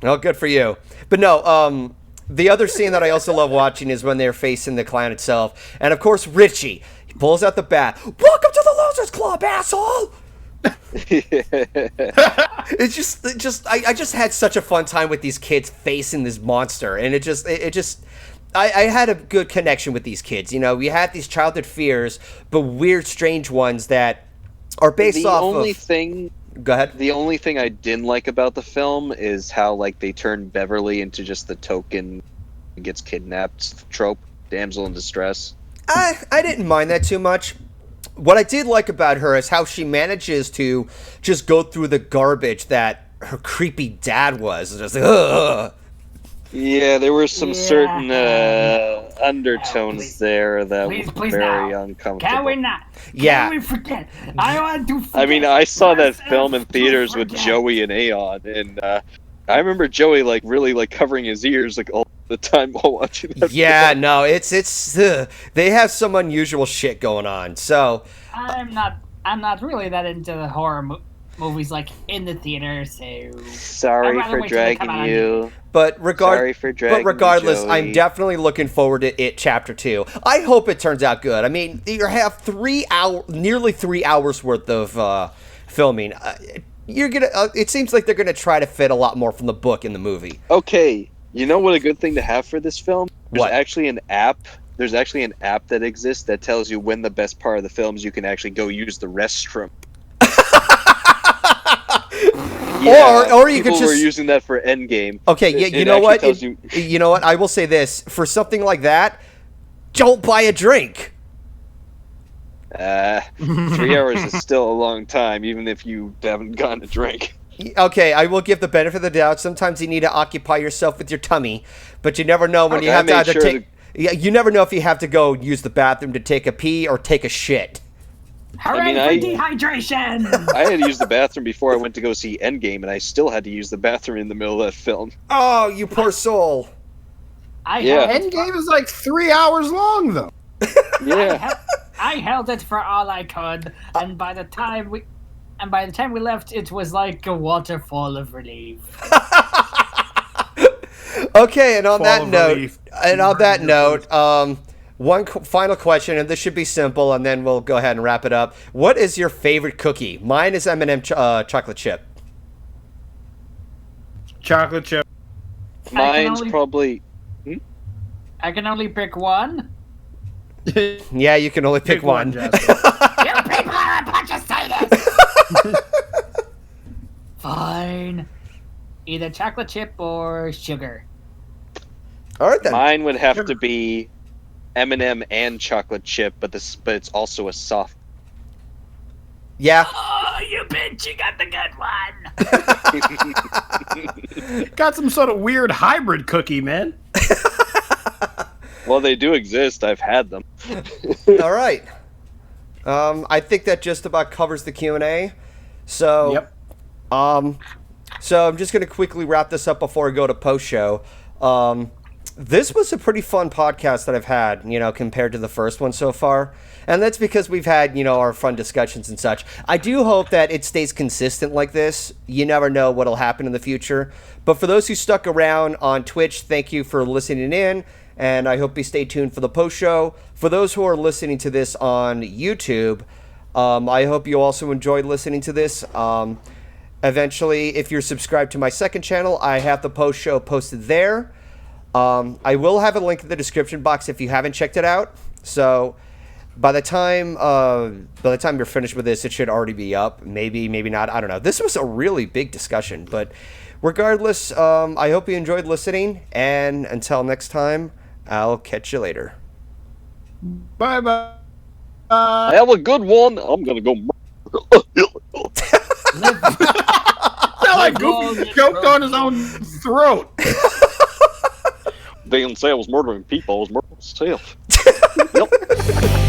Oh, good for you. But no, the other scene that I also love watching is when they're facing the clown itself. And of course, Richie, he pulls out the bat. Welcome to the Losers Club, asshole! I just had such a fun time with these kids facing this monster. And I had a good connection with these kids. You know, we had these childhood fears, but weird, strange ones that are based off of... Go ahead. The only thing I didn't like about the film is how, like, they turned Beverly into just the token gets kidnapped trope, damsel in distress. I didn't mind that too much. What I did like about her is how she manages to just go through the garbage that her creepy dad was. Just like, ugh. Yeah, there were some certain undertones there that were very uncomfortable. Can we not? Yeah. Can we forget? I want to forget. I mean, I saw that film in theaters with Joey and Aeon, and I remember Joey really covering his ears all the time while watching that film. No, it's they have some unusual shit going on. So I'm not really that into the horror movies in the theater, so sorry for dragging you. But regardless, you, I'm definitely looking forward to It Chapter 2. I hope it turns out good. I mean, you have nearly 3 hours worth of filming. It seems like they're gonna try to fit a lot more from the book in the movie. Okay, you know what a good thing to have for this film? What? There's actually an app that exists that tells you when the best part of the film is you can actually go use the restroom. Yeah, or you could just... People were using that for Endgame. Okay, yeah, you know what? You know what? I will say this. For something like that, don't buy a drink. 3 hours is still a long time, even if you haven't gotten a drink. Okay, I will give the benefit of the doubt. Sometimes you need to occupy yourself with your tummy, but you never know when you have to either take... You never know if you have to go use the bathroom to take a pee or take a shit. Hooray for dehydration! I had to use the bathroom before I went to go see Endgame, and I still had to use the bathroom in the middle of that film. Oh, you poor soul. Endgame is 3 hours long, though. Yeah. I held it for all I could, and by the time we left, it was like a waterfall of relief. Okay, and on that note, one final question, and this should be simple, and then we'll go ahead and wrap it up. What is your favorite cookie? Mine is M&M chocolate chip. Chocolate chip. Mine's probably... I can only pick one? Yeah, you can only pick one. You people are a bunch of sadists! Fine. Either chocolate chip or sugar. All right then. Mine would have to be M&M and chocolate chip, but it's also a soft. Yeah. Oh, you bitch! You got the good one. Got some sort of weird hybrid cookie, man. Well, they do exist. I've had them. All right. I think that just about covers the Q&A. So, Yep. So I'm just going to quickly wrap this up before I go to post-show. This was a pretty fun podcast that I've had, compared to the first one so far. And that's because we've had, our fun discussions and such. I do hope that it stays consistent like this. You never know what'll happen in the future. But for those who stuck around on Twitch, thank you for listening in. And I hope you stay tuned for the post-show. For those who are listening to this on YouTube, I hope you also enjoyed listening to this. Eventually, if you're subscribed to my second channel, I have the post-show posted there. I will have a link in the description box if you haven't checked it out. So by the time you're finished with this, it should already be up. Maybe not. I don't know. This was a really big discussion, but regardless, I hope you enjoyed listening. And until next time, I'll catch you later. Bye-bye. Have a good one. I'm gonna go. Sound like Goofy choked on his own throat. They didn't say I was murdering people. I was murdering myself. Yep.